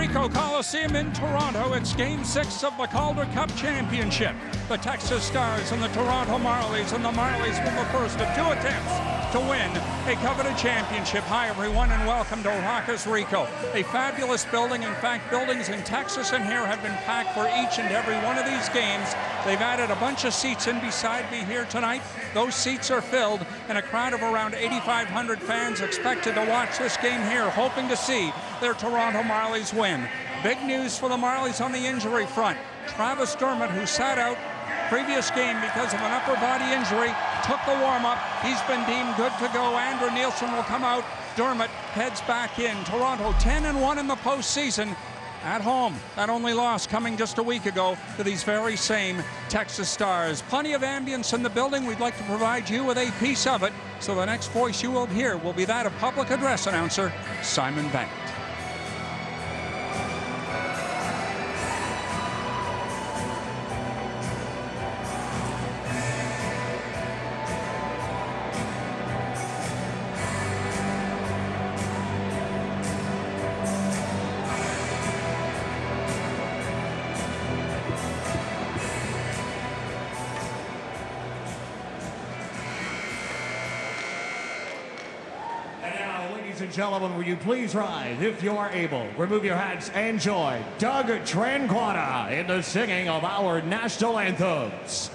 Ricoh Coliseum in Toronto. It's Game 6 of the Calder Cup Championship. The Texas Stars and the Toronto Marlies, and the Marlies were the first of 2 attempts to win a coveted championship. Hi everyone and welcome to Raucous Ricoh. A fabulous building. In fact, buildings in Texas and here have been packed for each and every one of these games. They've added a bunch of seats in beside me here tonight. Those seats are filled and a crowd of around 8,500 fans expected to watch this game here, hoping to see their Toronto Marlies win. Big news for the Marlies on the injury front. Travis Dermott, who sat out previous game because of an upper body injury, took the warm-up. He's been deemed good to go. Andrew Nielsen will come out. Dermott heads back in. Toronto 10-1 in the postseason at home. That only loss coming just a week ago to these very same Texas Stars. Plenty of ambience in the building. We'd like to provide you with a piece of it. So the next voice you will hear will be that of public address announcer Simon Bennett. Ladies and gentlemen, will you please rise, if you are able, remove your hats and join Doug Tranquata in the singing of our national anthems.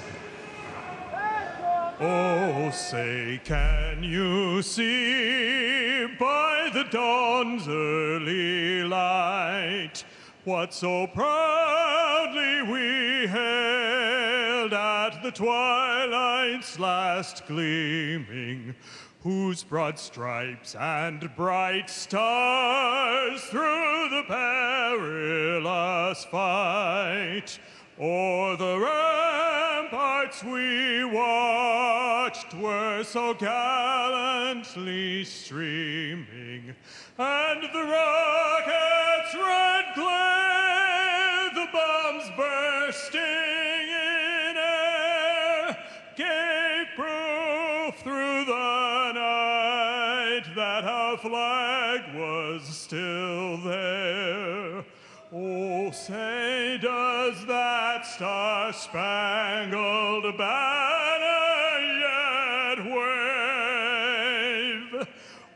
Oh, say, can you see by the dawn's early light what so proudly we hailed at the twilight's last gleaming, whose broad stripes and bright stars through the perilous fight o'er the ramparts we watched were so gallantly streaming, and the rockets' red glare, the bombs bursting in air, gave proof through the night that our flag was still there. Oh, say, does that star-spangled banner yet wave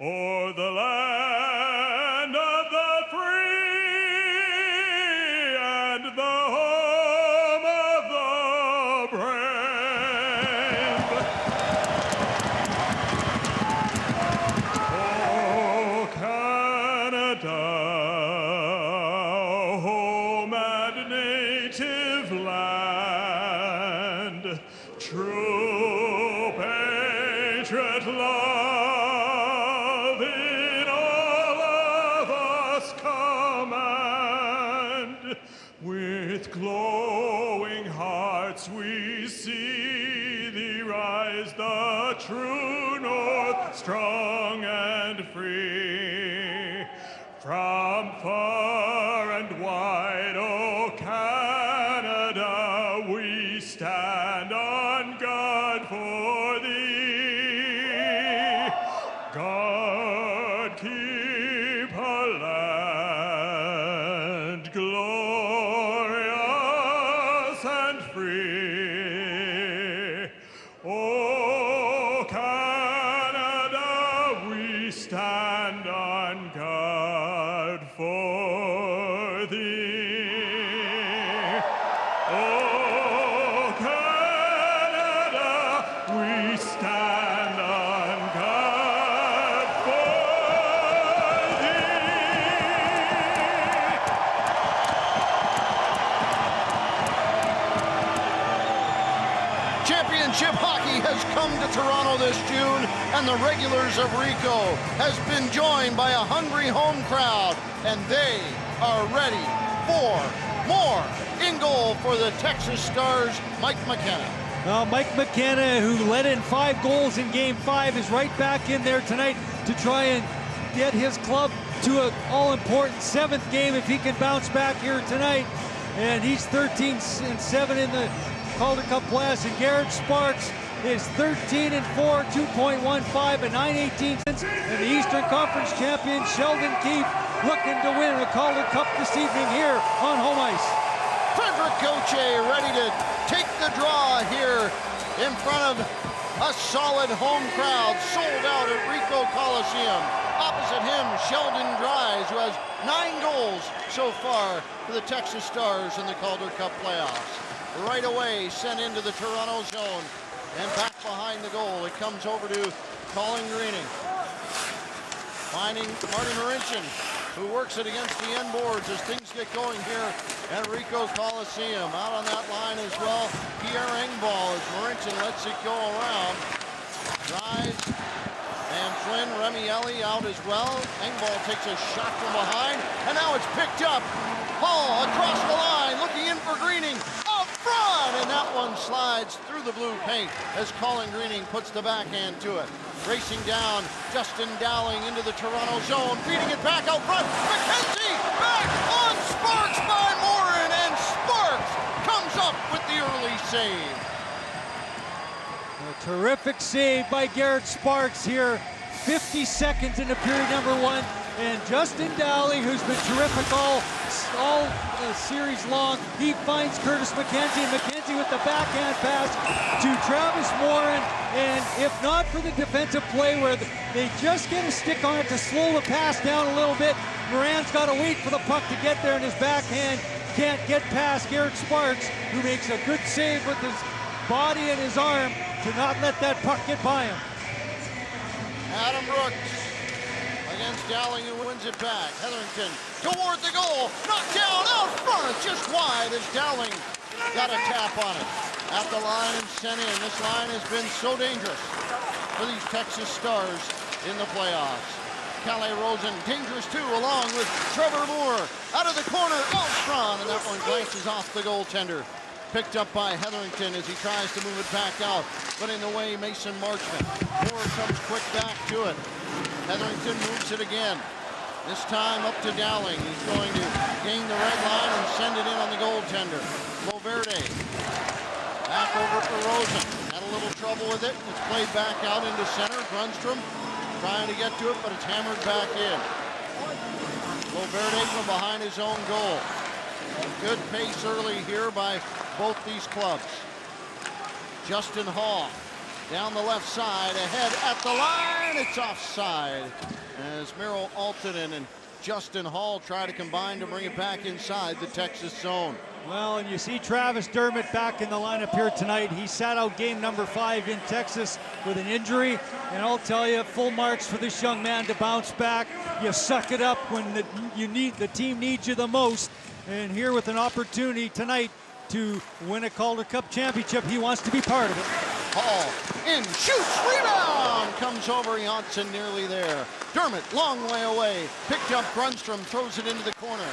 o'er the land of the free and the home of the brave? Oh, Canada, home and native land, true patriot love in all of us command. With glowing hearts we see thee rise, the true north, strong and free. From far and wide, oh Canada, we stand on guard for thee. God keep our land glorious and free. Oh Canada, we stand on guard for thee. Oh Canada, we stand on guard for thee. Championship hockey has come to Toronto this June, and the regulars of Ricoh has been joined by a hungry home crowd, and they are ready for more. In goal for the Texas Stars, Mike McKenna. Well, Mike McKenna, who led in 5 goals in Game 5, is right back in there tonight to try and get his club to an all-important 7th game if he can bounce back here tonight. And he's 13-7 in the Calder Cup playoffs. And Garrett Sparks is 13-4, 2.15, a .918. And the Eastern Conference champion Sheldon Keefe looking to win a Calder Cup this evening here on home ice. Frederick Gauthier ready to take the draw here in front of a solid home crowd, sold out at Ricoh Coliseum. Opposite him, Sheldon Dries, who has 9 goals so far for the Texas Stars in the Calder Cup playoffs. Right away, sent into the Toronto zone, and back behind the goal. It comes over to Colin Greening. Finding Marty Marincin, who works it against the end boards as things get going here at Ricoh Coliseum. Out on that line as well, Pierre Engvall as Marincin lets it go around. Dries and Flynn, Remieli out as well. Engvall takes a shot from behind, and now it's picked up. Hall across the line, looking in for Greening. Up front, and that one slides through the blue paint as Colin Greening puts the backhand to it. Racing down, Justin Dowling into the Toronto zone, feeding it back out front. McKenzie back on Sparks by Morin, and Sparks comes up with the early save. A terrific save by Garrett Sparks here. 50 seconds into period number 1. And Justin Dowling, who's been terrific all series long, he finds Curtis McKenzie, and McKenzie with the backhand pass to Travis Morin. And if not for the defensive play where they just get a stick on it to slow the pass down a little bit, Moran's got to wait for the puck to get there, and his backhand can't get past Garrett Sparks, who makes a good save with his body and his arm to not let that puck get by him. Adam Brooks against Dowling, who wins it back. Hetherington toward the goal, knocked down out front, just wide as Dowling got a tap on it. At the line and sent in. This line has been so dangerous for these Texas Stars in the playoffs. Calle Rosen, dangerous too, along with Trevor Moore. Out of the corner, out front, and that one glances off the goaltender. Picked up by Hetherington as he tries to move it back out, but in the way, Mason Marchment. Moore comes quick back to it. Hetherington moves it again. This time up to Dowling. He's going to gain the red line and send it in on the goaltender. Loverde. Back over for Rosen. Had a little trouble with it. It's played back out into center. Grunstrom trying to get to it, but it's hammered back in. Loverde from behind his own goal. Good pace early here by both these clubs. Justin Hall down the left side, ahead at the line. It's offside as Merrill Altonen and Justin Hall try to combine to bring it back inside the Texas zone. Well, and you see Travis Dermott back in the lineup here tonight. He sat out game number 5 in Texas with an injury, and I'll tell you, full marks for this young man to bounce back. You suck it up when the team needs you the most, and here with an opportunity tonight to win a Calder Cup championship, he wants to be part of it. Hall in, shoots, rebound, comes over Janssen, nearly there. Dermott, long way away, picked up Grunstrom, throws it into the corner.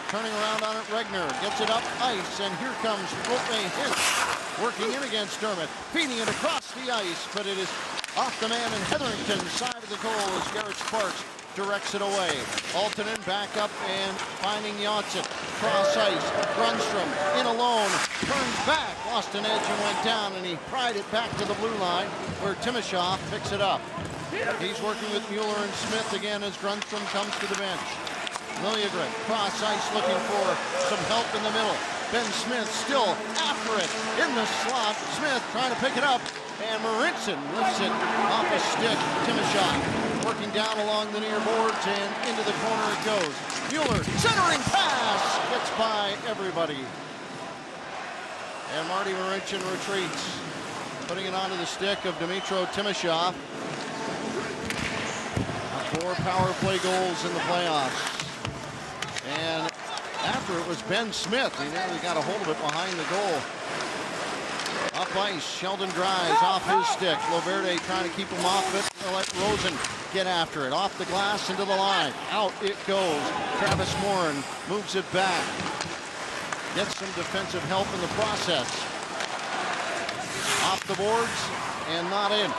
Turning around on it, Regner gets it up ice, and here comes Rope Hintz, working in against Dermott, feeding it across the ice, but it is off the man in Hetherington's side of the goal as Garrett Sparks directs it away. Altonen back up and finding Janssen. Cross ice. Grunstrom in alone. Turns back. Lost an edge and went down, and he pried it back to the blue line where Timoshoff picks it up. He's working with Mueller and Smith again as Grunstrom comes to the bench. Liljegren cross ice looking for some help in the middle. Ben Smith still after it in the slot. Smith trying to pick it up, and Marincin lifts it off his stick. Timoshoff working down along the near boards, and into the corner it goes. Mueller, centering pass, gets by everybody. And Marty Marincin retreats, putting it onto the stick of Dmytro Timoshoff. 4 power play goals in the playoffs. And after it was Ben Smith, he nearly got a hold of it behind the goal. Up ice, Sheldon Dries off his stick. Loverde trying to keep him off it. They'll let Rosen get after it. Off the glass into the line. Out it goes. Travis Morin moves it back. Gets some defensive help in the process. Off the boards and not in.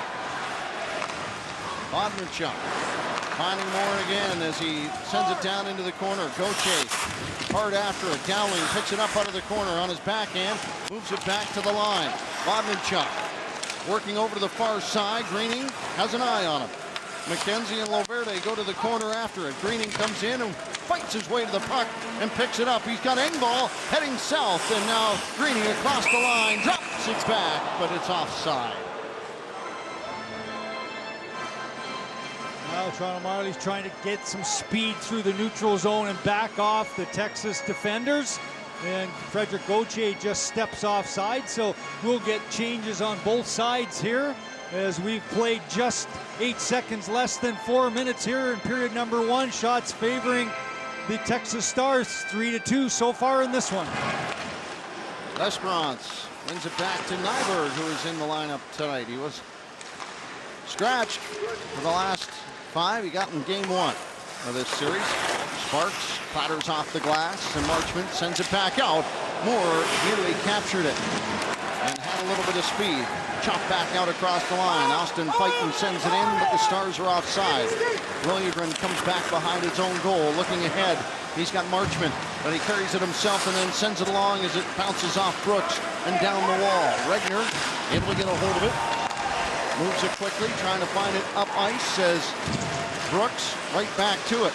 Bodmerchuk finding Morin again as he sends it down into the corner. Gauthier hard after it. Dowling picks it up out of the corner on his backhand. Moves it back to the line. Bodmerchuk working over to the far side. Greening has an eye on him. McKenzie and Loverde go to the corner after it. Greening comes in and fights his way to the puck and picks it up. He's got Engvall heading south, and now Greening across the line, drops it back, but it's offside. Now Toronto Marlies trying to get some speed through the neutral zone and back off the Texas defenders. And Frederick Gauthier just steps offside, so we'll get changes on both sides here as we've played just 8 seconds, less than 4 minutes here in period number 1. Shots favoring the Texas Stars, 3-2 so far in this one. L'Esperance wins it back to Nyberg, who is in the lineup tonight. He was scratched for the last 5 he got in game 1 of this series. Sparks clatters off the glass, and Marchment sends it back out. Moore nearly captured it and had a little bit of speed. Chopped back out across the line. Austin fighting sends it in, but the Stars are offside. Liljegren comes back behind his own goal, looking ahead. He's got Marchment, but he carries it himself and then sends it along as it bounces off Brooks and down the wall. Regner able to get a hold of it. Moves it quickly, trying to find it up ice as Brooks right back to it.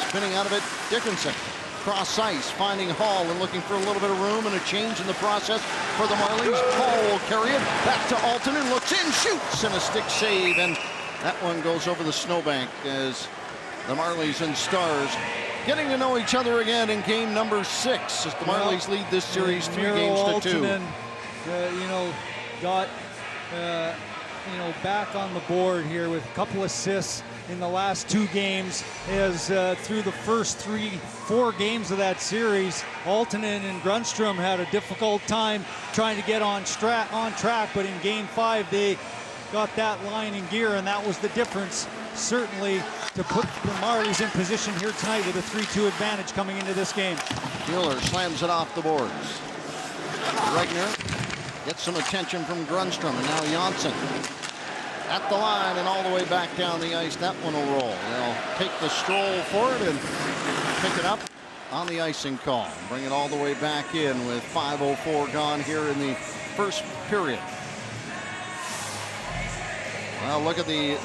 Spinning out of it, Dickinson. Cross ice, finding Hall and looking for a little bit of room and a change in the process for the Marlies. Hall will carry it back to Alton and looks in, shoots, and a stick save, and that one goes over the snowbank as the Marlies and Stars getting to know each other again in game number 6 as the Marlies lead this series 3 games to 2. Got back on the board here with a couple assists in the last 2 games, as through the first 4 games of that series, Altonen and Grundstrom had a difficult time trying to get on track, but in game 5 they got that line in gear, and that was the difference, certainly, to put the Marlies in position here tonight with a 3-2 advantage coming into this game. Mueller slams it off the boards. Regner gets some attention from Grundstrom, and now Janssen at the line and all the way back down the ice. That one will roll. They'll take the stroll for it and pick it up on the icing call. Bring it all the way back in with 5:04 gone here in the first period. Well, look at the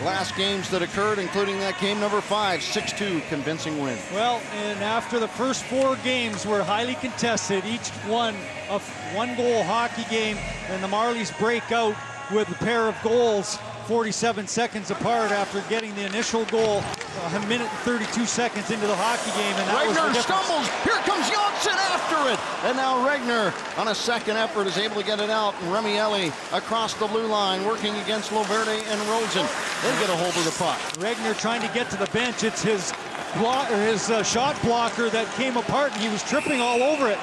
last games that occurred, including that game number 5, 6-2 convincing win. Well, and after the first 4 games were highly contested, each one a 1-goal hockey game, and the Marlies break out with a pair of goals 47 seconds apart after getting the initial goal a minute and 32 seconds into the hockey game, and that was the Regner difference. stumbles. Here comes Janssen after it, and now Regner on a second effort is able to get it out, and Remieli across the blue line working against Loverde and Rosen. They get a hold of the puck. Regner trying to get to the bench. It's his shot blocker that came apart, and he was tripping all over it.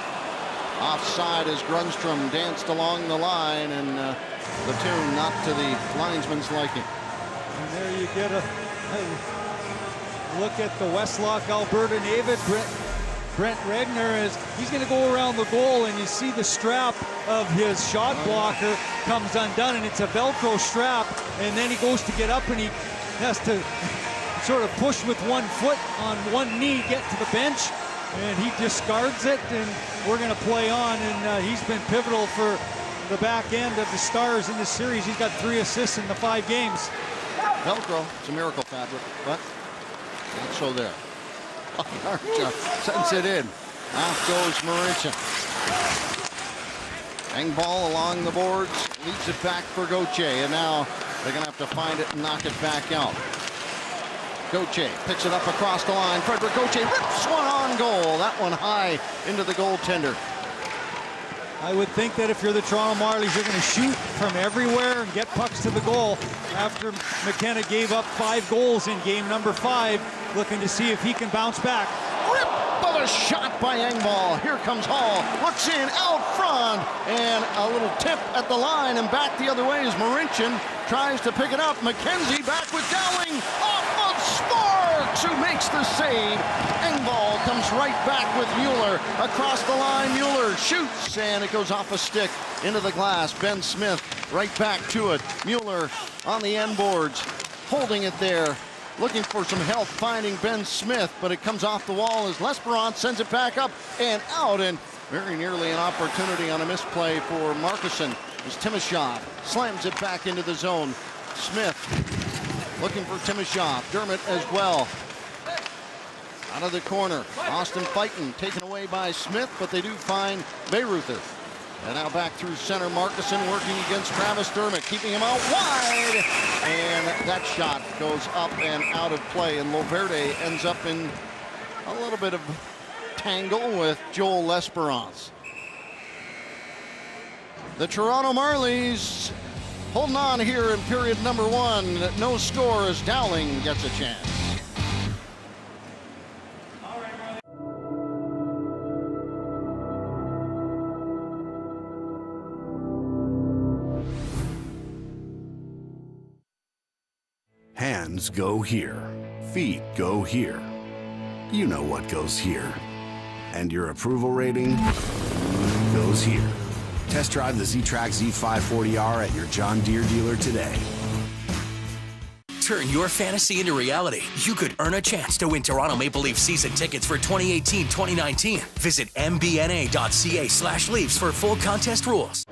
Offside as Grundstrom danced along the line, and the tune not to the linesman's liking. And there you get a look at the Westlock Alberta native. Brent Regner, he's going to go around the goal, and you see the strap of his shot blocker comes undone, and it's a Velcro strap, and then he goes to get up, and he has to sort of push with one foot on one knee, get to the bench, and he discards it, and we're going to play on, and he's been pivotal for the back end of the Stars in this series. He's got 3 assists in the 5 games. Velcro, it's a miracle fabric, but not so there. Archa sends it in. Off goes Marincin. Engvall along the boards, leads it back for Gauthier, and now they're going to have to find it and knock it back out. Gauthier picks it up across the line. Frederick Gauthier rips one on goal. That one high into the goaltender. I would think that if you're the Toronto Marlies, you're going to shoot from everywhere and get pucks to the goal. After McKenna gave up 5 goals in game number 5, looking to see if he can bounce back. Rip of a shot by Engvall. Here comes Hall. Looks in out front, and a little tip at the line, and back the other way as Marincin tries to pick it up. McKenzie back with Dowling off of Sparks, who makes the save. Engvall comes right back with Mueller across the line. Mueller shoots, and it goes off a stick into the glass. Ben Smith right back to it. Mueller on the end boards, holding it there, looking for some help finding Ben Smith, but it comes off the wall as L'Esperance sends it back up and out, and very nearly an opportunity on a misplay for Markuson as Timashov slams it back into the zone. Smith looking for Timashov. Dermott as well. Out of the corner, Austin fighting, taken away by Smith, but they do find Bayreuther. And now back through center, Markison working against Travis Dermott, keeping him out wide. And that shot goes up and out of play, and Loverde ends up in a little bit of tangle with Joel L'Esperance. The Toronto Marlies holding on here in period number 1. No score as Dowling gets a chance. Hands go here. Feet go here. You know what goes here. And your approval rating goes here. Test drive the Z-Track Z540R at your John Deere dealer today. Turn your fantasy into reality. You could earn a chance to win Toronto Maple Leafs season tickets for 2018-2019. Visit mbna.ca/Leafs for full contest rules.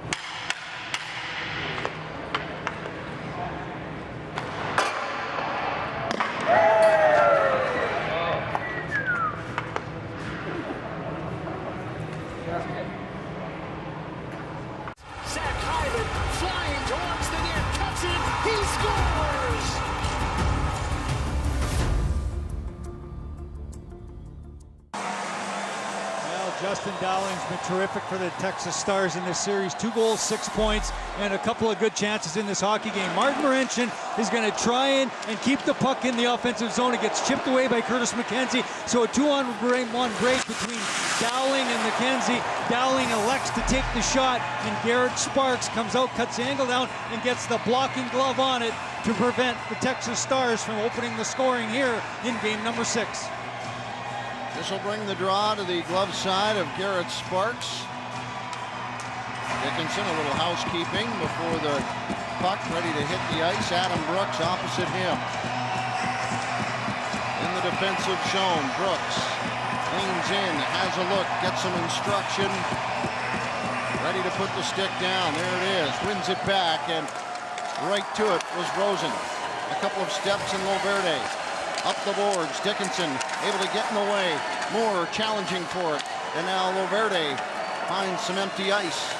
Justin Dowling's been terrific for the Texas Stars in this series. 2 goals, 6 points, and a couple of good chances in this hockey game. Martin Marincin is going to try and keep the puck in the offensive zone. It gets chipped away by Curtis McKenzie. So a 2-on-1 break between Dowling and McKenzie. Dowling elects to take the shot, and Garrett Sparks comes out, cuts the angle down, and gets the blocking glove on it to prevent the Texas Stars from opening the scoring here in game number 6. This will bring the draw to the glove side of Garrett Sparks. Dickinson, a little housekeeping before the puck ready to hit the ice. Adam Brooks opposite him. In the defensive zone, Brooks leans in, has a look, gets some instruction. Ready to put the stick down. There it is. Wins it back, and right to it was Rosen. A couple of steps in Loverde. Up the boards, Dickinson able to get in the way. Moore challenging for it. And now Loverde finds some empty ice.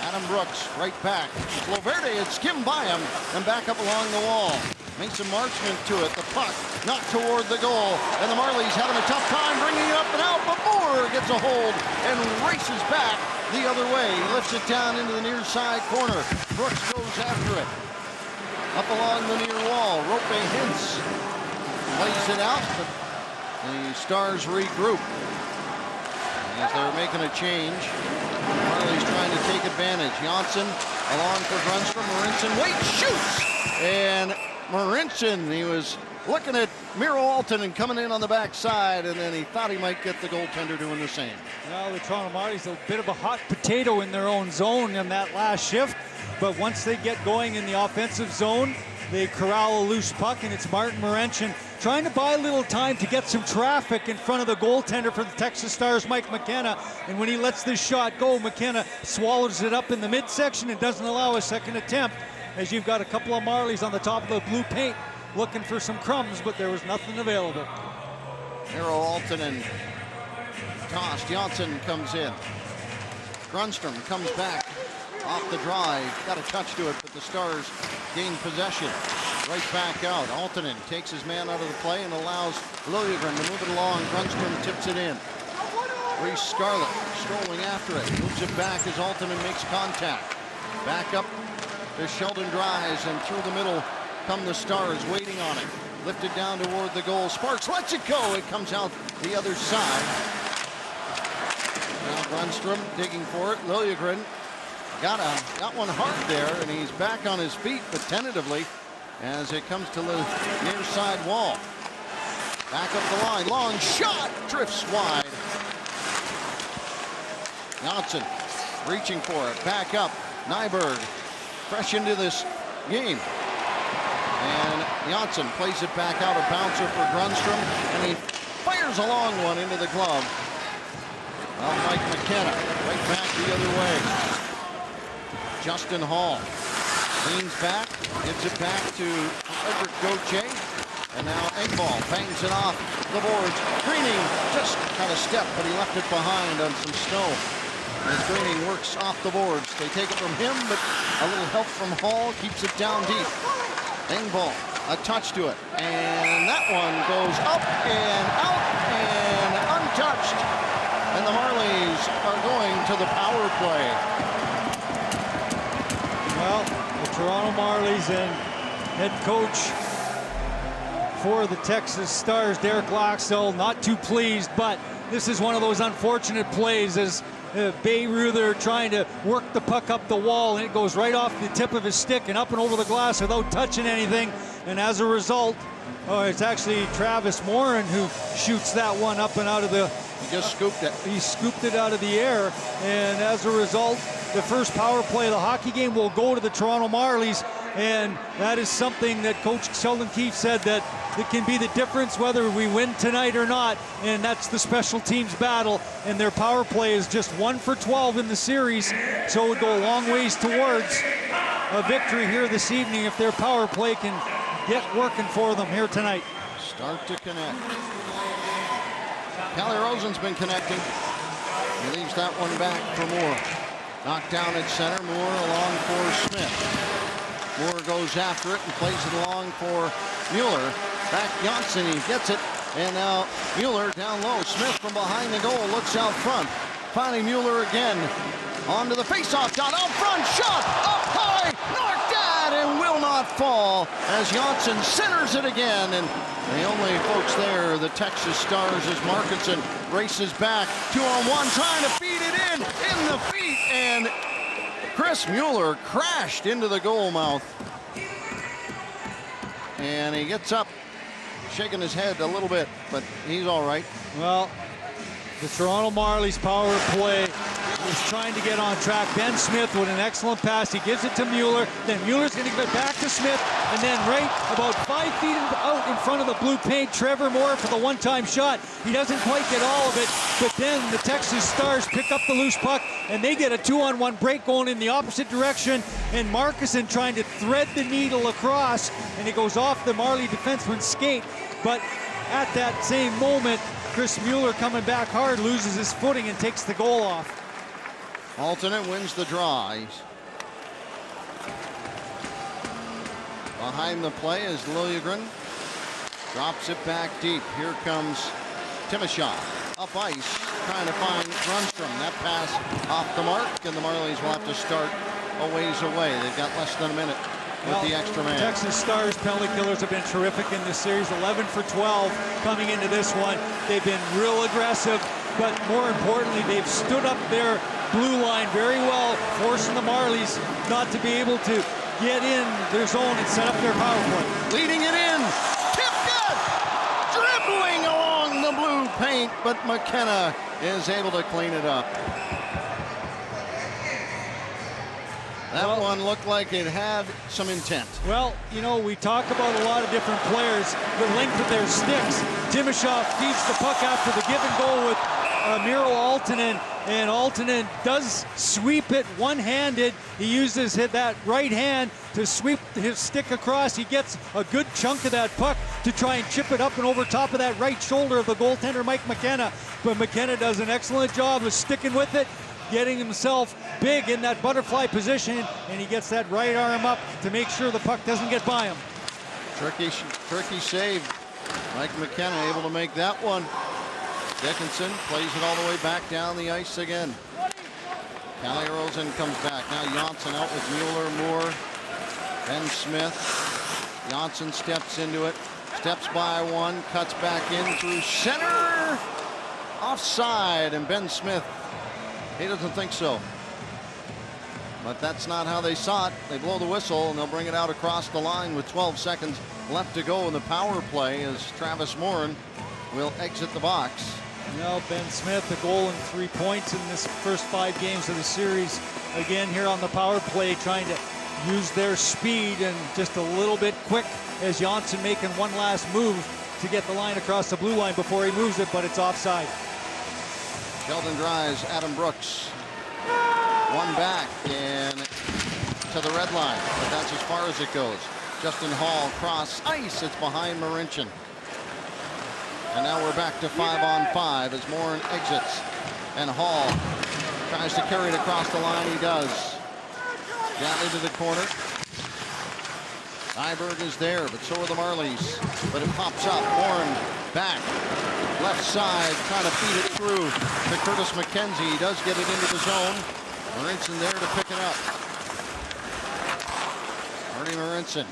Adam Brooks right back. Loverde had skimmed by him and back up along the wall. Mason Marchment to it. The puck not toward the goal. And the Marlies having a tough time bringing it up and out. But Moore gets a hold and races back the other way. He lifts it down into the near side corner. Brooks goes after it. Up along the near wall. Rope Hintz lays it out, but the Stars regroup as they're making a change. Marlies trying to take advantage. Janssen along for Grunstrom. Marincin waits, shoots! And Marincin, he was looking at Miro Aaltonen coming in on the backside, and then he thought he might get the goaltender doing the same. Well, the Toronto Marlies a bit of a hot potato in their own zone in that last shift, but once they get going in the offensive zone, they corral a loose puck, and it's Martin Marincin trying to buy a little time to get some traffic in front of the goaltender for the Texas Stars, Mike McKenna. And when he lets this shot go, McKenna swallows it up in the midsection and doesn't allow a second attempt, as you've got a couple of Marlies on the top of the blue paint looking for some crumbs, but there was nothing available. Miro Aaltonen tossed. Janssen comes in. Grunstrom comes back off the draw. He got a touch to it, but the Stars gain possession. Right back out. Aaltonen takes his man out of the play and allows Liljegren to move it along. Grunstrom tips it in. Reese Scarlett strolling after it. Moves it back as Aaltonen makes contact. Back up to Sheldon Dries, and through the middle come the Stars waiting on it. Lifted down toward the goal. Sparks lets it go. It comes out the other side. Now Grunstrom digging for it. Liljegren got one hard there, and he's back on his feet, but tentatively, as it comes to the near side wall. Back up the line, long shot, drifts wide. Janssen reaching for it, back up. Nyberg fresh into this game. And Janssen plays it back out, a bouncer for Grunstrom, and he fires a long one into the glove. Well, Mike McKenna right back the other way. Justin Hall leans back, gives it back to Frederick Gauthier. And now Engvall bangs it off the boards. Greening just got a step, but he left it behind on some snow. As Greening works off the boards, they take it from him, but a little help from Hall keeps it down deep. Engvall, a touch to it, and that one goes up and out and untouched. And the Marlies are going to the power play. Well, the Toronto Marlies and head coach for the Texas Stars, Derek Laxell, not too pleased, but this is one of those unfortunate plays as Bayreuther trying to work the puck up the wall, and it goes right off the tip of his stick and up and over the glass without touching anything. And as a result, it's actually Travis Morin who shoots that one up and out of the... He just scooped it. He scooped it out of the air, and as a result, the first power play of the hockey game will go to the Toronto Marlies, and that is something that Coach Sheldon Keefe said that it can be the difference whether we win tonight or not, and that's the special teams battle, and their power play is just 1 for 12 in the series, so it would go a long ways towards a victory here this evening if their power play can get working for them here tonight. Start to connect. Callie Rosen's been connecting. He leaves that one back for Moore. Knocked down at center. Moore along for Smith. Moore goes after it and plays it along for Mueller. Back Janssen, he gets it. And now Mueller down low. Smith from behind the goal looks out front. Finally Mueller again. On to the faceoff dot. Out front. Shot. Up high. Knocked down and will not fall as Janssen centers it again. And the only folks there, the Texas Stars, as Markinson races back. 2-on-1, trying to feed it in the feet, and Chris Mueller crashed into the goal mouth. And he gets up, shaking his head a little bit, but he's all right. Well, the Toronto Marlies power play is trying to get on track. Ben Smith with an excellent pass. He gives it to Mueller. Then Mueller's going to give it back to Smith. And then right about 5 feet out in front of the blue paint, Trevor Moore for the one-time shot. He doesn't quite get all of it, but then the Texas Stars pick up the loose puck, and they get a 2-on-1 break going in the opposite direction. And Markinson trying to thread the needle across, and it goes off the Marley defenseman's skate. But at that same moment, Chris Mueller coming back hard, loses his footing and takes the goal off. Alternate wins the draw. Behind the play is Liljegren. Drops it back deep. Here comes Timoshaw. Up ice, trying to find Grunstrom. That pass off the mark, and the Marlies will have to start a ways away. They've got less than a minute with the extra man. Texas Stars penalty killers have been terrific in this series. 11 for 12 coming into this one. They've been real aggressive, but more importantly, they've stood up their blue line very well, forcing the Marlies not to be able to get in their zone and set up their power play. Leading it in, tipped it, dribbling along the blue paint, but McKenna is able to clean it up. That one looked like it had some intent. Well, you know, we talk about a lot of different players, the length of their sticks. Timoshaw feeds the puck after the give and go with Miro Aaltonen, and Aaltonen does sweep it one-handed. He uses that right hand to sweep his stick across. He gets a good chunk of that puck to try and chip it up and over top of that right shoulder of the goaltender, Mike McKenna. But McKenna does an excellent job of sticking with it, getting himself big in that butterfly position, and he gets that right arm up to make sure the puck doesn't get by him. Tricky save. Mike McKenna able to make that one. Dickinson plays it all the way back down the ice again. Callie Rosen comes back. Now Janssen out with Mueller, Moore, Ben Smith. Janssen steps into it. Steps by one. Cuts back in through center. Offside, and Ben Smith, he doesn't think so. But that's not how they saw it. They blow the whistle, and they'll bring it out across the line with 12 seconds left to go in the power play as Travis Morin will exit the box. Well, Ben Smith, a goal and 3 points in this first 5 games of the series. Again, here on the power play, trying to use their speed and just a little bit quick as Janssen making one last move to get the line across the blue line before he moves it, but it's offside. Sheldon drives Adam Brooks. One back and to the red line, but that's as far as it goes. Justin Hall cross ice. It's behind Marincin. And now we're back to 5-on-5 as Morin exits. And Hall tries to carry it across the line. He does. Gently to the corner. Nyberg is there, but so are the Marlies. But it pops up. Morin back. Left side, trying to feed it through to Curtis McKenzie. He does get it into the zone. Marincin there to pick it up. Ernie Marincin.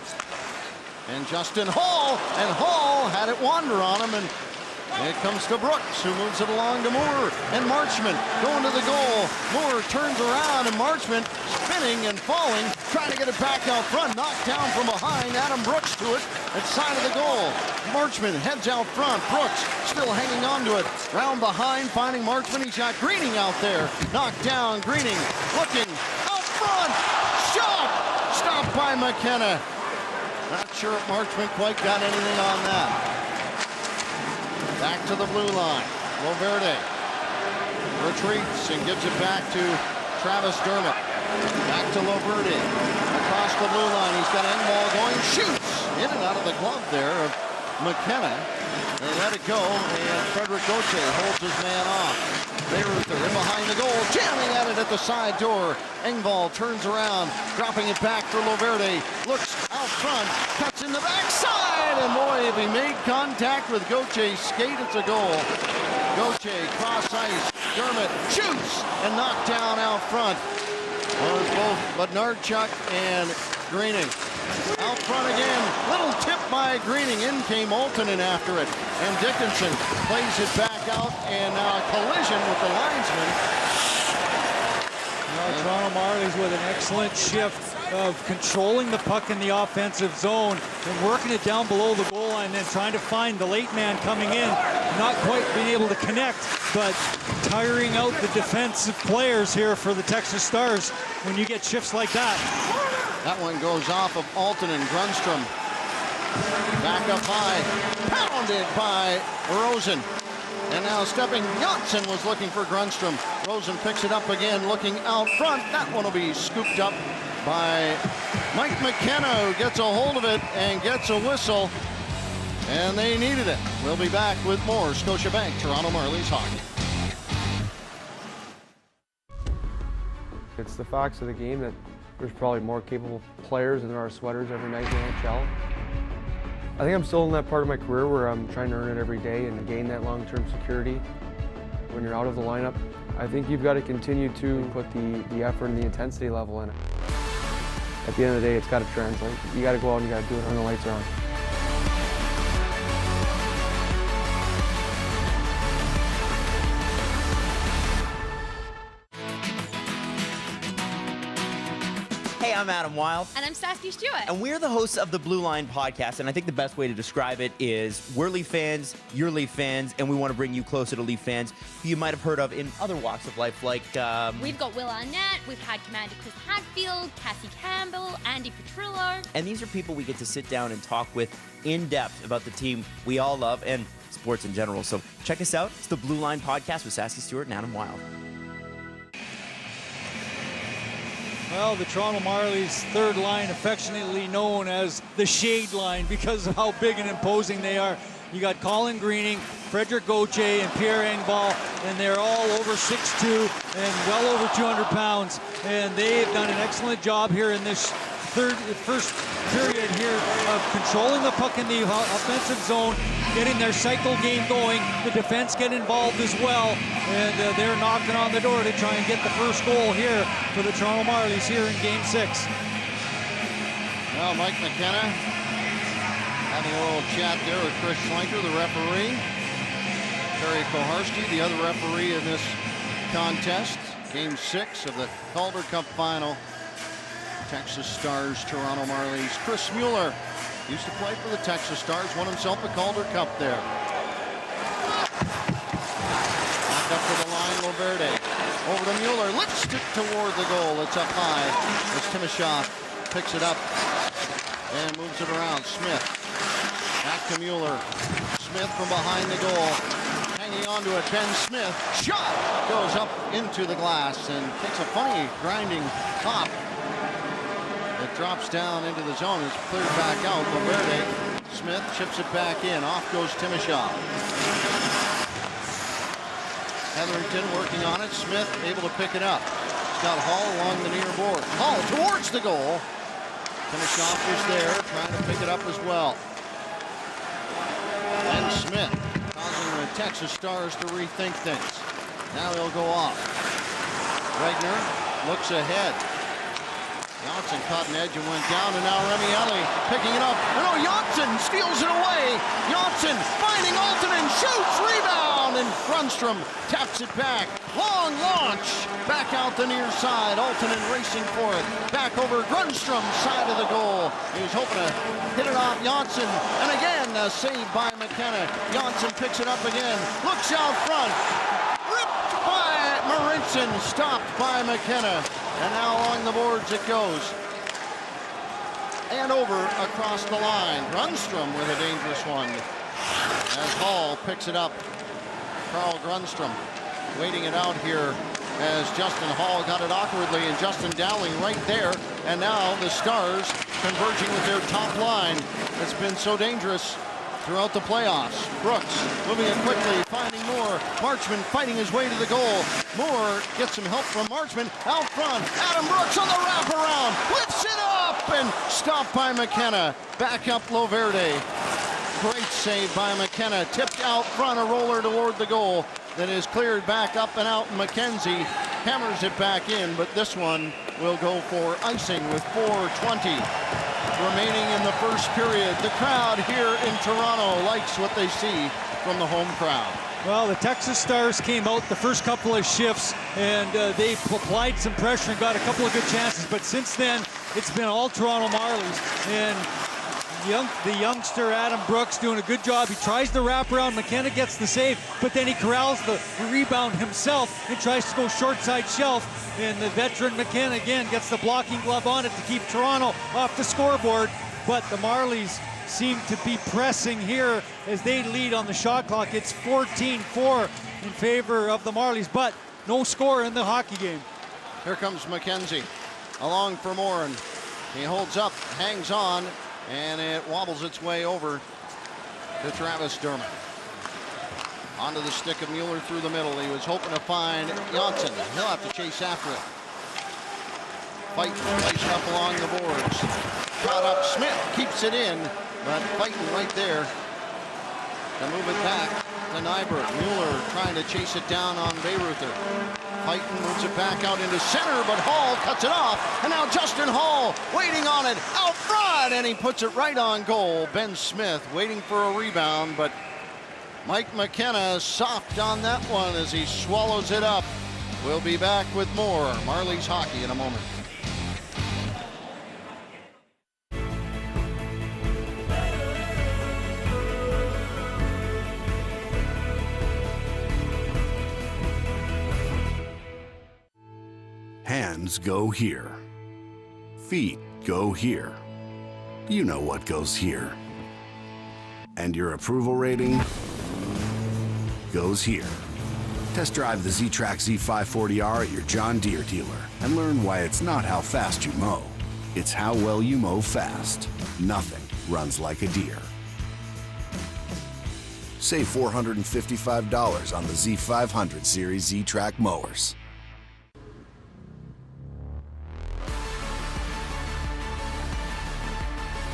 And Justin Hall. And Hall had it wander on him. And it comes to Brooks, who moves it along to Moore. And Marchment going to the goal. Moore turns around, and Marchment spinning and falling, trying to get it back out front. Knocked down from behind. Adam Brooks to it at side of the goal. Marchment heads out front. Brooks still hanging on to it. Round behind, finding Marchment. He's got Greening out there. Knocked down. Greening looking out front. Shot! Stopped by McKenna. Not sure if Marchment quite got anything on that. Back to the blue line. Loverde retreats and gives it back to Travis Dermott. Back to Loverde. Across the blue line. He's got Engvall going. Shoots! In and out of the glove there of McKenna. They let it go, and Frederick Gauthier holds his man off. Bayreuther in behind the goal, jamming at it at the side door. Engvall turns around, dropping it back for Loverde. Looks out front, cuts in the backside, and boy, if he made contact with Gauthier, skate, it's a goal. Gauthier, cross ice, Dermott shoots, and knocked down out front. Well, it's both Bednarchuk and Greening. Out front again, little tip by Greening. In came Oltonen after it. And Dickinson plays it back out, and now a collision with the linesman. Well, Toronto Marlies with an excellent shift of controlling the puck in the offensive zone and working it down below the goal line, and then trying to find the late man coming in. Not quite being able to connect, but tiring out the defensive players here for the Texas Stars when you get shifts like that. That one goes off of Alton and Grundstrom. Back up high, pounded by Rosen. And now stepping, Janssen was looking for Grundstrom. Rosen picks it up again, looking out front. That one will be scooped up by Mike McKenna, who gets a hold of it and gets a whistle. And they needed it. We'll be back with more Scotiabank Toronto Marlies hockey. It's the facts of the game that there's probably more capable players than there are sweaters every night in the NHL. I think I'm still in that part of my career where I'm trying to earn it every day and gain that long-term security. When you're out of the lineup, I think you've got to continue to put the effort and the intensity level in it. At the end of the day, it's got to translate. You got to go out and you got to do it when the lights are on. Hey, I'm Adam Wilde. And I'm Saskia Stewart. And we're the hosts of the Blue Line podcast, and I think the best way to describe it is we're Leaf fans, you're Leaf fans, and we want to bring you closer to Leaf fans who you might have heard of in other walks of life, like... We've got Will Arnett, we've had Commander Chris Hadfield, Cassie Campbell, Andy Petrillo. And these are people we get to sit down and talk with in depth about the team we all love and sports in general. So check us out. It's the Blue Line podcast with Saskia Stewart and Adam Wilde. Well, the Toronto Marlies' third line, affectionately known as the Shade Line because of how big and imposing they are. You got Colin Greening, Frederick Gauthier, and Pierre Engvall, and they're all over 6'2" and well over 200 pounds. And they've done an excellent job here in this first period here of controlling the puck in the offensive zone, getting their cycle game going. The defense get involved as well, and they're knocking on the door to try and get the first goal here for the Toronto Marlies here in Game 6. Well, Mike McKenna having a little chat there with Chris Schlenker, the referee. Terry Koharski, the other referee in this contest. Game 6 of the Calder Cup final. Texas Stars, Toronto Marlies. Chris Mueller used to play for the Texas Stars, won himself a Calder Cup there. Back up to the line, Loverde. Over to Mueller, lifts it toward the goal. It's up high as Timashov picks it up and moves it around. Smith, back to Mueller. Smith from behind the goal, hanging on to it. Ben Smith, shot, goes up into the glass and takes a funny grinding pop. It drops down into the zone. It's cleared back out. Valverde. Smith chips it back in. Off goes Timashov. Hetherington working on it. Smith able to pick it up. He's got Hall along the near board. Hall towards the goal. Timashov is there, trying to pick it up as well. And Smith causing the Texas Stars to rethink things. Now he'll go off. Wagner looks ahead. Janssen caught an edge and went down, and now Remieli picking it up. No, Janssen steals it away. Janssen finding Alton and shoots, rebound, and Grundstrom taps it back. Long launch, back out the near side. Alton racing for it. Back over Grundstrom's side of the goal. He was hoping to hit it off Janssen, and again a save by McKenna. Janssen picks it up again, looks out front. Ripped by Marincin, stopped by McKenna. And now along the boards it goes. And over across the line. Grundstrom with a dangerous one. As Hall picks it up. Carl Grundstrom waiting it out here as Justin Hall got it awkwardly, and Justin Dowling right there. And now the Stars converging with their top line. It's been so dangerous throughout the playoffs. Brooks moving it quickly, finding Moore. Marchman fighting his way to the goal. Moore gets some help from Marchman. Out front, Adam Brooks on the wraparound. Lifts it up and stopped by McKenna. Back up Loverde. Great save by McKenna. Tipped out front, a roller toward the goal. That is cleared back up and out. McKenzie hammers it back in, but this one will go for icing with 4:20 remaining in the first period. The crowd here in Toronto likes what they see from the home crowd. Well, the Texas Stars came out the first couple of shifts, and they applied some pressure and got a couple of good chances. But since then, it's been all Toronto Marlies. And the youngster Adam Brooks doing a good job. He tries to wrap around. McKenna gets the save, but then he corrals the rebound himself and tries to go short side shelf. And the veteran McKenna again gets the blocking glove on it to keep Toronto off the scoreboard. But the Marlies seem to be pressing here as they lead on the shot clock. It's 14-4 in favor of the Marlies, but no score in the hockey game. Here comes McKenzie along for Moore, and he holds up, hangs on, and it wobbles its way over to Travis Dermott. Onto the stick of Mueller through the middle. He was hoping to find Janssen. He'll have to chase after it. Fighting placed up along the boards. Caught up. Smith keeps it in, but fighting right there to move it back to Nyberg. Mueller trying to chase it down on Bayreuther. Fighting moves it back out into center, but Hall cuts it off. And now Justin Hall waiting on it out front, and he puts it right on goal. Ben Smith waiting for a rebound, but Mike McKenna soft on that one as he swallows it up. We'll be back with more Marlies hockey in a moment. Hands go here. Feet go here. You know what goes here. And your approval rating goes here. Test drive the Z-Track Z540R at your John Deere dealer and learn why it's not how fast you mow. It's how well you mow fast. Nothing runs like a Deere. Save $455 on the Z500 series Z-Track mowers.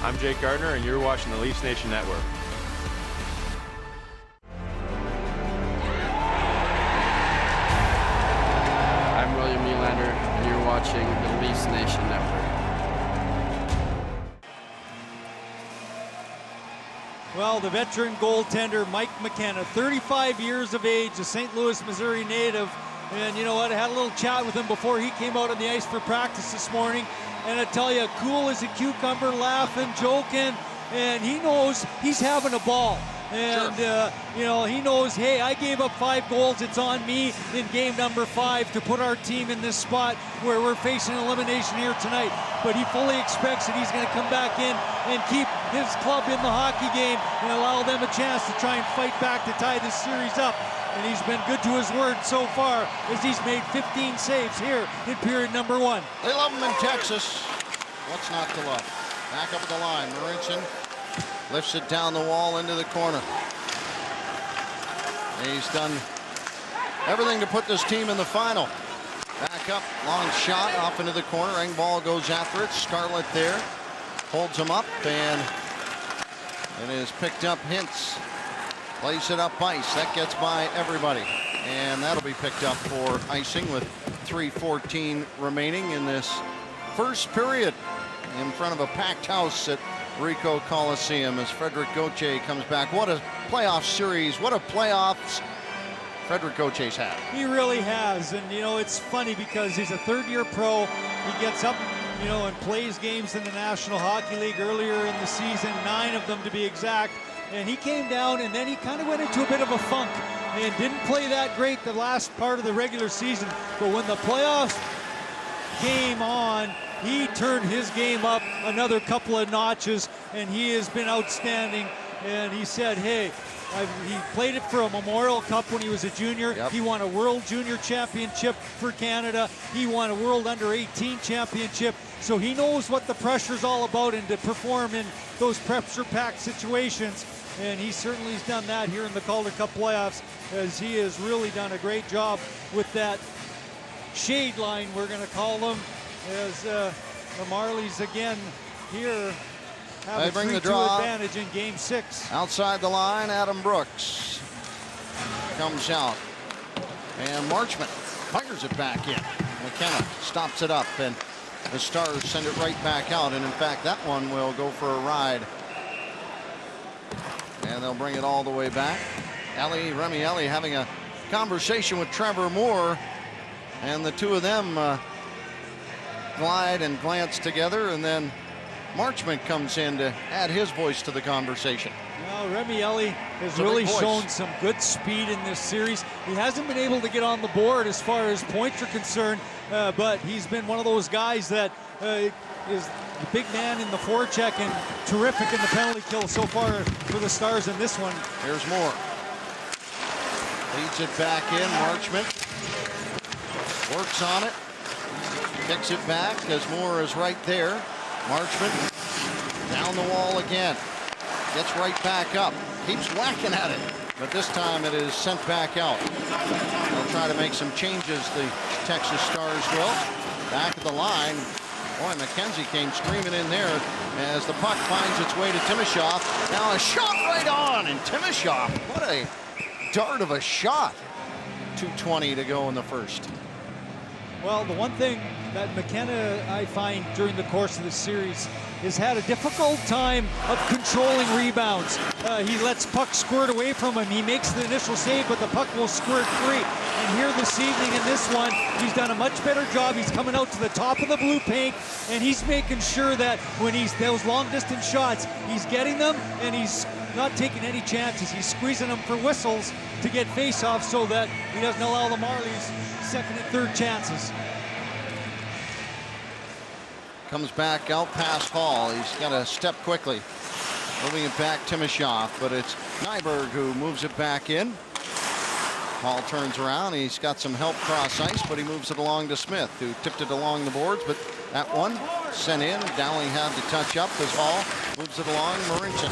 I'm Jake Gardner, and you're watching the Leafs Nation Network. I'm William Nylander, and you're watching the Leafs Nation Network. Well, the veteran goaltender Mike McKenna, 35 years of age, a St. Louis, Missouri native. And you know what? I had a little chat with him before he came out on the ice for practice this morning. And I tell you, cool as a cucumber, laughing, joking, and he knows he's having a ball. And, you know, he knows, hey, I gave up 5 goals. It's on me in game number 5 to put our team in this spot where we're facing elimination here tonight. But he fully expects that he's going to come back in and keep his club in the hockey game and allow them a chance to try and fight back to tie this series up. And he's been good to his word so far as he's made 15 saves here in period number 1. They love him in Texas. What's not to love? Back up at the line. Marincin lifts it down the wall into the corner. He's done everything to put this team in the final. Back up, long shot off into the corner. Engvall goes after it. Scarlett there holds him up, and it is picked up. Hintz plays it up ice. That gets by everybody, and that'll be picked up for icing with 3:14 remaining in this first period in front of a packed house at Ricoh Coliseum as Frederic Gauthier comes back. What a playoff series. What a playoffs Frederic Gauthier's had. He really has. And, you know, it's funny because he's a third-year pro. He gets up, you know, and plays games in the National Hockey League earlier in the season, 9 of them to be exact. And he came down, and then he kind of went into a bit of a funk and didn't play that great the last part of the regular season. But when the playoffs came on, he turned his game up another couple of notches, and he has been outstanding. And he said, hey, he played it for a Memorial Cup when he was a junior. Yep. He won a World Junior Championship for Canada. He won a World Under-18 Championship. So he knows what the pressure's all about and to perform in those pressure-packed situations. And he certainly has done that here in the Calder Cup playoffs, as he has really done a great job with that shade line, we're going to call them, as the Marlies again here have a 3-2 advantage in Game 6. Outside the line, Adam Brooks comes out, and Marchment fires it back in. McKenna stops it up, and the Stars send it right back out. And in fact, that one will go for a ride, and they'll bring it all the way back. Remy Ellie having a conversation with Trevor Moore, and the two of them glide and glance together, and then Marchment comes in to add his voice to the conversation. Well, Remy Ellie has really shown some good speed in this series. He hasn't been able to get on the board as far as points are concerned, but he's been one of those guys that is the big man in the forecheck and terrific in the penalty kill so far for the Stars in this one. Here's Moore. Leads it back in. Marchment works on it. Kicks it back as Moore is right there. Marchment down the wall again. Gets right back up. Keeps whacking at it. But this time it is sent back out. They'll try to make some changes, the Texas Stars will. Back at the line. Boy, McKenzie came screaming in there as the puck finds its way to Timashov. Now a shot right on, and Timashov, what a dart of a shot. 2:20 to go in the first. Well, the one thing that McKenna, I find, during the course of the series has had a difficult time of controlling rebounds. He lets puck squirt away from him. He makes the initial save, but the puck will squirt free. And here this evening in this one, he's done a much better job. He's coming out to the top of the blue paint, and he's making sure that when he's those long-distance shots, he's getting them, and he's not taking any chances. He's squeezing them for whistles to get face-offs so that he doesn't allow the Marlies second and third chances. Comes back out past Hall. He's got to step quickly. Moving it back, Timashov, but it's Nyberg who moves it back in. Hall turns around. He's got some help cross ice, but he moves it along to Smith, who tipped it along the boards, but that one sent in. Dowling had to touch up as Hall moves it along. Marincin.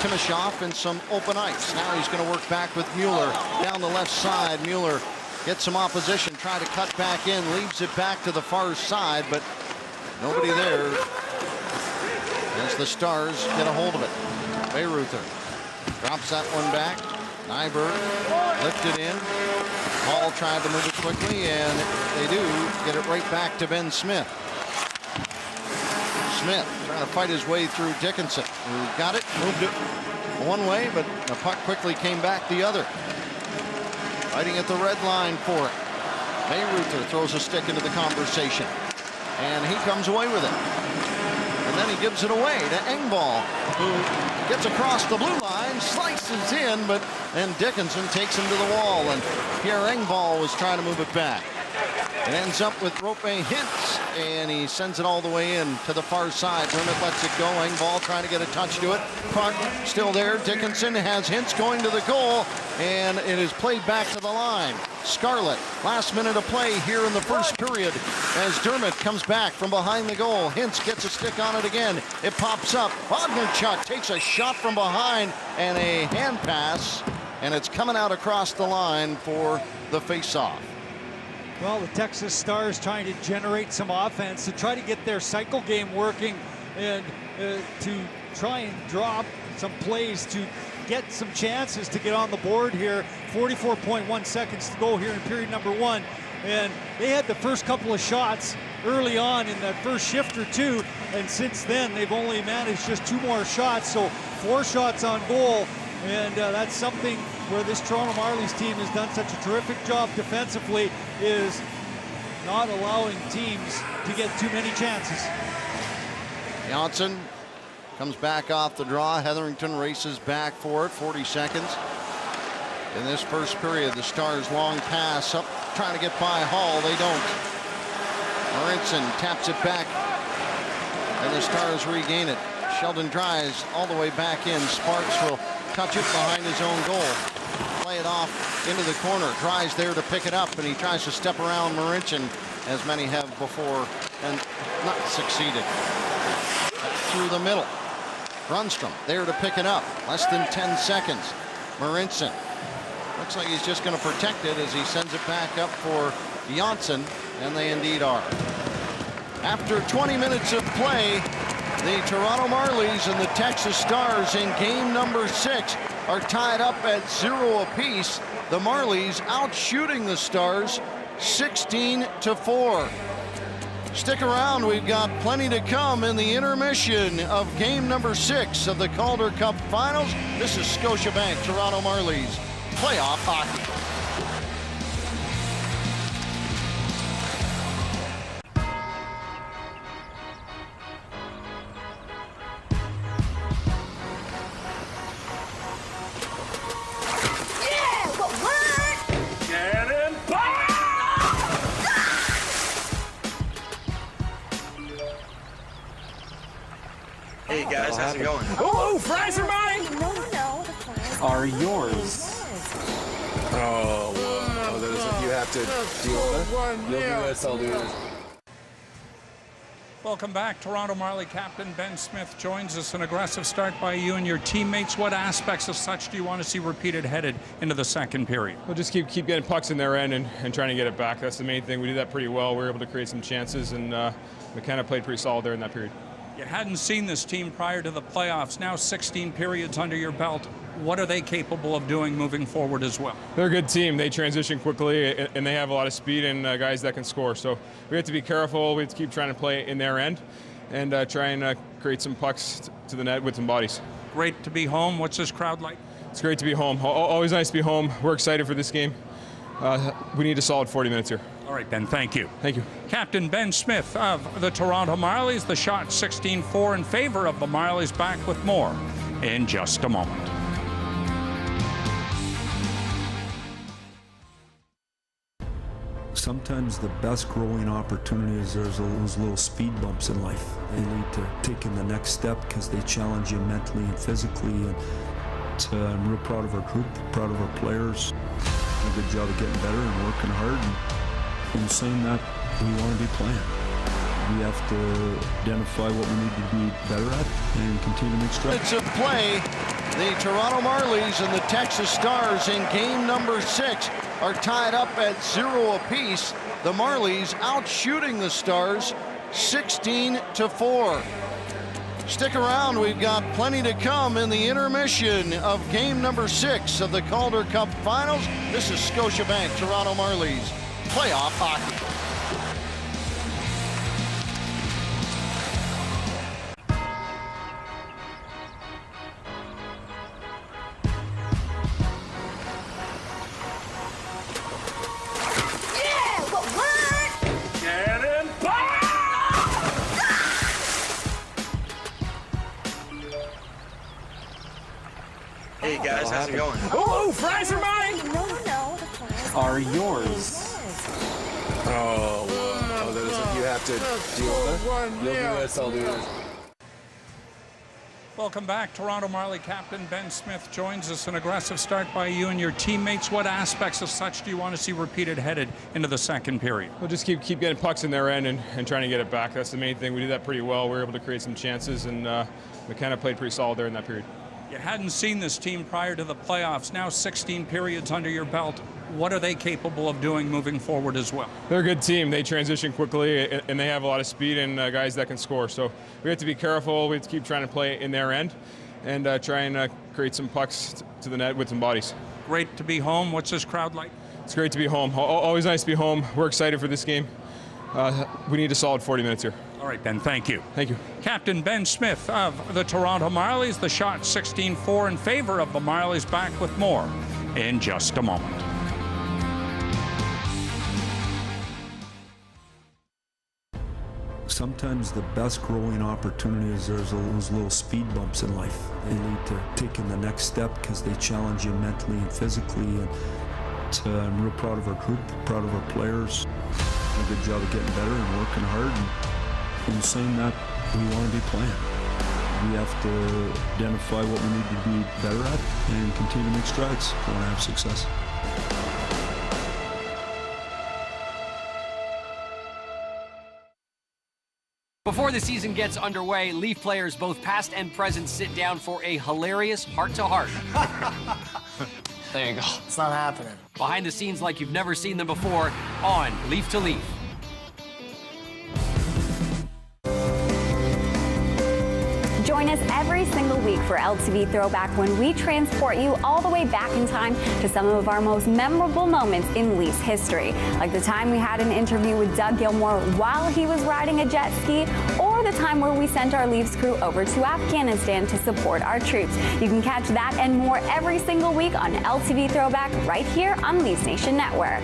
Timashov in some open ice. Now he's going to work back with Mueller down the left side. Mueller gets some opposition, try to cut back in, leaves it back to the far side, but nobody there as the Stars get a hold of it. Bayreuther drops that one back. Nyberg lifted in. Hall tried to move it quickly, and they do get it right back to Ben Smith. Smith trying to fight his way through Dickinson, who got it, moved it one way, but the puck quickly came back the other. Fighting at the red line for it. Bayreuther throws a stick into the conversation, and he comes away with it. And then he gives it away to Engvall, who gets across the blue line, slices in, but then Dickinson takes him to the wall, and Pierre Engvall was trying to move it back. It ends up with Rope Hintz and he sends it all the way in to the far side. Dermott lets it go. Engvall trying to get a touch to it. Puck still there. Dickinson has Hintz going to the goal, and it is played back to the line. Scarlett, last minute of play here in the first period as Dermott comes back from behind the goal. Hintz gets a stick on it again. It pops up. Wagnerchuk takes a shot from behind and a hand pass, and it's coming out across the line for the face-off. Well, the Texas Stars trying to generate some offense to try to get their cycle game working and to try and drop some plays to get some chances to get on the board here. 44.1 seconds to go here in period number 1. And they had the first couple of shots early on in that first shift or two, and since then they've only managed just 2 more shots, so 4 shots on goal. And that's something where this Toronto Marlies team has done such a terrific job defensively, is not allowing teams to get too many chances. Johnson comes back off the draw. Hetherington races back for it. 40 seconds. In this first period, the Stars long pass up, trying to get by Hall. They don't. Marincin taps it back, and the Stars regain it. Sheldon Dries all the way back in. Sparks will touch it behind his own goal. Play it off into the corner. Dries there to pick it up, and he tries to step around Marincin, as many have before, and not succeeded. Through the middle. Brunstrom there to pick it up. Less than 10 seconds. Marincin. Looks like he's just going to protect it as he sends it back up for Janssen, and they indeed are. After 20 minutes of play, the Toronto Marlies and the Texas Stars in game number 6 are tied up at 0 apiece. The Marlies out shooting the Stars 16-4. Stick around, we've got plenty to come in the intermission of game number 6 of the Calder Cup Finals. This is Scotiabank Toronto Marlies playoff hockey. Hey guys, how's it going? Oh, fries are mine! No, the fries are yours. Oh, well, there's you have to deal with it. You'll do this, I'll do this. Welcome back. Toronto Marley captain Ben Smith joins us. An aggressive start by you and your teammates. What aspects of such do you want to see repeated headed into the second period? We'll just keep getting pucks in their end and trying to get it back. That's the main thing. We did that pretty well. We were able to create some chances, and we kind of played pretty solid there in that period. You hadn't seen this team prior to the playoffs. Now 16 periods under your belt. What are they capable of doing moving forward as well? They're a good team. They transition quickly, and they have a lot of speed and guys that can score. So we have to be careful. We have to keep trying to play in their end and try and create some pucks to the net with some bodies. Great to be home. What's this crowd like? It's great to be home. Always nice to be home. We're excited for this game. We need a solid 40 minutes here. All right, Ben, thank you. Thank you. Captain Ben Smith of the Toronto Marlies. The shot 16-4 in favor of the Marlies. Back with more in just a moment. Sometimes the best growing opportunities, there's those little speed bumps in life. You need to take in the next step because they challenge you mentally and physically. And I'm real proud of our group, proud of our players. A good job of getting better and working hard. And in saying that, we want to be playing. We have to identify what we need to be better at and continue to make strides. It's a play. The Toronto Marlies and the Texas Stars in game number 6 are tied up at 0 apiece. The Marlies out shooting the Stars 16-4. Stick around, we've got plenty to come in the intermission of game number 6 of the Calder Cup Finals. This is Scotiabank Toronto Marlies playoff hockey. Hey guys, how's it going? Oh, fries are mine! No, the fries are yours. Oh, well, you have to deal with it. You'll do this, I'll do this. Welcome back. Toronto Marley captain Ben Smith joins us. An aggressive start by you and your teammates. What aspects of such do you want to see repeated headed into the second period? We'll just keep getting pucks in their end and trying to get it back. That's the main thing. We did that pretty well. We were able to create some chances, and McKenna played pretty solid there in that period. You hadn't seen this team prior to the playoffs. Now 16 periods under your belt. What are they capable of doing moving forward as well? They're a good team. They transition quickly, and they have a lot of speed and guys that can score. So we have to be careful. We have to keep trying to play in their end and try and create some pucks to the net with some bodies. Great to be home. What's this crowd like? It's great to be home. Always nice to be home. We're excited for this game. We need a solid 40 minutes here. All right, Ben, thank you. Thank you. Captain Ben Smith of the Toronto Marlies. The shot 16-4 in favor of the Marlies. Back with more in just a moment. Sometimes the best growing opportunity is there's those little speed bumps in life. You need to take in the next step because they challenge you mentally and physically. And I'm real proud of our group, proud of our players. A good job of getting better and working hard. And in saying that, we want to be playing. We have to identify what we need to be better at and continue to make strides if we want to have success. Before the season gets underway, Leaf players both past and present sit down for a hilarious heart-to-heart. There you go. It's not happening. Behind the scenes like you've never seen them before on Leaf to Leaf. Join us every single week for LTV Throwback when we transport you all the way back in time to some of our most memorable moments in Leafs history. Like the time we had an interview with Doug Gilmour while he was riding a jet ski, or the time where we sent our Leafs crew over to Afghanistan to support our troops. You can catch that and more every single week on LTV Throwback right here on Leafs Nation Network.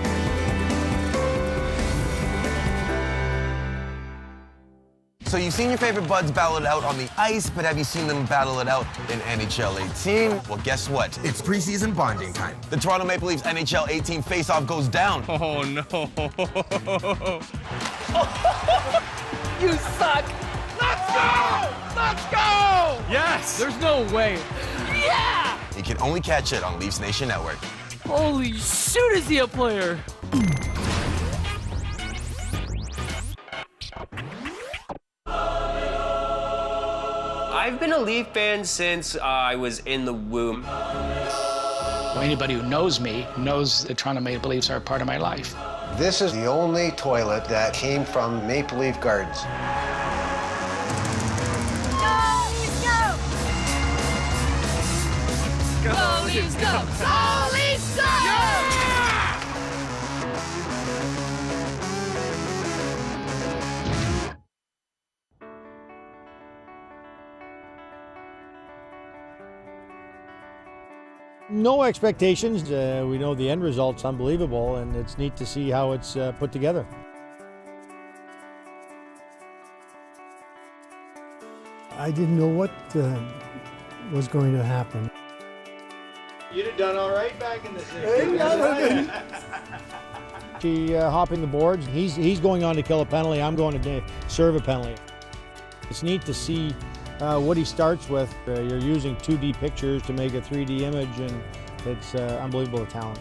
So you've seen your favorite buds battle it out on the ice, but have you seen them battle it out in NHL 18? Well, guess what? It's preseason bonding time. The Toronto Maple Leafs NHL 18 face-off goes down. Oh, no. You suck. Let's go! Let's go! Yes! There's no way. Yeah! You can only catch it on Leafs Nation Network. Holy shoot, is he a player? I've been a Leaf fan since I was in the womb. Well, anybody who knows me knows that Toronto Maple Leafs are a part of my life. This is the only toilet that came from Maple Leaf Gardens. Go, Leafs, go! Go, Leafs, go! Go, Leafs, go! Yeah! No expectations. We know the end result's unbelievable, and it's neat to see how it's put together. I didn't know what was going to happen. You'd have done all right back in the 60s. She hopping the boards. He's going on to kill a penalty. I'm going to serve a penalty. It's neat to see what he starts with. You're using 2D pictures to make a 3D image, and it's unbelievable the talent.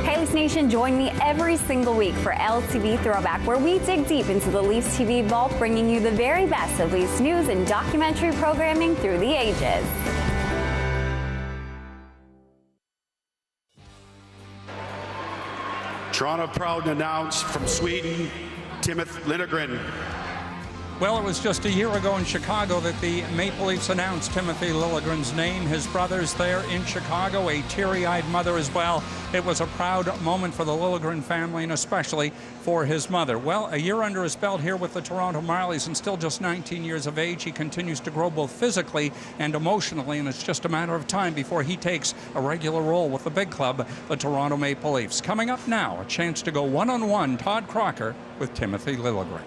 Hey Leafs Nation, join me every single week for LTV Throwback, where we dig deep into the Leafs TV vault, bringing you the very best of Leafs news and documentary programming through the ages. Toronto proud to announce from Sweden, Timothy Liljegren. Well, it was just a year ago in Chicago that the Maple Leafs announced Timothy Liljegren's name. His brother's there in Chicago, a teary-eyed mother as well. It was a proud moment for the Liljegren family, and especially for his mother. Well, a year under his belt here with the Toronto Marlies, and still just 19 years of age, he continues to grow both physically and emotionally, and it's just a matter of time before he takes a regular role with the big club, the Toronto Maple Leafs. Coming up now, a chance to go one-on-one, Todd Crocker with Timothy Liljegren.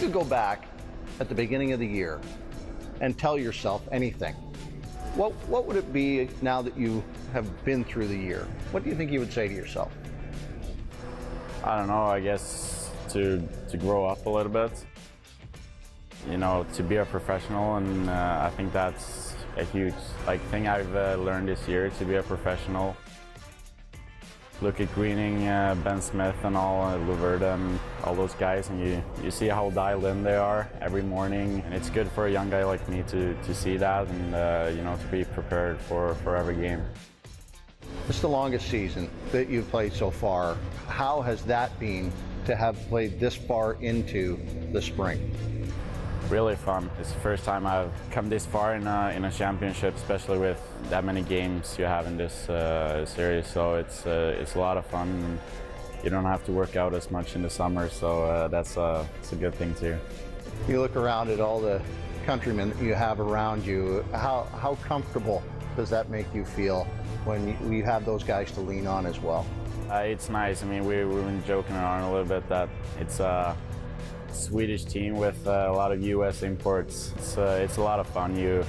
could go back at the beginning of the year and tell yourself anything, what would it be now that you have been through the year? What do you think you would say to yourself? I don't know, I guess to grow up a little bit. You know, to be a professional, and I think that's a huge thing I've learned this year, to be a professional. Look at Greening, Ben Smith and all, Luverda and all those guys, and you see how dialed in they are every morning. And it's good for a young guy like me to see that and, you know, to be prepared for every game. It's the longest season that you've played so far. How has that been to have played this far into the spring? Really fun. It's the first time I've come this far in a championship, especially with that many games you have in this series. So it's a lot of fun. You don't have to work out as much in the summer, so it's a good thing too. You look around at all the countrymen that you have around you. How comfortable does that make you feel when you have those guys to lean on as well? It's nice. I mean, we've been joking around a little bit that it's a Swedish team with a lot of U.S. imports. It's a lot of fun. You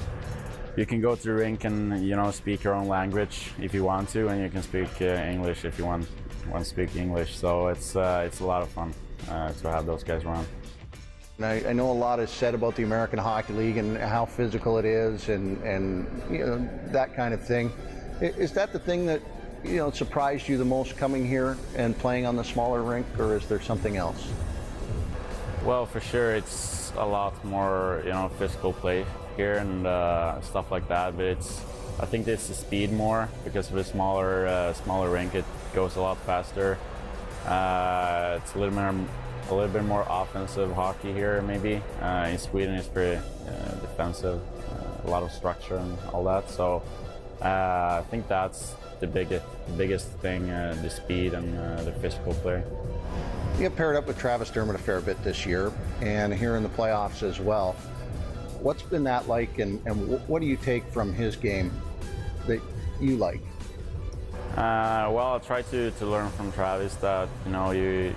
can go to the rink and, you know, speak your own language if you want to, and you can speak English if you want to speak English. So it's a lot of fun to have those guys around. I know a lot is said about the American Hockey League and how physical it is, and you know, that kind of thing. Is that the thing that, you know, surprised you the most coming here and playing on the smaller rink, or is there something else? Well, for sure, it's a lot more, you know, physical play here and stuff like that. But I think it's the speed more because of the smaller rink. It goes a lot faster. It's a little bit more offensive hockey here, maybe. In Sweden, it's pretty defensive, a lot of structure and all that. So I think that's the biggest thing, the speed and the physical play. You get paired up with Travis Dermott a fair bit this year, and here in the playoffs as well. What's been that like, and what do you take from his game that you like? Well, I try to learn from Travis that, you know, you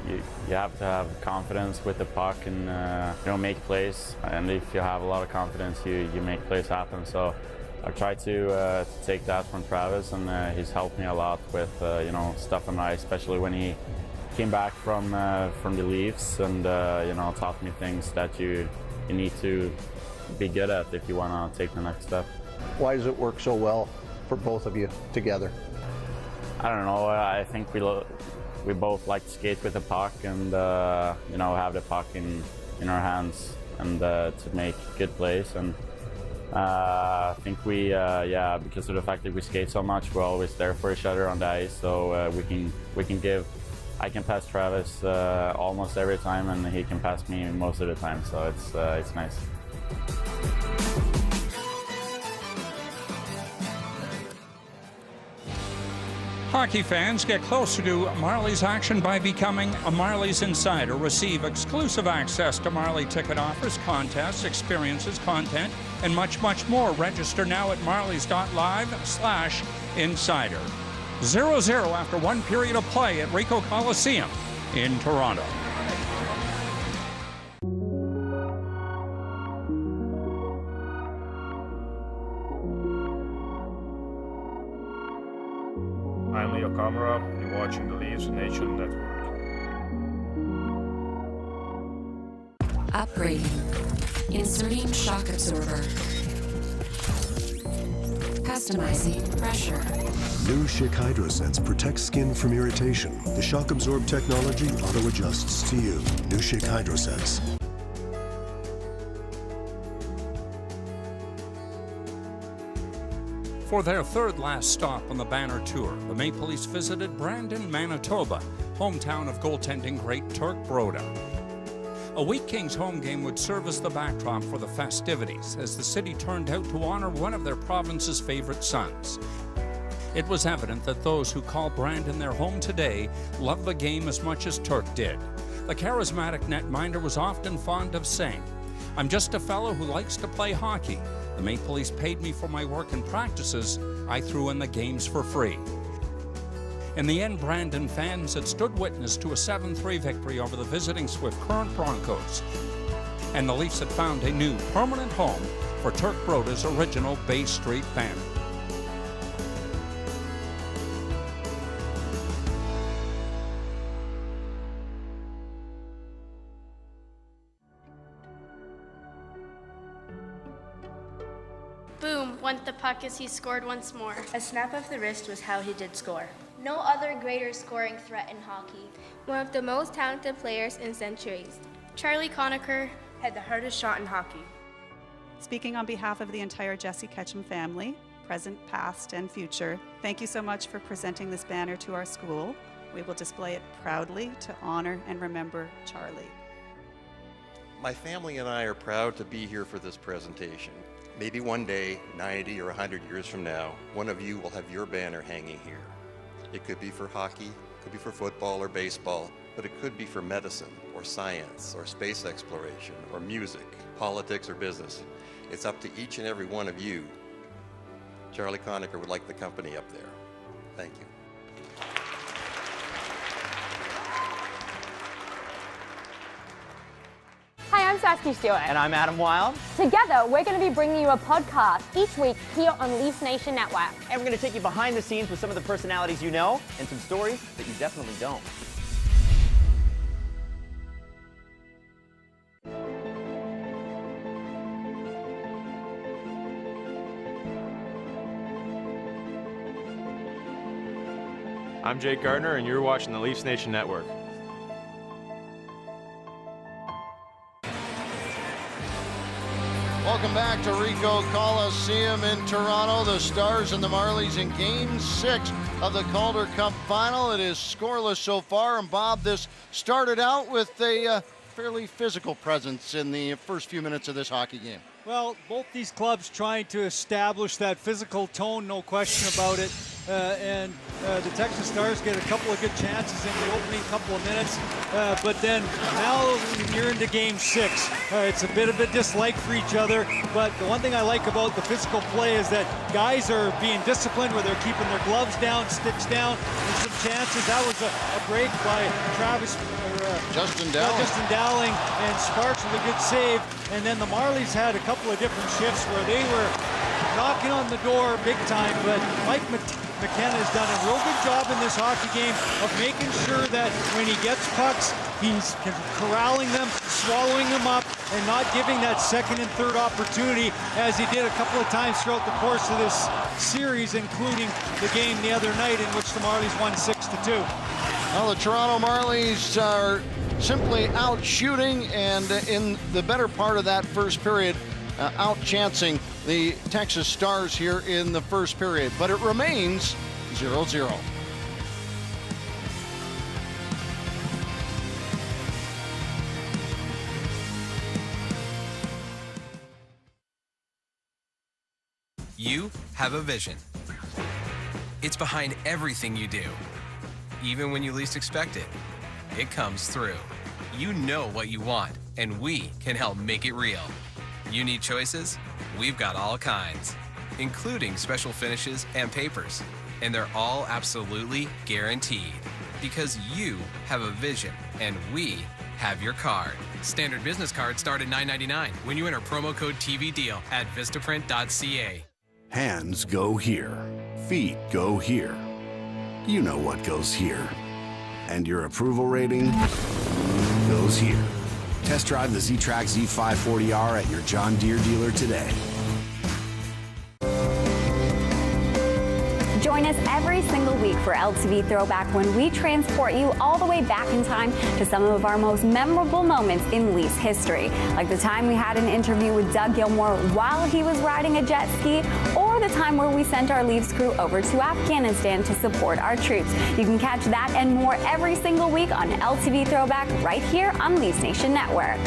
have to have confidence with the puck and you know, make plays. And if you have a lot of confidence, you make plays happen. So I try to take that from Travis, and he's helped me a lot with you know, stuff on ice, especially when he came back from the Leafs, and you know, taught me things that you need to be good at if you want to take the next step. Why does it work so well for both of you together? I don't know. I think we both like to skate with the puck and you know, have the puck in our hands and to make good plays. And I think we yeah, because of the fact that we skate so much, we're always there for each other on the ice. So we can give. I can pass Travis almost every time, and he can pass me most of the time, so it's nice. Hockey fans, get closer to Marlies action by becoming a Marlies Insider. Receive exclusive access to Marley ticket offers, contests, experiences, content, and much, much more. Register now at marlies.live/insider. 0-0 after one period of play at Ricoh Coliseum in Toronto. I'm Leo Camera. You're watching the Leafs NHL Network. Upgrading. Inserting shock absorber. Customizing pressure. New Schick HydroSense protects skin from irritation. The shock absorb technology auto-adjusts to you. New Schick HydroSense. For their third last stop on the Banner Tour, the Maple Leafs visited Brandon, Manitoba, hometown of goaltending great Turk Broda. A Wheat Kings home game would serve as the backdrop for the festivities, as the city turned out to honor one of their province's favorite sons. It was evident that those who call Brandon their home today love the game as much as Turk did. The charismatic netminder was often fond of saying, "I'm just a fellow who likes to play hockey. The Maple Leafs paid me for my work and practices. I threw in the games for free." In the end, Brandon fans had stood witness to a 7-3 victory over the visiting Swift Current Broncos. and the Leafs had found a new permanent home for Turk Broda's original Bay Street banner. Boom went the puck as he scored once more. A snap of the wrist was how he did score. No other greater scoring threat in hockey. One of the most talented players in centuries. Charlie Conacher had the hardest shot in hockey. Speaking on behalf of the entire Jesse Ketchum family, present, past, and future, thank you so much for presenting this banner to our school. We will display it proudly to honor and remember Charlie. My family and I are proud to be here for this presentation. Maybe one day, 90 or 100 years from now, one of you will have your banner hanging here. It could be for hockey, it could be for football or baseball, but it could be for medicine or science or space exploration or music, politics or business. It's up to each and every one of you. Charlie Conacher would like the company up there. Thank you. Hi, I'm Saskia Stewart. And I'm Adam Wilde. Together, we're going to be bringing you a podcast each week here on Leafs Nation Network. And we're going to take you behind the scenes with some of the personalities you know and some stories that you definitely don't. I'm Jake Gardner, and you're watching the Leafs Nation Network. Welcome back to Ricoh Coliseum in Toronto. The Stars and the Marlies in Game 6 of the Calder Cup final. It is scoreless so far. And Bob, this started out with a fairly physical presence in the first few minutes of this hockey game. Well, both these clubs trying to establish that physical tone, no question about it. And the Texas Stars get a couple of good chances in the opening couple of minutes. But then now you're into Game 6. It's a bit of a dislike for each other. But the one thing I like about the physical play is that guys are being disciplined where they're keeping their gloves down, sticks down, and some chances. That was a break by Justin Dowling. Justin Dowling, and Sparks with a good save. And then the Marlies had a couple of different shifts where they were knocking on the door big time, but Mike McKenna has done a real good job in this hockey game of making sure that when he gets pucks, he's corralling them, swallowing them up, and not giving that second and third opportunity as he did a couple of times throughout the course of this series, including the game the other night in which the Marlies won 6-2. Well, the Toronto Marlies are simply out shooting, and in the better part of that first period, out-chancing the Texas Stars here in the first period. But it remains 0-0. You have a vision. It's behind everything you do. Even when you least expect it, it comes through. You know what you want, and we can help make it real. You need choices? We've got all kinds, including special finishes and papers. And they're all absolutely guaranteed because you have a vision and we have your card. Standard business cards start at $9.99 when you enter promo code TVDEAL at vistaprint.ca. Hands go here. Feet go here. You know what goes here. And your approval rating goes here. Test drive the Z-Track Z540R at your John Deere dealer today. Join us every single week for LTV Throwback when we transport you all the way back in time to some of our most memorable moments in Leafs history, like the time we had an interview with Doug Gilmour while he was riding a jet ski, or the time where we sent our Leafs crew over to Afghanistan to support our troops. You can catch that and more every single week on LTV Throwback right here on Leafs Nation Network.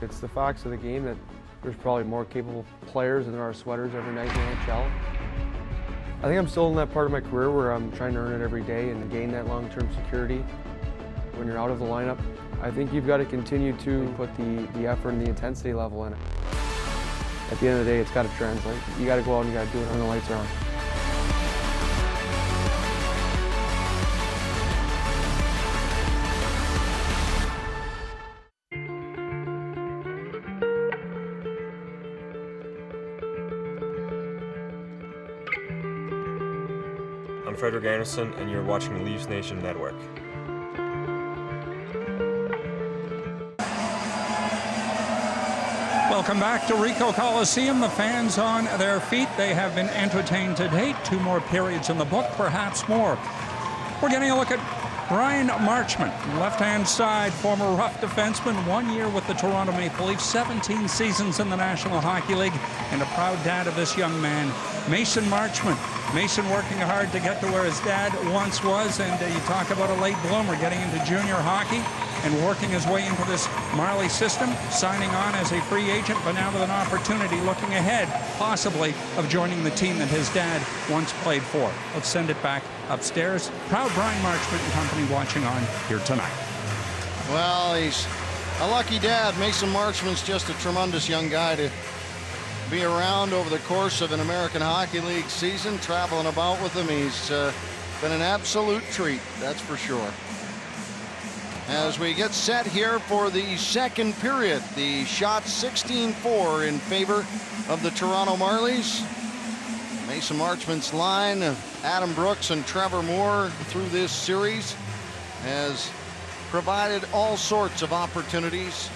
It's the facts of the game that there's probably more capable players than there are sweaters every night in the NHL. I think I'm still in that part of my career where I'm trying to earn it every day and gain that long-term security. When you're out of the lineup, I think you've got to continue to put the effort and the intensity level in it. At the end of the day, it's got to translate. You got to go out and you got to do it when the lights are on. Frederick Anderson, and you're watching the Leafs Nation Network. Welcome back to Ricoh Coliseum. The fans on their feet. They have been entertained to date. 2 more periods in the book, perhaps more. We're getting a look at Ryan Marchment, left-hand side, former rough defenseman, 1 year with the Toronto Maple Leafs, 17 seasons in the National Hockey League, and a proud dad of this young man, Mason Marchment. Mason working hard to get to where his dad once was, and you talk about a late bloomer getting into junior hockey and working his way into this Marlies system, signing on as a free agent, but now with an opportunity looking ahead, possibly, of joining the team that his dad once played for. Let's send it back upstairs. Proud Brian Marchment and company watching on here tonight. Well, he's a lucky dad. Mason Marchment's just a tremendous young guy to be around over the course of an American Hockey League season, traveling about with him. He's been an absolute treat, that's for sure. As we get set here for the second period, the shot 16-4 in favor of the Toronto Marlies. Mason Marchment's line of Adam Brooks and Trevor Moore through this series has provided all sorts of opportunities,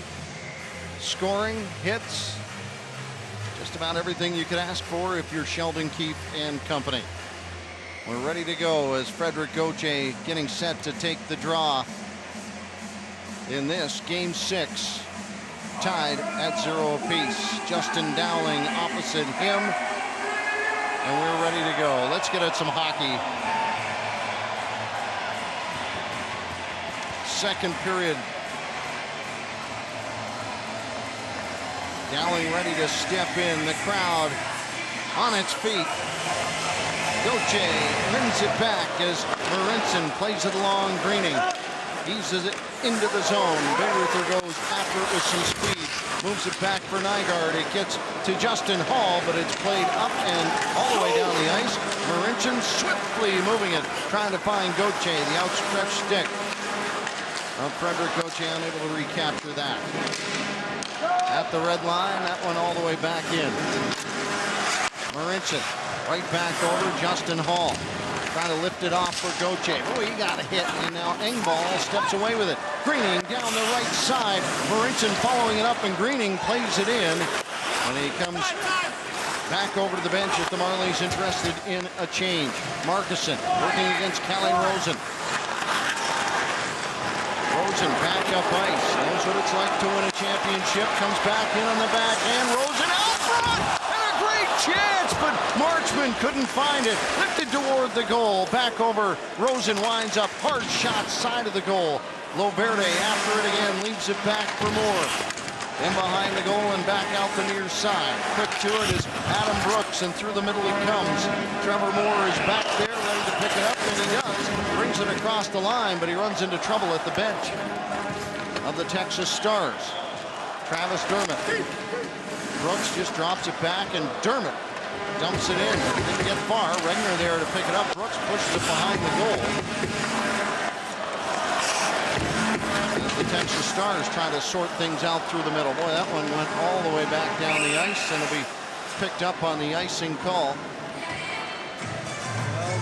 scoring, hits, just about everything you could ask for if you're Sheldon Keefe and company. We're ready to go as Frederick Gauthier getting set to take the draw in this Game 6, tied at 0 apiece. Justin Dowling opposite him, and we're ready to go. Let's get at some hockey. Second period. Dowling ready to step in. The crowd on its feet. Gauthier wins it back as Marincin plays it along Greening. Eases it into the zone. Bayreuther goes after it with some speed. Moves it back for Nygaard. It gets to Justin Hall, but it's played up and all the way down the ice. Marincin swiftly moving it, trying to find Gauthier, the outstretched stick. Frederick Gauthier unable to recapture that. At the red line, that one all the way back in. Marincin right back over Justin Hall. Trying to lift it off for Gauthier. Oh, he got a hit, and now Engvall steps away with it. Greening down the right side. Marincin following it up, and Greening plays it in. And he comes back over to the bench if the Marlies interested in a change. Markison working against Callie Rosen. Rosen back up ice. Knows what it's like to win a championship. Comes back in on the backhand. Rosen out front! And a great chance, but Marchment couldn't find it. Lifted toward the goal. Back over. Rosen winds up. Hard shot, side of the goal. Loverde after it again. Leaves it back for Moore. In behind the goal and back out the near side. Quick to it is Adam Brooks, and through the middle he comes. Trevor Moore is back there, ready to pick it up, and he does. Brings it across the line, but he runs into trouble at the bench of the Texas Stars. Travis Dermott. Brooks just drops it back, and Dermott dumps it in. Didn't get far. Regner there to pick it up. Brooks pushes it behind the goal. The Texas Stars trying to sort things out through the middle. Boy, that one went all the way back down the ice, and it'll be picked up on the icing call. Well,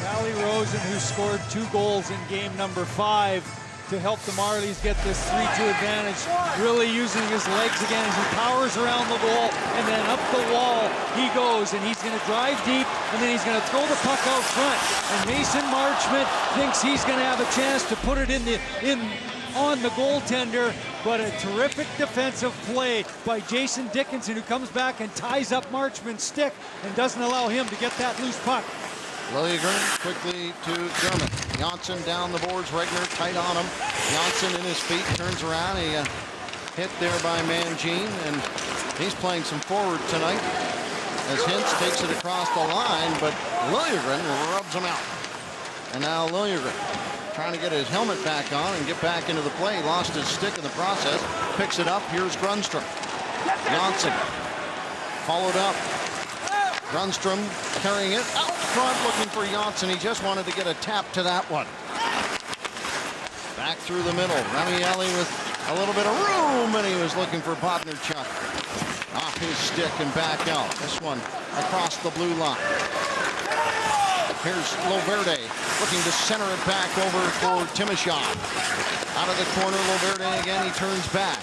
Callie Rosen, who scored 2 goals in game number 5 to help the Marlies get this 3-2 advantage, really using his legs again as he powers around the goal, and then up the wall he goes, and he's going to drive deep, and then he's going to throw the puck out front, and Mason Marchment thinks he's going to have a chance to put it on the goaltender, but a terrific defensive play by Jason Dickinson, who comes back and ties up Marchment's stick and doesn't allow him to get that loose puck. Liljegren quickly to Dermott. Janssen down the boards. Regner tight on him. Janssen in his feet, turns around. He hit there by Mangine, and he's playing some forward tonight as Hintz takes it across the line, but Liljegren rubs him out. And now Liljegren trying to get his helmet back on and get back into the play. Lost his stick in the process. Picks it up. Here's Grundstrom. Janssen followed up. Grundstrom carrying it out front, looking for Janssen. He just wanted to get a tap to that one. Back through the middle. Ramielli with a little bit of room, and he was looking for Bodnerchuk. Off his stick and back out. This one across the blue line. Here's Loverde looking to center it back over for Timashov. Out of the corner, Loverde again, he turns back.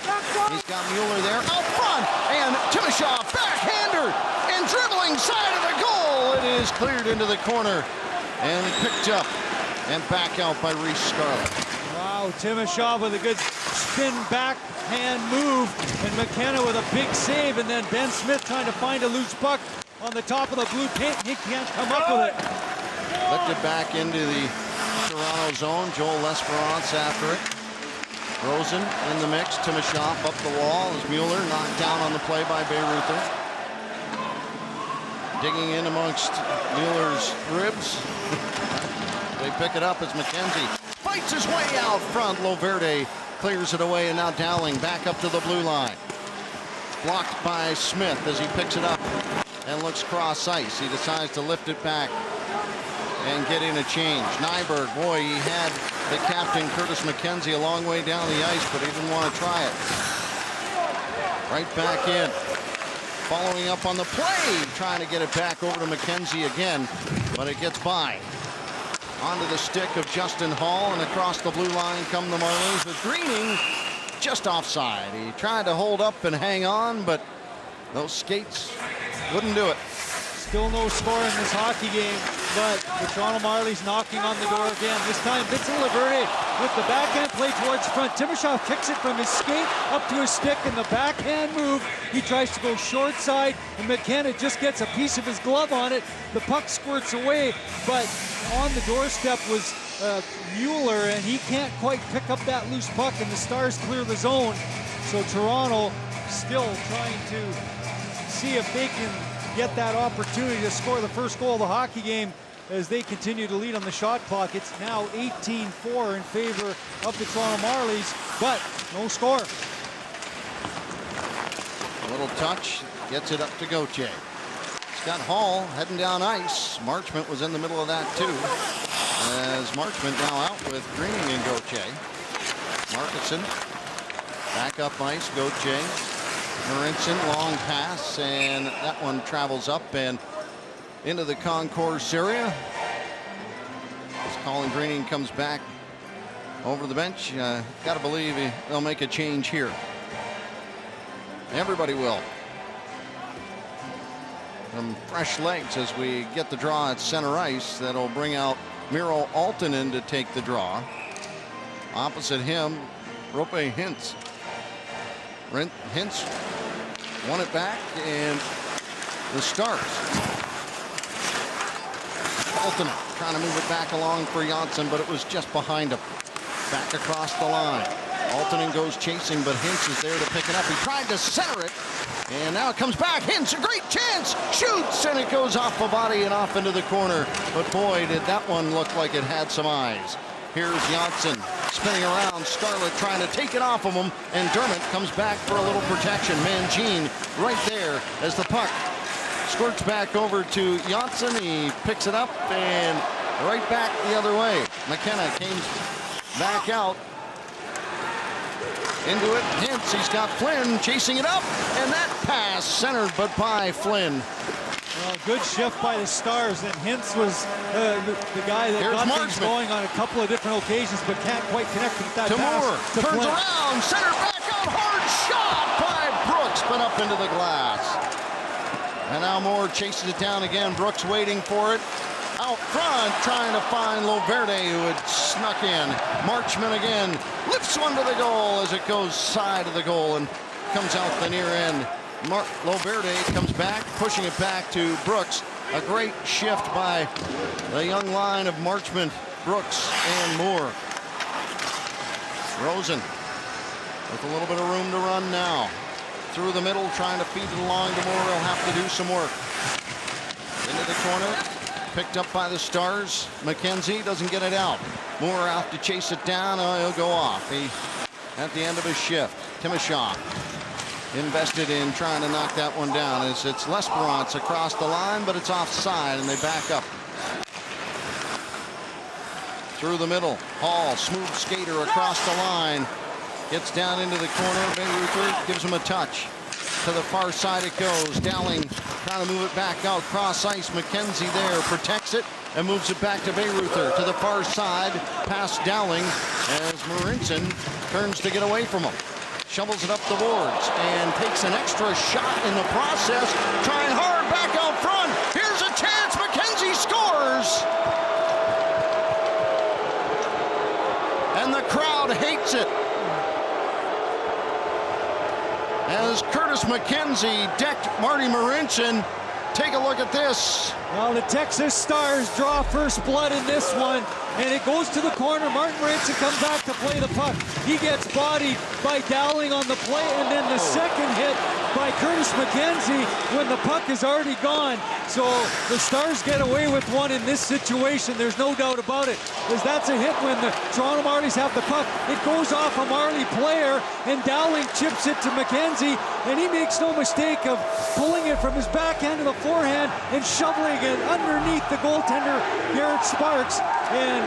He's got Mueller there out front, and Timashov backhander and dribbling side of the goal. It is cleared into the corner and picked up and back out by Reese Scarlett. Wow, Timashov with a good spin backhand move, and McKenna with a big save, and then Ben Smith trying to find a loose puck on the top of the blue paint. He can't come up with it. Lifted back into the Toronto zone. Joel Lesperance after it. Rosen in the mix. Timashov up the wall as Mueller knocked down on the play by Bayreuther. Digging in amongst Mueller's ribs. They pick it up as McKenzie fights his way out front. Loverde clears it away, and now Dowling back up to the blue line. Blocked by Smith as he picks it up and looks cross ice. He decides to lift it back and get in a change. Nyberg, boy, he had the captain Curtis McKenzie a long way down the ice, but he didn't want to try it. Right back in. Following up on the play, trying to get it back over to McKenzie again, but it gets by. Onto the stick of Justin Hall, and across the blue line come the Marlies with Greening just offside. He tried to hold up and hang on, but those skates wouldn't do it. Still no score in this hockey game, but the Toronto Marlies knocking on the door again. This time Vincent Laverde with the backhand play towards front. Timashov kicks it from his skate up to his stick in the backhand move. He tries to go short side, and McKenna just gets a piece of his glove on it. The puck squirts away, but on the doorstep was Mueller, and he can't quite pick up that loose puck, and the Stars clear the zone. So Toronto still trying to see if they can get that opportunity to score the first goal of the hockey game as they continue to lead on the shot clock. It's now 18-4 in favor of the Toronto Marlies, but no score. A little touch, gets it up to Gauthier. Scott Hall heading down ice. Marchment was in the middle of that too, as Marchment now out with Greening and Gauthier. Markinson back up ice. Gauthier, Marinson, long pass, and that one travels up and into the concourse area. As Colin Greening comes back over the bench, got to believe they'll make a change here. Everybody will. Some fresh legs as we get the draw at center ice. That'll bring out Miro Altonen to take the draw. Opposite him, Rope Hintz. Hintz won it back, and the Stars. Altonen trying to move it back along for Janssen, but it was just behind him. Back across the line. Altonen goes chasing, but Hintz is there to pick it up. He tried to center it, and now it comes back. Hintz, a great chance, shoots, and it goes off the body and off into the corner. But boy, did that one look like it had some eyes. Here's Janssen spinning around. Scarlett trying to take it off of him, and Dermott comes back for a little protection. Mangine right there as the puck squirts back over to Janssen. He picks it up and right back the other way. McKenna came back out into it. Hintz, he's got Flynn chasing it up, and that pass centered but by Flynn. Well, good shift by the Stars, and Hintz was the guy that got things going on a couple of different occasions, but can't quite connect with that pass. To turns Flynn around, center back out, hard shot by Brooks, but up into the glass. And now Moore chases it down again. Brooks waiting for it. Out front, trying to find Loverde, who had snuck in. Marchment again lifts one to the goal as it goes side of the goal and comes out the near end. Loverde comes back, pushing it back to Brooks. A great shift by the young line of Marchment, Brooks, and Moore. Rosen with a little bit of room to run now. Through the middle, trying to feed it along to Moore. He'll have to do some work. Into the corner. Picked up by the Stars. McKenzie doesn't get it out. Moore out to chase it down. Oh, he'll go off. He at the end of his shift. Timashov invested in trying to knock that one down. It's Lesperance across the line, but it's offside, and they back up. Through the middle. Hall, smooth skater across the line. Gets down into the corner. Bayreuther gives him a touch. To the far side it goes. Dowling Trying to move it back out cross ice. McKenzie there protects it and moves it back to Bayreuther to the far side. Past Dowling as Marincin turns to get away from him. Shovels it up the boards and takes an extra shot in the process. Trying hard back out front. Here's a chance. McKenzie scores. And the crowd hates it. As Curtis McKenzie decked Marty Marincin. Take a look at this. Well, the Texas Stars draw first blood in this one, and it goes to the corner. Martin Marincin comes back to play the puck. He gets bodied by Dowling on the play, and then the second hit by Curtis McKenzie when the puck is already gone. So the Stars get away with one in this situation. There's no doubt about it, because that's a hit when the Toronto Marlies have the puck. It goes off a Marley player, and Dowling chips it to McKenzie, and he makes no mistake of pulling it from his backhand to the forehand and shoveling it underneath the goaltender, Garrett Sparks. And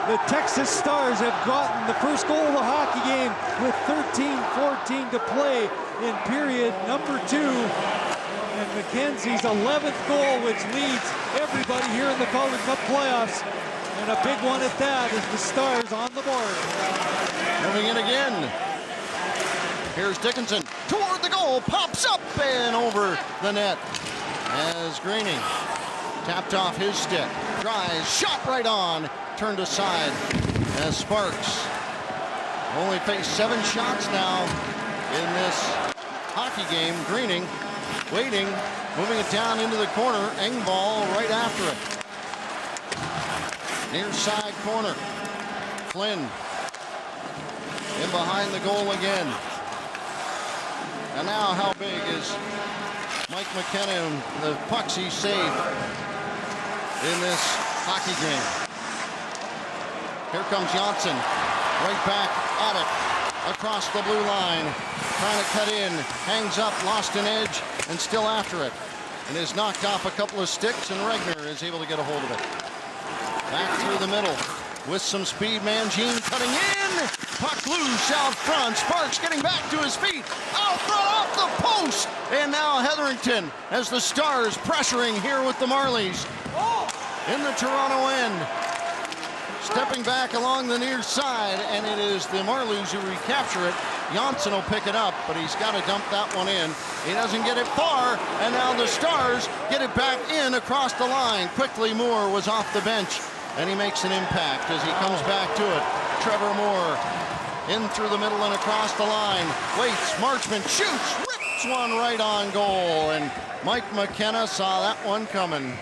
the Texas Stars have gotten the first goal of the hockey game with 13:14 to play in period number 2. And McKenzie's 11th goal, which leads everybody here in the Calder Cup playoffs. And a big one at that as the Stars on the board. Moving in again. Here's Dickinson toward the goal, pops up and over the net. As Greening tapped off his stick, drives, shot right on, turned aside as Sparks only faced 7 shots now in this hockey game. Greening waiting, moving it down into the corner. Engvall right after it. Near side corner. Flynn in behind the goal again. And now how big is Mike McKenna and the pucks he saved in this hockey game. Here comes Janssen, right back at it, across the blue line, trying to cut in, hangs up, lost an edge, and still after it. And is knocked off a couple of sticks, and Regner is able to get a hold of it. Back through the middle with some speed. Mangine cutting in. Puck loose out front. Sparks getting back to his feet. Out front off the post. And now Hetherington as the Stars pressuring here with the Marlies. In the Toronto end. Stepping back along the near side, and it is the Marlies who recapture it. Janssen will pick it up, but he's got to dump that one in. He doesn't get it far, and now the Stars get it back in across the line. Quickly Moore was off the bench, and he makes an impact as he comes back to it. Trevor Moore in through the middle and across the line. Waits, Marchman shoots, rips one right on goal, and Mike McKenna saw that one coming.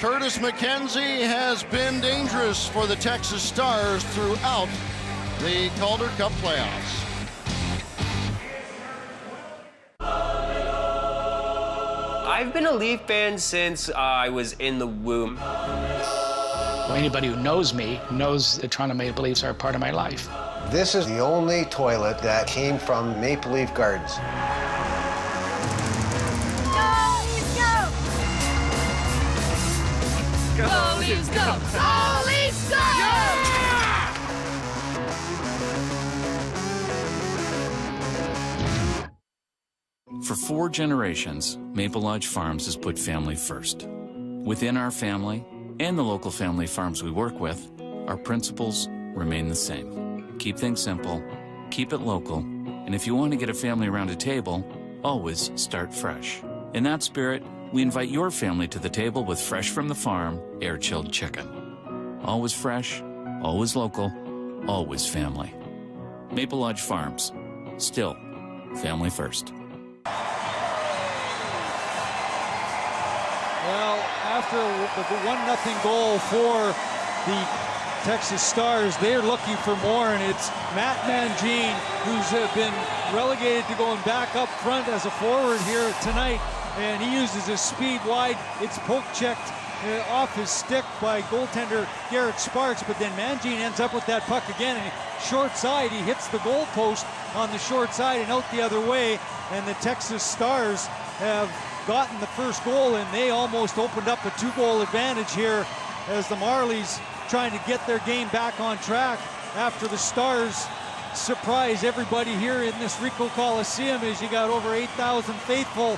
Curtis McKenzie has been dangerous for the Texas Stars throughout the Calder Cup playoffs. I've been a Leaf fan since I was in the womb. Well, anybody who knows me knows the Toronto Maple Leafs are a part of my life. This is the only toilet that came from Maple Leaf Gardens. Go Leafs, go! Go Leafs, go! For 4 generations, Maple Lodge Farms has put family first. Within our family and the local family farms we work with, our principles remain the same. Keep things simple, keep it local, and if you want to get a family around a table, always start fresh. In that spirit, we invite your family to the table with fresh from the farm, air-chilled chicken. Always fresh, always local, always family. Maple Lodge Farms, still family first. Well, after the 1-0 goal for the Texas Stars, they're looking for more, and it's Matt Mangine, who's been relegated to going back up front as a forward here tonight. And he uses his speed wide. It's poke checked off his stick by goaltender Garrett Sparks, but then Mangine ends up with that puck again, and short side, he hits the goal post on the short side and out the other way, and the Texas Stars have gotten the first goal, and they almost opened up a 2-goal advantage here as the Marlies trying to get their game back on track after the Stars surprise everybody here in this Ricoh Coliseum is you got over 8,000 faithful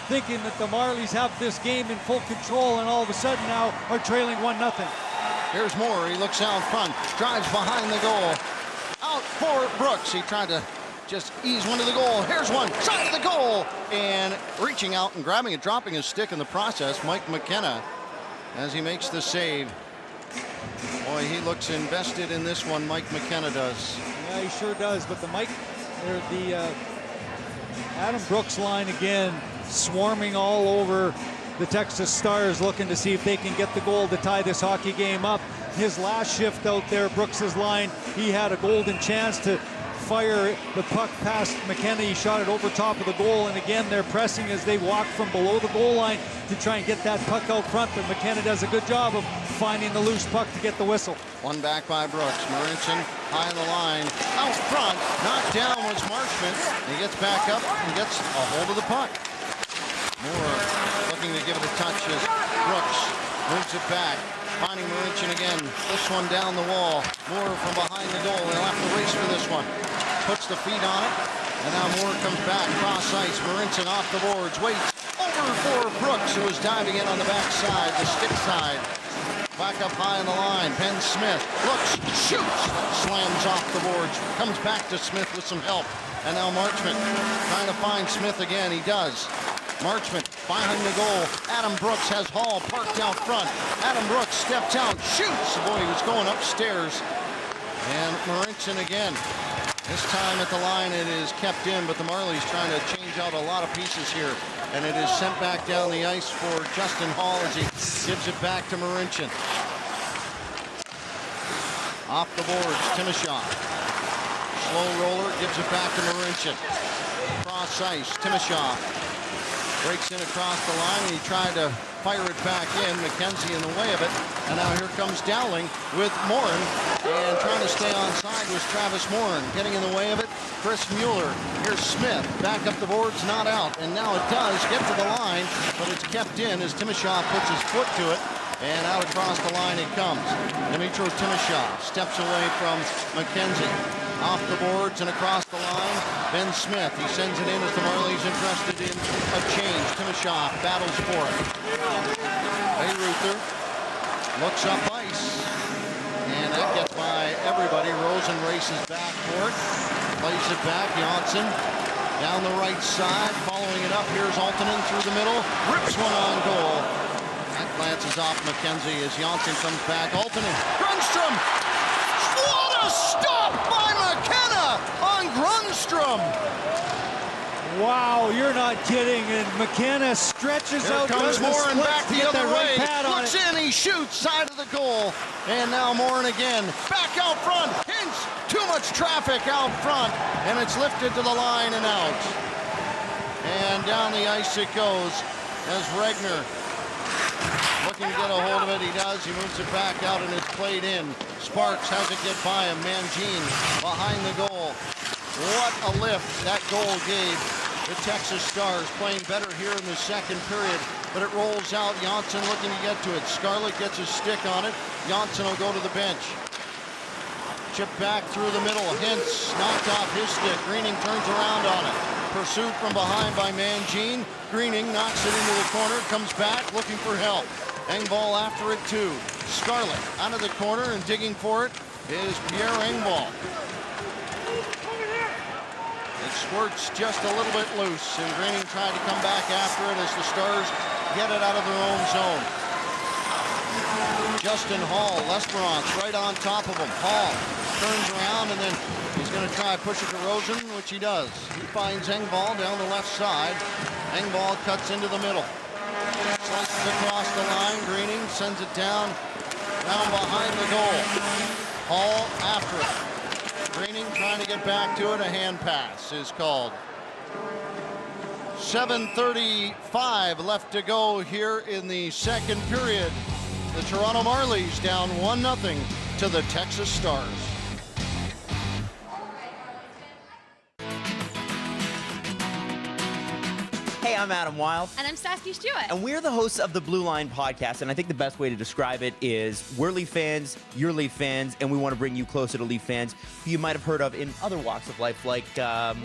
thinking that the Marlies have this game in full control, and all of a sudden now are trailing 1-0. Here's Moore. He looks out front, drives behind the goal. Out for Brooks. He tried to just ease one to the goal. Here's one, side of the goal. And reaching out and grabbing it, dropping his stick in the process, Mike McKenna, as he makes the save. Boy, he looks invested in this one, Mike McKenna does. Yeah, he sure does. But the Adam Brooks line again, swarming all over the Texas Stars, looking to see if they can get the goal to tie this hockey game up. His last shift out there, Brooks's line, he had a golden chance to fire the puck past McKenna. He shot it over top of the goal, and again they're pressing as they walk from below the goal line to try and get that puck out front, but McKenna does a good job of finding the loose puck to get the whistle. One back by Brooks. Marincin high on the line, out front, knocked down was Marchment. He gets back up and gets a hold of the puck. Moore looking to give it a touch as Brooks moves it back. Finding Marincin again. This one down the wall. Moore from behind the goal. They'll have to race for this one. Puts the feet on it. And now Moore comes back. Cross ice. Marincin off the boards. Waits over for Brooks, who is diving in on the backside, the stick side. Back up high on the line. Ben Smith looks, shoots, slams off the boards. Comes back to Smith with some help. And now Marchment trying to find Smith again. He does. Marchment behind the goal. Adam Brooks has Hall parked out front. Adam Brooks steps out, shoots. Boy, he was going upstairs. And Marincin again. This time at the line it is kept in, but the Marlies trying to change out a lot of pieces here. And it is sent back down the ice for Justin Hall as he gives it back to Marincin. Off the boards, Timoshaw. Slow roller, gives it back to Marincin. Cross ice, Timoshaw. Breaks in across the line, and he tried to fire it back in. McKenzie in the way of it. And now here comes Dowling with Morin. And trying to stay onside was Travis Morin. Getting in the way of it, Chris Mueller. Here's Smith. Back up the boards, not out. And now it does get to the line, but it's kept in as Timoshaw puts his foot to it. And out across the line it comes. Dimitro Timoshaw steps away from McKenzie. Off the boards and across the line, Ben Smith. He sends it in as the Marlies interested in a change. Timoshaw battles for it. Bayreuther looks up ice. And that gets by everybody. Rosen races back for it. Plays it back. Janssen down the right side. Following it up. Here's Altonen through the middle. Rips one on goal. That glances off McKenzie as Janssen comes back. Altonen. Grundstrom. What a stop by McKenna on Grundstrom. Wow, you're not kidding. And McKenna stretches out. Here comes Morin back the other way. Looks in, he shoots, side of the goal. And now Morin again. Back out front. Hintz. Too much traffic out front. And it's lifted to the line and out. And down the ice it goes as Regner looking to get a hold of it. He does. He moves it back out and it's played in. Sparks has it get by him. Mangine behind the goal. What a lift that goal gave the Texas Stars, playing better here in the second period. But it rolls out. Janssen looking to get to it. Scarlett gets his stick on it. Janssen will go to the bench. Chip back through the middle. Hintz knocked off his stick. Greening turns around on it. Pursued from behind by Mangine. Greening knocks it into the corner. Comes back looking for help. Engvall after it too. Scarlett out of the corner and digging for it is Pierre Engvall. It squirts just a little bit loose, and Greening tried to come back after it as the Stars get it out of their own zone. Justin Hall, Lesperance right on top of him. Hall turns around and then he's going to try to push it to Rosen, which he does. He finds Engvall down the left side. Engvall cuts into the middle. Slices across the line. Greening sends it down behind the goal. Hall after it. Greening trying to get back to it. A hand pass is called. 7:35 left to go here in the second period. The Toronto Marlies down 1-0 to the Texas Stars. Hey, I'm Adam Wilde. And I'm Saskia Stewart. And we're the hosts of the Blue Line podcast, and I think the best way to describe it is we're Leaf fans, you're Leaf fans, and we want to bring you closer to Leaf fans who you might have heard of in other walks of life, like...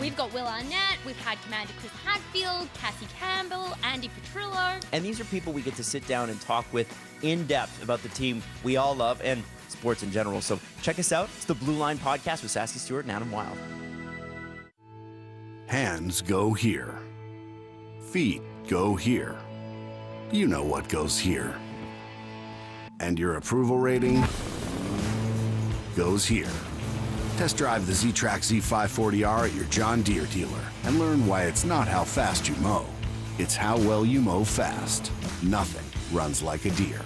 We've got Will Arnett, we've had Commander Chris Hadfield, Cassie Campbell, Andy Petrillo. And these are people we get to sit down and talk with in depth about the team we all love and sports in general. So check us out. It's the Blue Line podcast with Saskia Stewart and Adam Wilde. Hands go here. Feet go here. You know what goes here. And your approval rating goes here. Test drive the Z-Track Z540R at your John Deere dealer and learn why it's not how fast you mow. It's how well you mow fast. Nothing runs like a deer.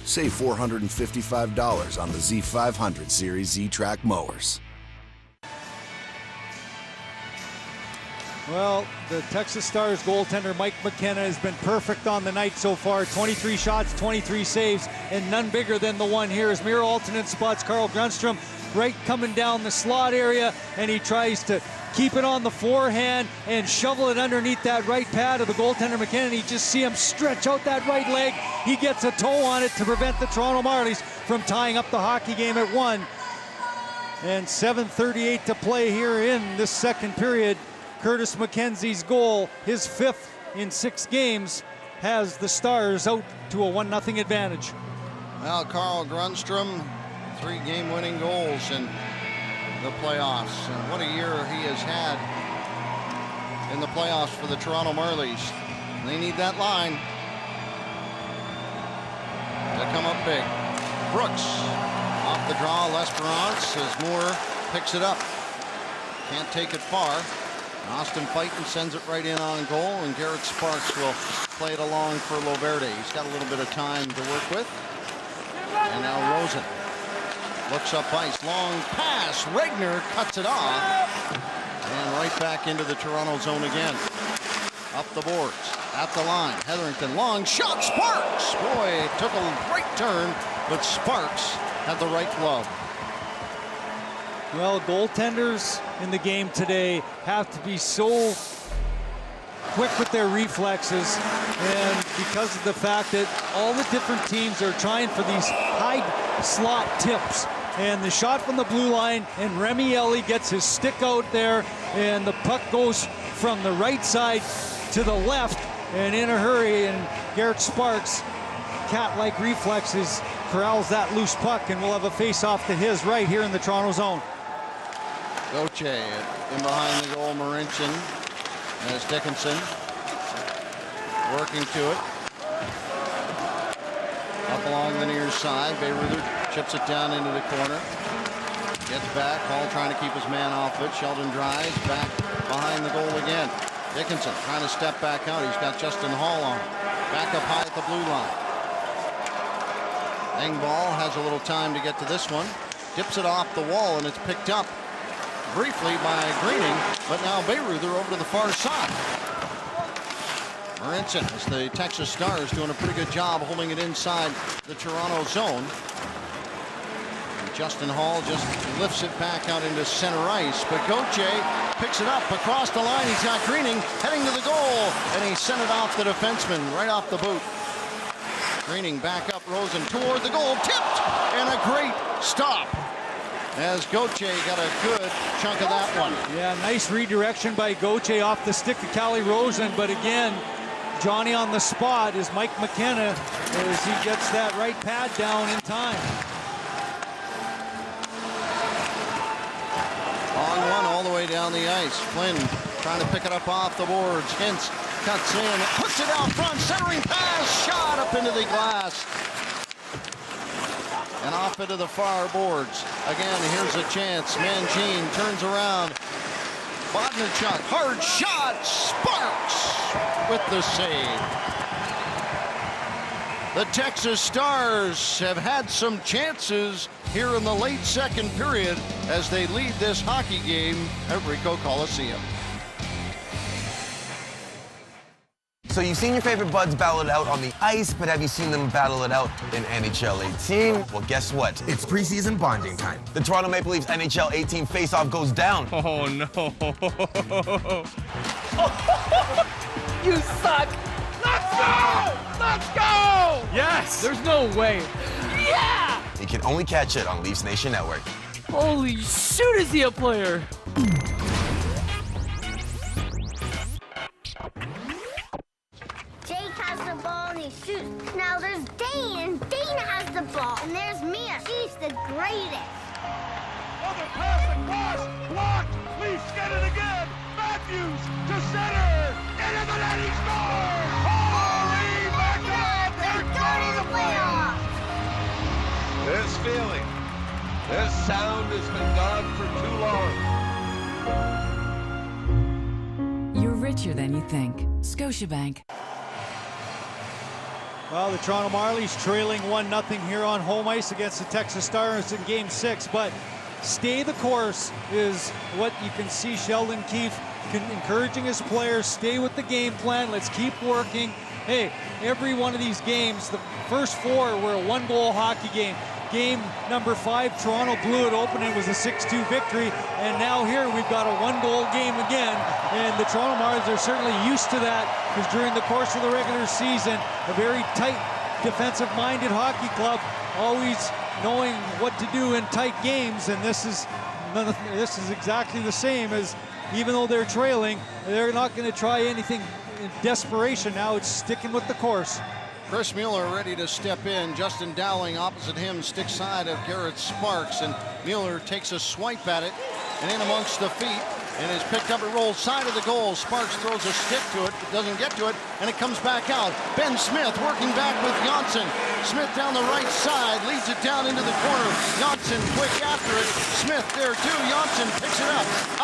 Save $455 on the Z500 series Z-Track mowers. Well, the Texas Stars goaltender Mike McKenna has been perfect on the night so far. 23 shots, 23 saves, and none bigger than the one here as mirror alternate spots Carl Grundstrom right coming down the slot area, and he tries to keep it on the forehand and shovel it underneath that right pad of the goaltender McKenna. And you just see him stretch out that right leg. He gets a toe on it to prevent the Toronto Marlies from tying up the hockey game at 1. And 7:38 to play here in this second period. Curtis McKenzie's goal, his 5th in 6 games, has the Stars out to a 1-0 advantage. Well, Carl Grundstrom, 3 game-winning goals in the playoffs. And what a year he has had in the playoffs for the Toronto Marlies. They need that line to come up big. Brooks off the draw, L'Esperance as Moore picks it up. Can't take it far. Austin Fighton sends it right in on goal, and Garrett Sparks will play it along for Loverde. He's got a little bit of time to work with. And now Rosen looks up ice. Long pass. Regner cuts it off. And right back into the Toronto zone again. Up the boards. At the line. Hetherington. Long shot. Sparks. Boy, it took a right turn, but Sparks had the right glove. Well, goaltenders in the game today have to be so quick with their reflexes, and because of the fact that all the different teams are trying for these high slot tips. And the shot from the blue line, and Remy Ellie gets his stick out there, and the puck goes from the right side to the left, and in a hurry, and Garrett Sparks, cat-like reflexes, corrals that loose puck, and we'll have a face-off to his right here in the Toronto zone. Gauthier in behind the goal, Marincin as Dickinson working to it. Up along the near side, Bayreuther chips it down into the corner. Gets back, Hall trying to keep his man off it. Sheldon drives back behind the goal again. Dickinson trying to step back out. He's got Justin Hall on. Back up high at the blue line. Engvall has a little time to get to this one. Dips it off the wall, and it's picked up briefly by Greening, but now Bayreuther over to the far side. Marincin, as the Texas Stars doing a pretty good job holding it inside the Toronto zone. And Justin Hall just lifts it back out into center ice, but Gauthier picks it up across the line. He's got Greening heading to the goal, and he sent it off the defenseman right off the boot. Greening back up, Rosen toward the goal, tipped, and a great stop, as Gauthier got a good chunk of that one. Yeah, nice redirection by Gauthier off the stick of Calle Rosen, but again, Johnny on the spot is Mike McKenna as he gets that right pad down in time. On one all the way down the ice. Flynn trying to pick it up off the boards. Hintz cuts in, puts it out front, centering pass, shot up into the glass. And off into the far boards. Again, here's a chance. Mangine turns around. Bodnarchuk, hard shot. Sparks with the save. The Texas Stars have had some chances here in the late second period as they lead this hockey game at Ricoh Coliseum. So you've seen your favorite buds battle it out on the ice, but have you seen them battle it out in NHL 18? Well, guess what? It's preseason bonding time. The Toronto Maple Leafs NHL 18 face-off goes down. Oh, no. You suck! Let's go! Let's go! Yes! There's no way. Yeah! You can only catch it on Leafs Nation Network. Holy shoot, is he a player? Jake has the ball and he shoots. Now there's Dane, and Dane has the ball. And there's Mia. She's the greatest. Other pass across. Blocked. Leafs get it again. Matthews to center. Into the net, he scores! Holy mackerel! They're going to the playoffs! This feeling, this sound has been gone for too long. You're richer than you think. Scotiabank. Well, the Toronto Marlies trailing 1-0 here on home ice against the Texas Stars in Game 6, but stay the course is what you can see Sheldon Keefe encouraging his players. Stay with the game plan. Let's keep working. Hey, every one of these games, the first 4 were a 1-goal hockey game. Game number 5, Toronto blew it open. It was a 6-2 victory. And now here we've got a 1-goal game again. And the Toronto Marlies are certainly used to that, because during the course of the regular season, a very tight, defensive-minded hockey club, always knowing what to do in tight games. And this is exactly the same. As even though they're trailing, they're not going to try anything in desperation. Now it's sticking with the course. Chris Mueller ready to step in. Justin Dowling opposite him, stick side of Garrett Sparks, and Mueller takes a swipe at it and in amongst the feet, and is picked up. It rolls side of the goal. Sparks throws a stick to it, but doesn't get to it, and it comes back out. Ben Smith working back with Janssen. Smith down the right side, leads it down into the corner. Janssen quick after it. Smith there too. Janssen picks it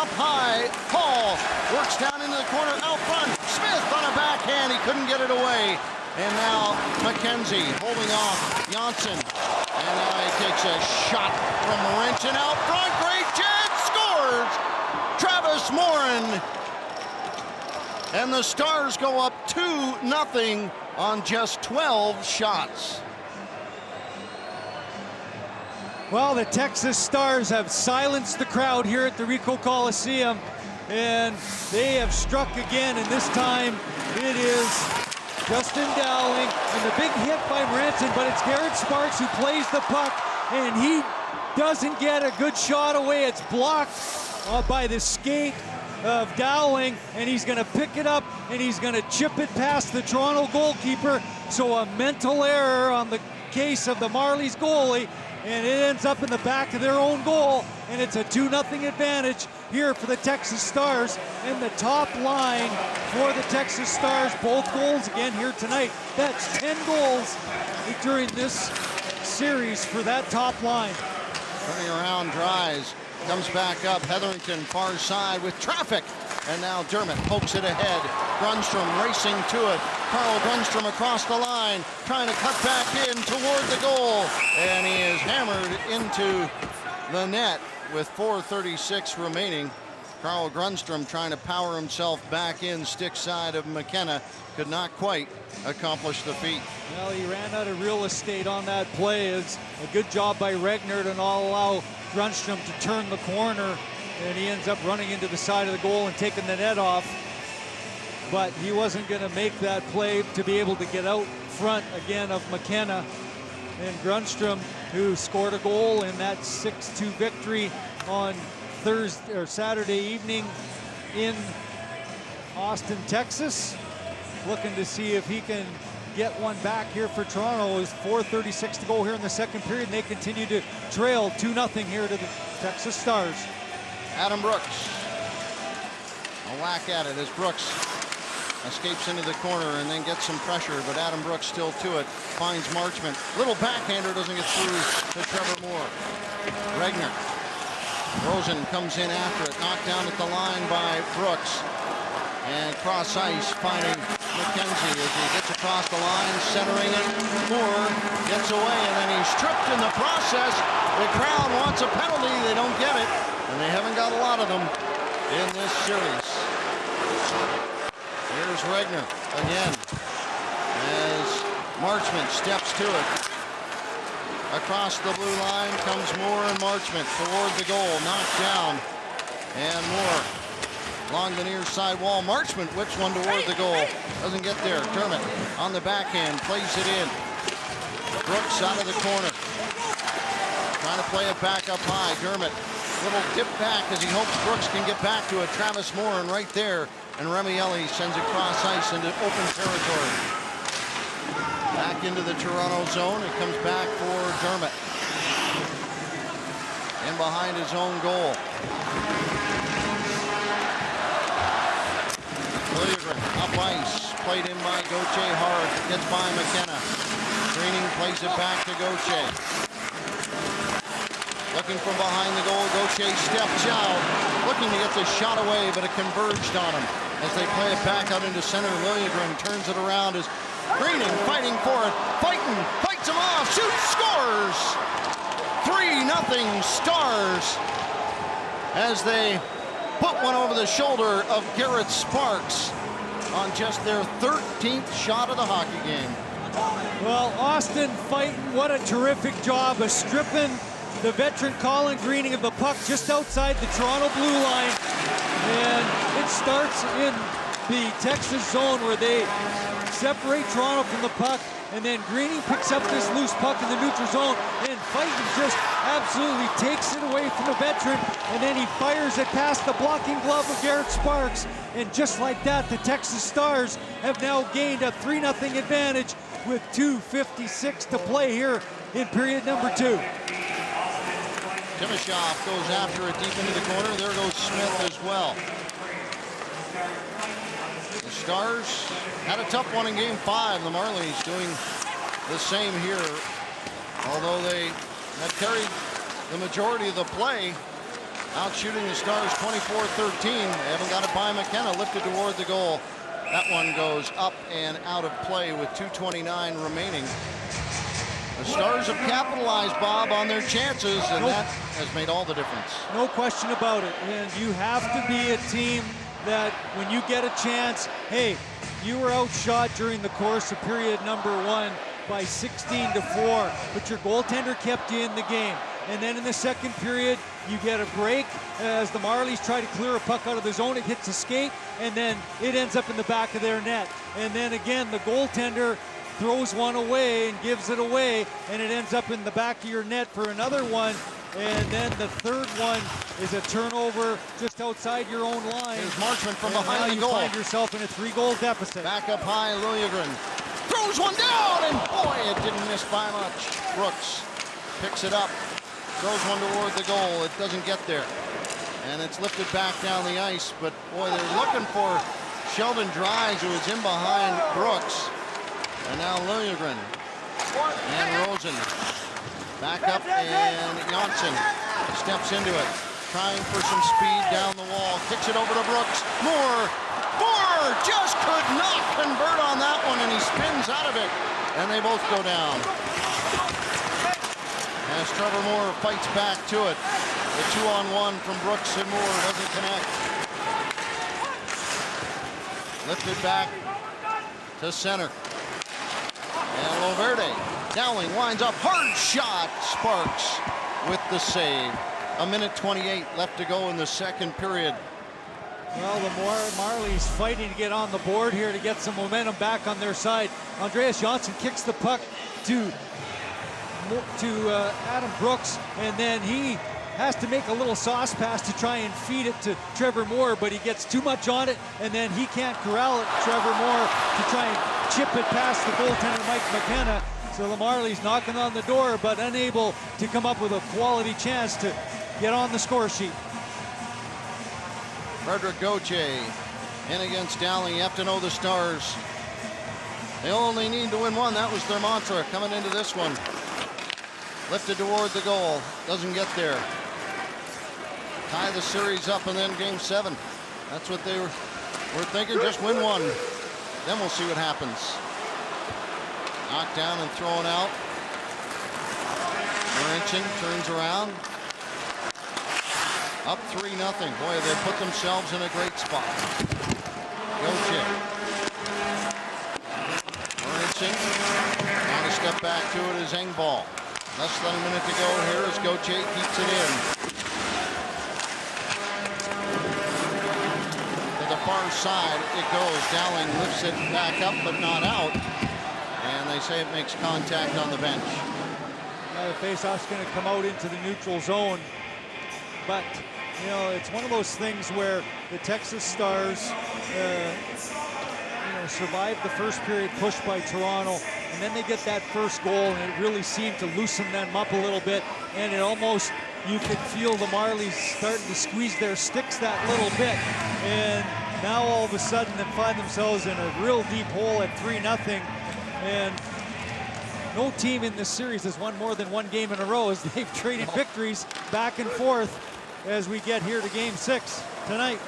up high. Hall works down into the corner, out front. Smith on a backhand, he couldn't get it away. And now McKenzie holding off Janssen. And now he takes a shot from Laurentian out front. Great chance, scores! Travis Morin. And the Stars go up 2-0 on just 12 shots. Well, the Texas Stars have silenced the crowd here at the Ricoh Coliseum, and they have struck again, and this time it is Justin Dowling, and the big hit by Morenton, but it's Garrett Sparks who plays the puck, and he doesn't get a good shot away. It's blocked by the skate of Dowling, and he's going to pick it up, and he's going to chip it past the Toronto goalkeeper. So a mental error on the case of the Marlies goalie, and it ends up in the back of their own goal, and it's a 2-0 advantage here for the Texas Stars. And the top line for the Texas Stars, both goals again here tonight. That's 10 goals during this series for that top line. Turning around, Dries comes back up. Hetherington far side with traffic. And now Dermott pokes it ahead. Grundstrom racing to it. Carl Grundstrom across the line, trying to cut back in toward the goal. And he is hammered into the net with 4:36 remaining. Carl Grundstrom trying to power himself back in, stick side of McKenna. Could not quite accomplish the feat. Well, he ran out of real estate on that play. It's a good job by Regner to not allow Grundstrom to turn the corner, and he ends up running into the side of the goal and taking the net off. But he wasn't going to make that play to be able to get out front again of McKenna. And Grundstrom, who scored a goal in that 6-2 victory on Thursday or Saturday evening in Austin, Texas, looking to see if he can get one back here for Toronto. It was 4:36 to go here in the second period, and they continue to trail 2-0 here to the Texas Stars. Adam Brooks, a whack at it as Brooks escapes into the corner and then gets some pressure, but Adam Brooks still to it, finds Marchment. Little backhander, doesn't get through to Trevor Moore. Regner. Rosen comes in after it, knocked down at the line by Brooks. And cross ice, finding McKenzie as he gets across the line, centering it. Moore gets away, and then he's stripped in the process. The crowd wants a penalty, they don't get it, and they haven't got a lot of them in this series. Here's Regner again as Marchment steps to it. Across the blue line comes Moore and Marchment toward the goal, knocked down. And Moore along the near side wall. Marchment whips one toward the goal. Doesn't get there. Dermott on the backhand, plays it in. Brooks out of the corner. Trying to play it back up high. Dermott, little dip back as he hopes Brooks can get back to it. Travis Moore, and right there. And Remielli sends it cross ice into open territory. Back into the Toronto zone. It comes back for Dermott. In behind his own goal. Liljegren up ice. Played in by Gauthier hard. Gets by McKenna. Greening plays it back to Gauthier. Looking from behind the goal. Gauthier steps out. Looking to get the shot away, but it converged on him. As they play it back out into center, Liljegren turns it around as Greening fighting for it. Fights him off. Shoots, scores! 3-0 Stars as they put one over the shoulder of Garrett Sparks on just their 13th shot of the hockey game. Well, Austin fighting, what a terrific job of stripping the veteran Colin Greening of the puck just outside the Toronto blue line. And it starts in the Texas zone where they separate Toronto from the puck, and then Greening picks up this loose puck in the neutral zone, and Fighton just absolutely takes it away from the veteran, and then he fires it past the blocking glove of Garrett Sparks, and just like that, the Texas Stars have now gained a 3-0 advantage with 2:56 to play here in period number 2. Timashov goes after it deep into the corner. There goes Smith as well. The Stars had a tough one in Game 5. The Marlies doing the same here. Although they have carried the majority of the play, out shooting the Stars 24-13. They haven't got it by McKenna, lifted toward the goal. That one goes up and out of play with 2:29 remaining. The Stars have capitalized, Bob, on their chances, and that has made all the difference. No question about it. And you have to be a team that when you get a chance, hey, you were outshot during the course of period number 1 by 16-4, but your goaltender kept you in the game. And then in the second period, you get a break as the Marlies try to clear a puck out of the zone. It hits a skate, and then it ends up in the back of their net. And then again, the goaltender throws one away and gives it away, and it ends up in the back of your net for another one. And then the third one is a turnover just outside your own line. Here's Marchment from and behind now the goal. You find yourself in a 3-goal deficit. Back up high, Liljegren throws one down, and boy, it didn't miss by much. Brooks picks it up, throws one toward the goal. It doesn't get there, and it's lifted back down the ice. But boy, they're looking for Sheldon Dries, who is in behind Brooks. And now Liljegren and Rosen back up, and Janssen steps into it, trying for some speed down the wall, kicks it over to Brooks. Moore just could not convert on that one, and he spins out of it, and they both go down. As Trevor Moore fights back to it, the 2-on-1 from Brooks and Moore doesn't connect. Lifted back to center. And Loverde, Dowling winds up, hard shot, Sparks with the save. 1:28 left to go in the second period. Well, the Marlies fighting to get on the board here to get some momentum back on their side. Andreas Janssen kicks the puck to Adam Brooks, and then he has to make a little sauce pass to try and feed it to Trevor Moore, but he gets too much on it, and then he can't corral it, Trevor Moore, to try and chip it past the goaltender Mike McKenna. So the Marlies knocking on the door, but unable to come up with a quality chance to get on the score sheet. Frederick Gauthier in against Dowling. You have to know the Stars. They only need to win one. That was their mantra coming into this one. Lifted toward the goal. Doesn't get there. Tie the series up, and then Game 7. That's what they were thinking. Just win one. Then we'll see what happens. Knocked down and thrown out. Marincin turns around. Up 3-0. Boy, they put themselves in a great spot. Gauthier. Marincin trying to step back to it is Engvall. Less than a minute to go here as Gauthier keeps it in. far side it goes. Dowling lifts it back up, but not out. And they say it makes contact on the bench. Now the faceoff's going to come out into the neutral zone. But, you know, it's one of those things where the Texas Stars, survived the first period push by Toronto, and then they get that first goal, and it really seemed to loosen them up a little bit, and it almost, you could feel the Marlies starting to squeeze their sticks that little bit, and now all of a sudden they find themselves in a real deep hole at 3-0, and no team in this series has won more than one game in a row as they've traded victories back and forth as we get here to Game 6 tonight.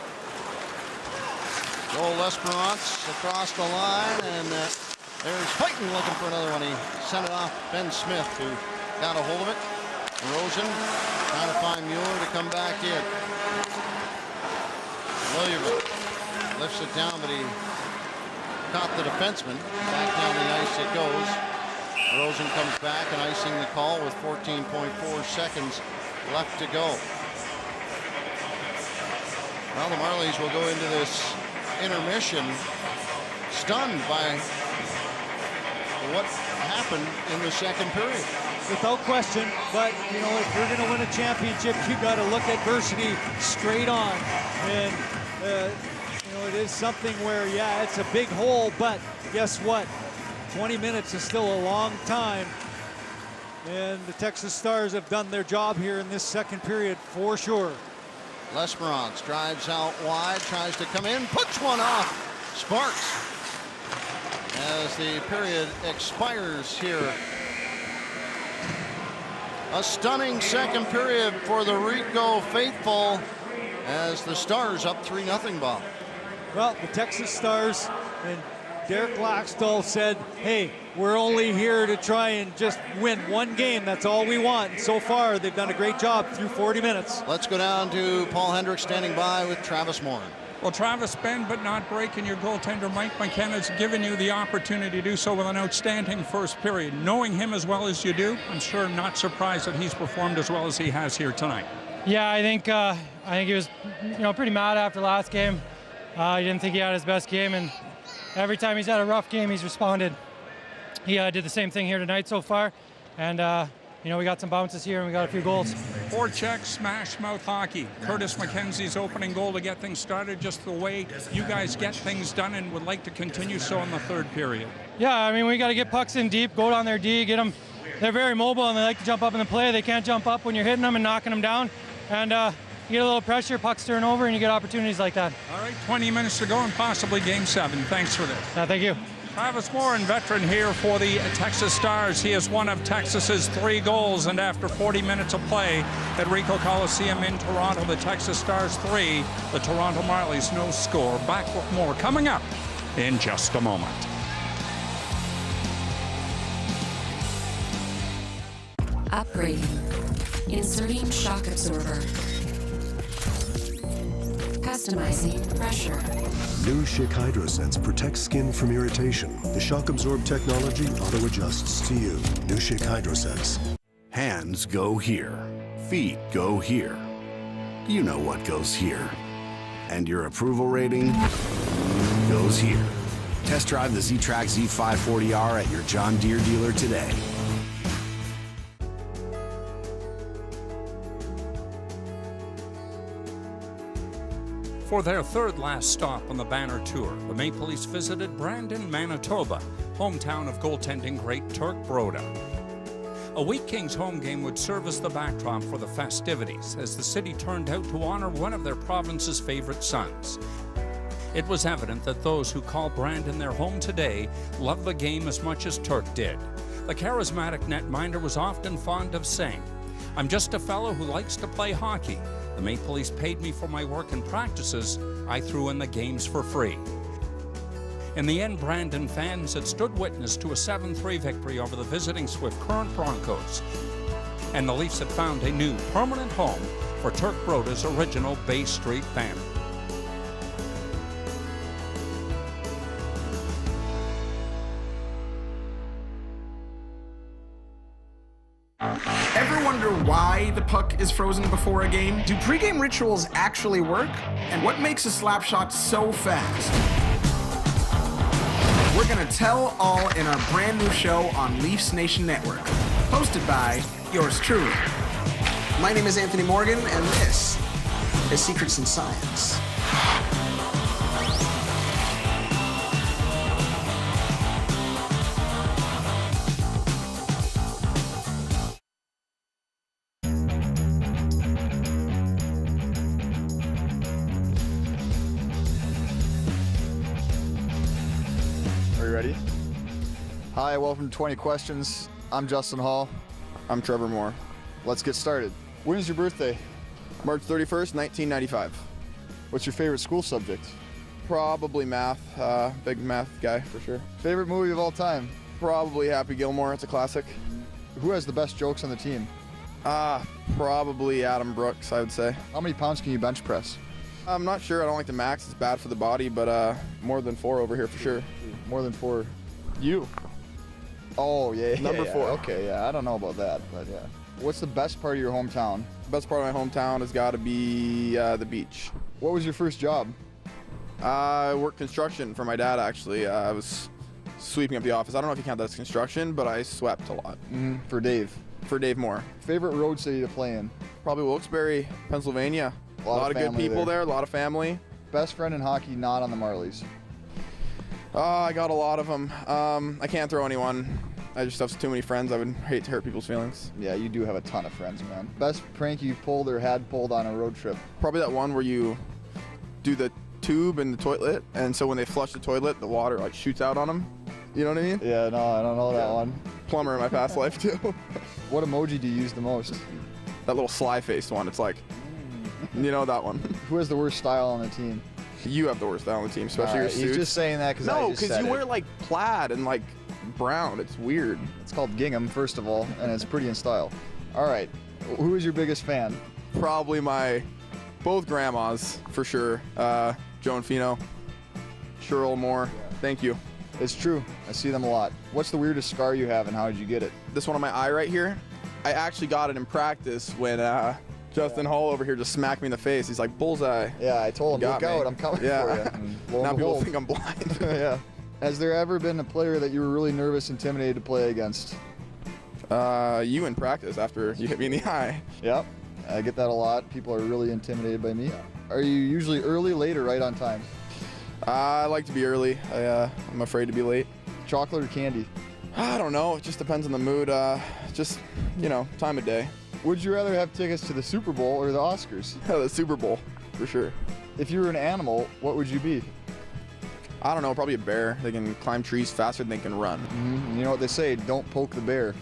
Joel L'Esperance across the line, and there's Fighton looking for another one. He sent it off Ben Smith, who got a hold of it. Rosen trying to find Mueller to come back in. Williams lifts it down, but he caught the defenseman. Back down the ice it goes. Rosen comes back and icing the call with 14.4 seconds left to go. Well, the Marlies will go into this intermission stunned by what happened in the second period. Without question, but you know, if you're going to win a championship, you got to look adversity straight on. And you know, it is something where, yeah, it's a big hole, but guess what? 20 minutes is still a long time. And the Texas Stars have done their job here in this second period for sure. L'Esperance drives out wide, tries to come in, puts one off. Sparks as the period expires here. A stunning second period for the Rico faithful as the Stars up 3-0, Bob. Well, the Texas Stars and Derek Laxdal said, hey, we're only here to try and just win one game. That's all we want. And so far, they've done a great job through 40 minutes. Let's go down to Paul Hendricks standing by with Travis Morin. Well, Travis, bend but not breaking. Your goaltender, Mike McKenna's given you the opportunity to do so with an outstanding first period. Knowing him as well as you do, I'm sure not surprised that he's performed as well as he has here tonight. Yeah, I think he was, pretty mad after last game. He didn't think he had his best game, and every time he's had a rough game, he's responded. He did the same thing here tonight so far, and we got some bounces here and we got a few goals. Forecheck, smash mouth hockey. Curtis McKenzie's opening goal to get things started, just the way you guys get things done, and would like to continue so in the third period. Yeah, I mean, we got to get pucks in deep, go down their D, get them. They're very mobile and they like to jump up in the play. They can't jump up when you're hitting them and knocking them down, and you get a little pressure, pucks turn over, and you get opportunities like that. All right, 20 minutes to go and possibly Game 7. Thanks for this. Thank you. Travis Morin, veteran here for the Texas Stars. He is one of Texas's 3 goals, and after 40 minutes of play at Ricoh Coliseum in Toronto, the Texas Stars 3, the Toronto Marlies no score. Back with more coming up in just a moment. Upgrading. Inserting shock absorber. Customizing pressure. New Schick HydroSense protects skin from irritation. The shock absorb technology auto-adjusts to you. New Schick HydroSense. Hands go here. Feet go here. You know what goes here. And your approval rating goes here. Test drive the Z-Track Z540R at your John Deere dealer today. For their third last stop on the Banner Tour, the Maple Leafs visited Brandon, Manitoba, hometown of goaltending great Turk Broda. A Wheat Kings home game would serve as the backdrop for the festivities, as the city turned out to honor one of their province's favorite sons. It was evident that those who call Brandon their home today love the game as much as Turk did. The charismatic netminder was often fond of saying, "I'm just a fellow who likes to play hockey. The Maple Leafs paid me for my work and practices. I threw in the games for free." In the end, Brandon fans had stood witness to a 7-3 victory over the visiting Swift Current Broncos. And the Leafs had found a new permanent home for Turk Broda's original Bay Street banner. Ever wonder why the puck is frozen before a game? Do pregame rituals actually work? And what makes a slap shot so fast? We're gonna tell all in our brand new show on Leafs Nation Network, hosted by yours truly. My name is Anthony Morgan, and this is Secrets in Science. Ready? Hi, welcome to 20 Questions. I'm Justin Hall. I'm Trevor Moore. Let's get started. When is your birthday? March 31st, 1995. What's your favorite school subject? Probably math. Big math guy for sure. Favorite movie of all time? Probably Happy Gilmore. It's a classic. Who has the best jokes on the team? Probably Adam Brooks, I would say. How many pounds can you bench press? I'm not sure. I don't like the max. It's bad for the body, but more than 4 over here for sure. More than 4. You. Oh, yeah. Number 4. Okay, yeah. I don't know about that, but yeah. What's the best part of your hometown? Best part of my hometown has got to be the beach. What was your first job? I worked construction for my dad, actually. I was sweeping up the office. I don't know if you count that as construction, but I swept a lot. For Dave. For Dave Moore. Favorite road city to play in? Probably Wilkes-Barre, Pennsylvania. A lot of good people there, a lot of family. Best friend in hockey not on the Marlies? I got a lot of them. I can't throw anyone. I just have too many friends. I would hate to hurt people's feelings. Yeah, you do have a ton of friends, man. Best prank you pulled or had pulled on a road trip? Probably that one where you do the tube in the toilet, and so when they flush the toilet, the water like shoots out on them. You know what I mean? Yeah, no, I don't know that one. Plumber in my past life too. What emoji do you use the most? That little sly-faced one. It's like, you know that one. Who has the worst style on the team? You have the worst style on the team, especially your suits. He's just saying that because no, because you wear like plaid and like brown. It's weird. It's called gingham, first of all, and it's pretty in style. All right, who is your biggest fan? Probably both grandmas for sure. Joe and Fino, Cheryl Moore. Thank you. It's true. I see them a lot. What's the weirdest scar you have, and how did you get it? This one on my eye right here. I actually got it in practice when Justin Hall over here just smacked me in the face. He's like, bullseye. Yeah, I told him, look out, I'm coming for you. Now people think I'm blind. Yeah. Has there ever been a player that you were really nervous, intimidated to play against? You in practice after you hit me in the eye. Yep, I get that a lot. People are really intimidated by me. Are you usually early, late, or right on time? I like to be early. I'm afraid to be late. Chocolate or candy? I don't know. It just depends on the mood. Just, time of day. Would you rather have tickets to the Super Bowl or the Oscars? The Super Bowl, for sure. If you were an animal, what would you be? I don't know, probably a bear. They can climb trees faster than they can run. You know what they say, don't poke the bear.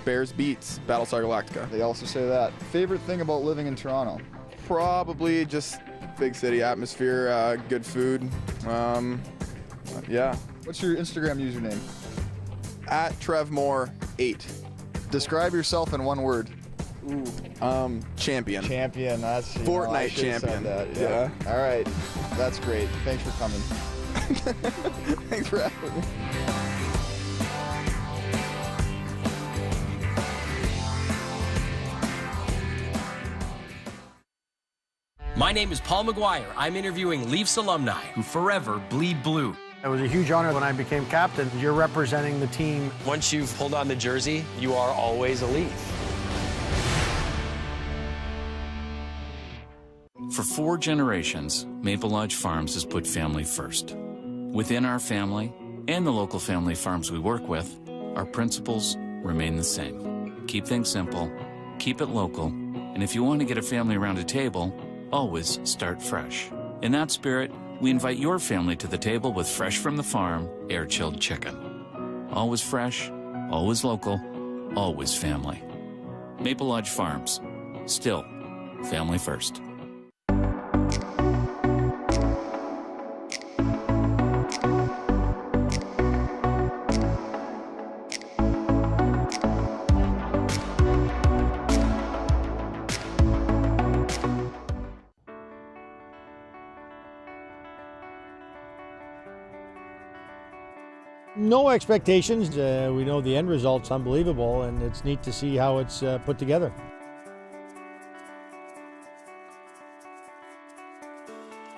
Bears beats Battlestar Galactica. They also say that. Favorite thing about living in Toronto? Probably just big city atmosphere, good food. Yeah. What's your Instagram username? @TrevMoore8. Describe yourself in one word. Champion. Champion, that's Fortnite champion. Yeah. All right, that's great. Thanks for coming. Thanks for having me. My name is Paul McGuire. I'm interviewing Leafs alumni who forever bleed blue. It was a huge honor when I became captain. You're representing the team. Once you've pulled on the jersey, you are always a Leaf. For 4 generations, Maple Lodge Farms has put family first. Within our family and the local family farms we work with, our principles remain the same. Keep things simple, keep it local, and if you want to get a family around a table, always start fresh. In that spirit, we invite your family to the table with fresh from the farm, air-chilled chicken. Always fresh, always local, always family. Maple Lodge Farms, still family first. No expectations. We know the end result's unbelievable, and it's neat to see how it's put together.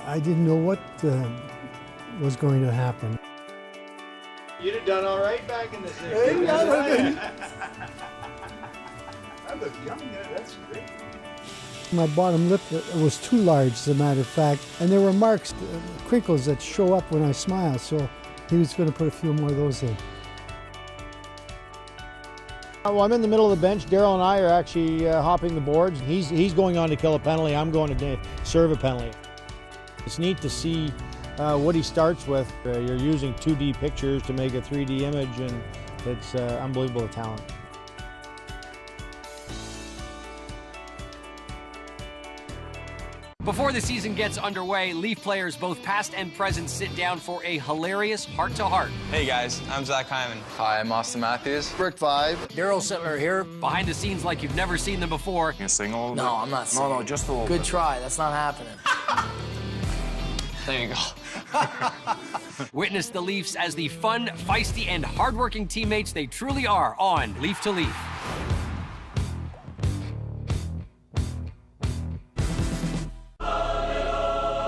I didn't know what was going to happen. You'd have done all right back in the 60s. I look young, that's great. My bottom lip was too large, as a matter of fact, and there were marks, crinkles that show up when I smile, so he was going to put a few more of those in. Well, I'm in the middle of the bench. Daryl and I are actually hopping the boards. He's going on to kill a penalty. I'm going to serve a penalty. It's neat to see what he starts with. You're using 2D pictures to make a 3D image, and it's unbelievable talent. Before the season gets underway, Leaf players both past and present sit down for a hilarious heart-to-heart. Hey guys, I'm Zach Hyman. Hi, I'm Austin Matthews. Brick 5. Daryl Sittler here. Behind the scenes like you've never seen them before. You sing a little bit? No, I'm not singing. No, just a little Good bit. try, that's not happening. There you go. Witness the Leafs as the fun, feisty, and hardworking teammates they truly are on Leaf to Leaf.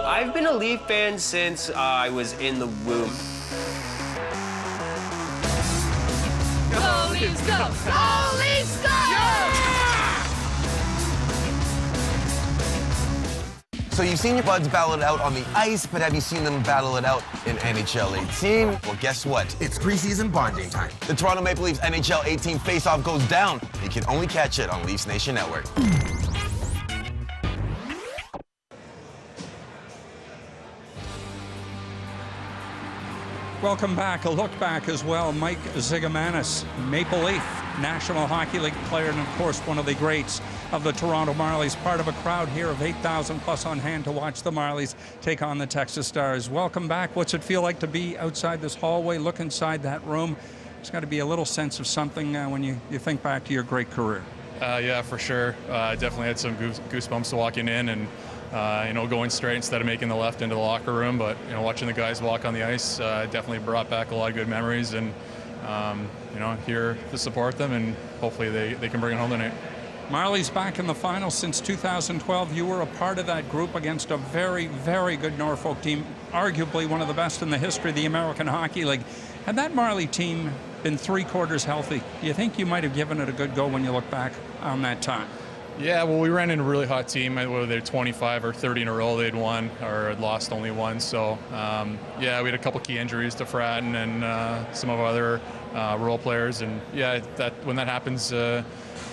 I've been a Leaf fan since I was in the womb. Go Leafs, go! Go Leafs, go! So you've seen your buds battle it out on the ice, but have you seen them battle it out in NHL 18? Well, guess what? It's preseason bonding time. The Toronto Maple Leafs NHL 18 face-off goes down. You can only catch it on Leafs Nation Network. Welcome back. A look back as well. Mike Zigomanis, Maple Leaf, National Hockey League player, and of course one of the greats of the Toronto Marlies, part of a crowd here of 8,000 plus on hand to watch the Marlies take on the Texas Stars. Welcome back. What's it feel like to be outside this hallway, look inside that room? There's got to be a little sense of something when you think back to your great career. Yeah, for sure. I definitely had some goosebumps walking in, and going straight instead of making the left into the locker room. But watching the guys walk on the ice definitely brought back a lot of good memories, and here to support them, and hopefully they can bring it home tonight. Marlies back in the final since 2012. You were a part of that group against a very, very good Norfolk team, arguably one of the best in the history of the American Hockey League. Had that Marlie team been three-quarters healthy, do you think you might have given it a good go when you look back on that time? Yeah, well, we ran in a really hot team. Whether they're 25 or 30 in a row, they'd won or had lost only one. So, yeah, we had a couple key injuries to Fratton and some of our other role players. And, yeah, when that happens,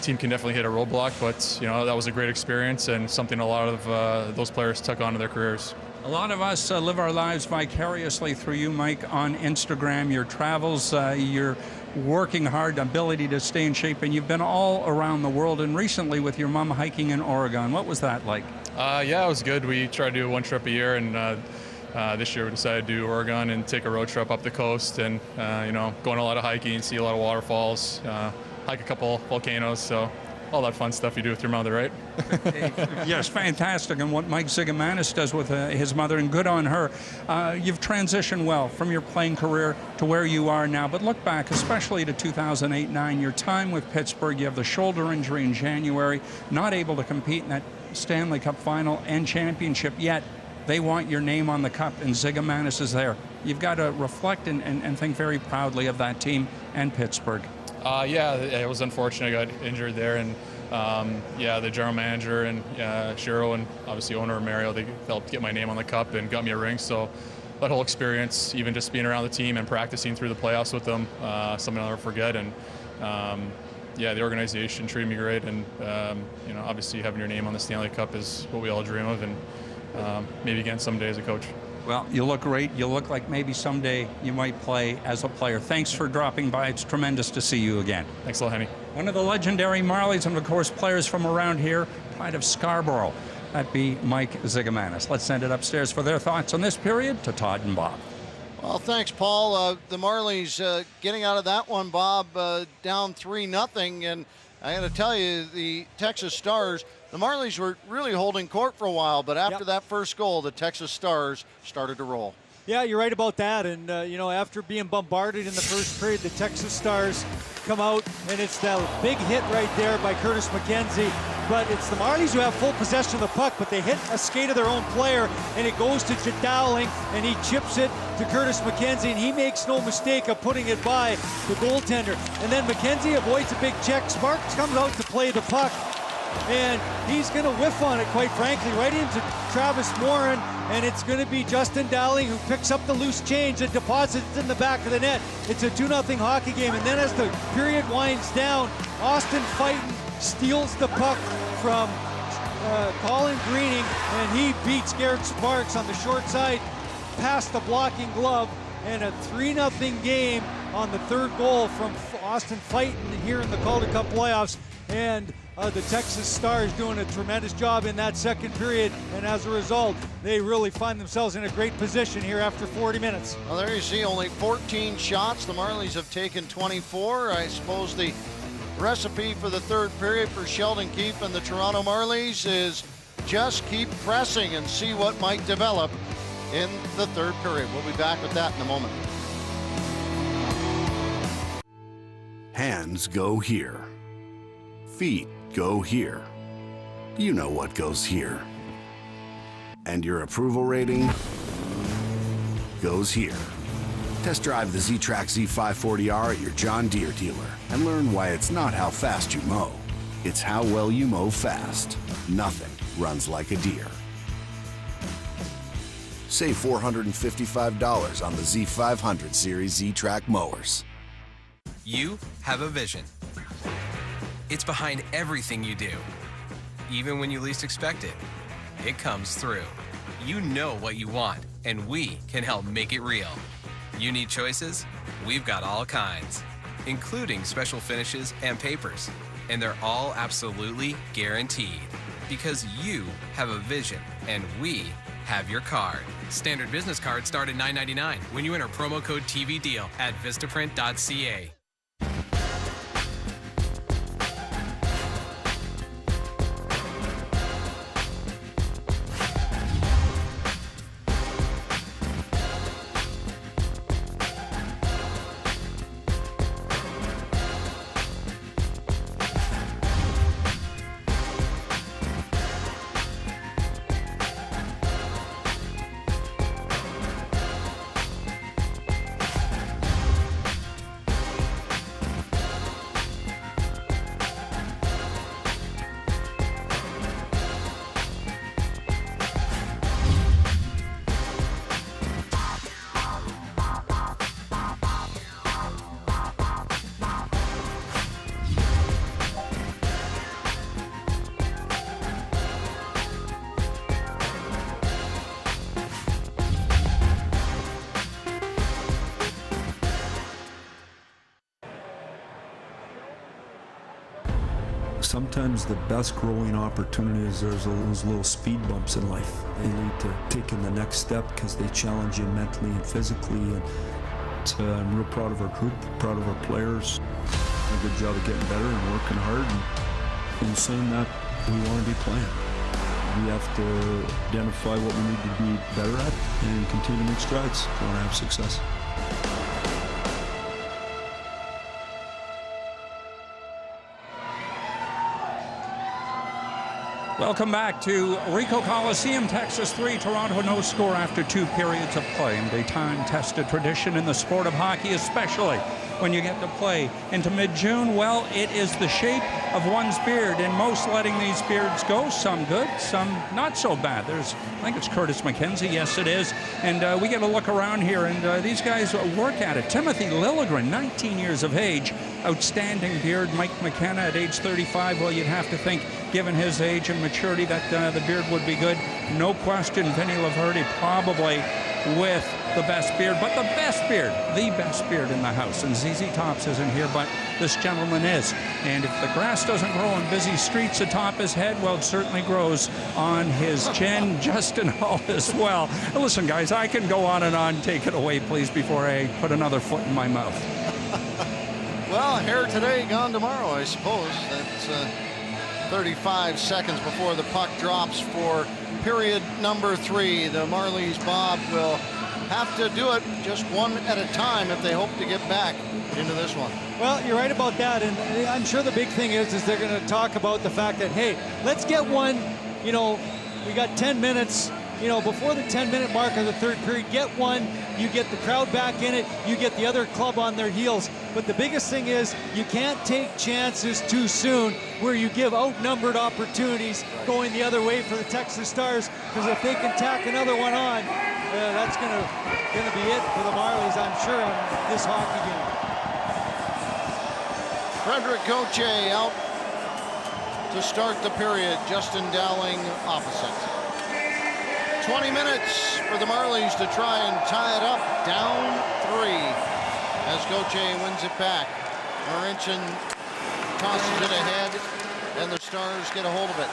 team can definitely hit a roadblock. But, that was a great experience and something a lot of those players took on to their careers. A lot of us live our lives vicariously through you, Mike, on Instagram, your travels, your working hard, ability to stay in shape, and you've been all around the world, and recently with your mom hiking in Oregon. What was that like? Yeah, it was good. We try to do one trip a year, and this year we decided to do Oregon and take a road trip up the coast, and going a lot of hiking, see a lot of waterfalls, hike a couple volcanoes, so all that fun stuff you do with your mother, right? Yes, fantastic. And what Mike Zigomanis does with his mother, and good on her. You've transitioned well from your playing career to where you are now. But look back, especially to 2008-9, your time with Pittsburgh. You have the shoulder injury in January, not able to compete in that Stanley Cup final and championship, yet they want your name on the cup, and Zigomanis is there. You've got to reflect and think very proudly of that team and Pittsburgh. Yeah, it was unfortunate. I got injured there, and yeah, the general manager and Shiro and obviously owner Mario, they helped get my name on the cup and got me a ring. So that whole experience, even just being around the team and practicing through the playoffs with them, something I'll never forget. And yeah, the organization treated me great, and obviously having your name on the Stanley Cup is what we all dream of, and maybe again someday as a coach. Well, you look great. You look like maybe someday you might play as a player. Thanks for dropping by. It's tremendous to see you again. Thanks a lot, Henny. One of the legendary Marlies, and of course players from around here, pride of Scarborough. That'd be Mike Zigomanis. Let's send it upstairs for their thoughts on this period to Todd and Bob. Well, thanks, Paul. The Marlies getting out of that one, Bob, down 3-0. And I got to tell you, the Texas Stars, the Marlies were really holding court for a while, but after that first goal, the Texas Stars started to roll. Yeah, you're right about that. And, after being bombarded in the first period, the Texas Stars come out, and it's that big hit right there by Curtis McKenzie. but it's the Marlies who have full possession of the puck, but they hit a skate of their own player, and it goes to Dowling, and he chips it to Curtis McKenzie, and he makes no mistake of putting it by the goaltender. And then McKenzie avoids a big check. Sparks comes out to play the puck, and he's going to whiff on it, quite frankly, right into Travis Morin, and it's going to be Justin Dowling who picks up the loose change and deposits it in the back of the net. It's a 2-0 hockey game, and then as the period winds down, Austin Fighton steals the puck from Colin Greening, and he beats Garrett Sparks on the short side past the blocking glove, and a 3-0 game on the third goal from Austin Fighton here in the Calder Cup playoffs. And the Texas Stars doing a tremendous job in that second period, and as a result, they really find themselves in a great position here after 40 minutes. Well, there you see, only 14 shots. The Marlies have taken 24. I suppose the recipe for the third period for Sheldon Keefe and the Toronto Marlies is just keep pressing and see what might develop in the third period. We'll be back with that in a moment. Hands go here. Feet go here. You know what goes here. And your approval rating goes here. Test drive the Z-Track Z540R at your John Deere dealer and learn why it's not how fast you mow. It's how well you mow fast. Nothing runs like a deer. Save $455 on the Z500 series Z-Track mowers. You have a vision. It's behind everything you do. Even when you least expect it, it comes through. You know what you want, and we can help make it real. You need choices? We've got all kinds, including special finishes and papers. And they're all absolutely guaranteed, because you have a vision, and we have your card. Standard business cards start at $9.99 when you enter promo code TVDEAL at vistaprint.ca. Sometimes the best growing opportunity is there's those little speed bumps in life. They lead to taking the next step because they challenge you mentally and physically. And I'm real proud of our group, proud of our players. A good job of getting better and working hard and saying that we want to be playing. We have to identify what we need to be better at and continue to make strides if we want to have success. Welcome back to Ricoh Coliseum, Texas 3, Toronto no score after 2 periods of play. And a time-tested tradition in the sport of hockey, especially when you get to play into mid-June. Well, it is the shape of one's beard, and most letting these beards go, some good, some not so bad. There's, I think it's Curtis McKenzie, yes it is, and we get a look around here, and these guys work at it. Timothy Liljegren, 19 years of age, outstanding beard. Mike McKenna at age 35, well, you'd have to think, given his age and maturity, that the beard would be good. No question, Vinny Laverty probably with the best beard, but the best beard in the house. And ZZ Tops isn't here, but this gentleman is. And if the grass doesn't grow on busy streets atop his head, well, it certainly grows on his chin. Justin Hall as well. And listen, guys, I can go on and on. Take it away, please, before I put another foot in my mouth. Well, hair today, gone tomorrow, I suppose. That's 35 seconds before the puck drops for period number 3. The Marlies, Bob, will have to do it just one at a time if they hope to get back into this one. Well, you're right about that, and I'm sure the big thing is they're going to talk about the fact that, hey, let's get one, you know, we got 10 minutes, you know, before the 10-minute mark of the third period, get one, you get the crowd back in it, you get the other club on their heels. But the biggest thing is you can't take chances too soon where you give outnumbered opportunities going the other way for the Texas Stars, because if they can tack another one on, that's gonna be it for the Marlies, I'm sure, on this hockey game. Frederick Gauthier out to start the period. Justin Dowling opposite. 20 minutes for the Marlies to try and tie it up. Down 3 as Gauthier wins it back. Marincin tosses it ahead, and the Stars get a hold of it.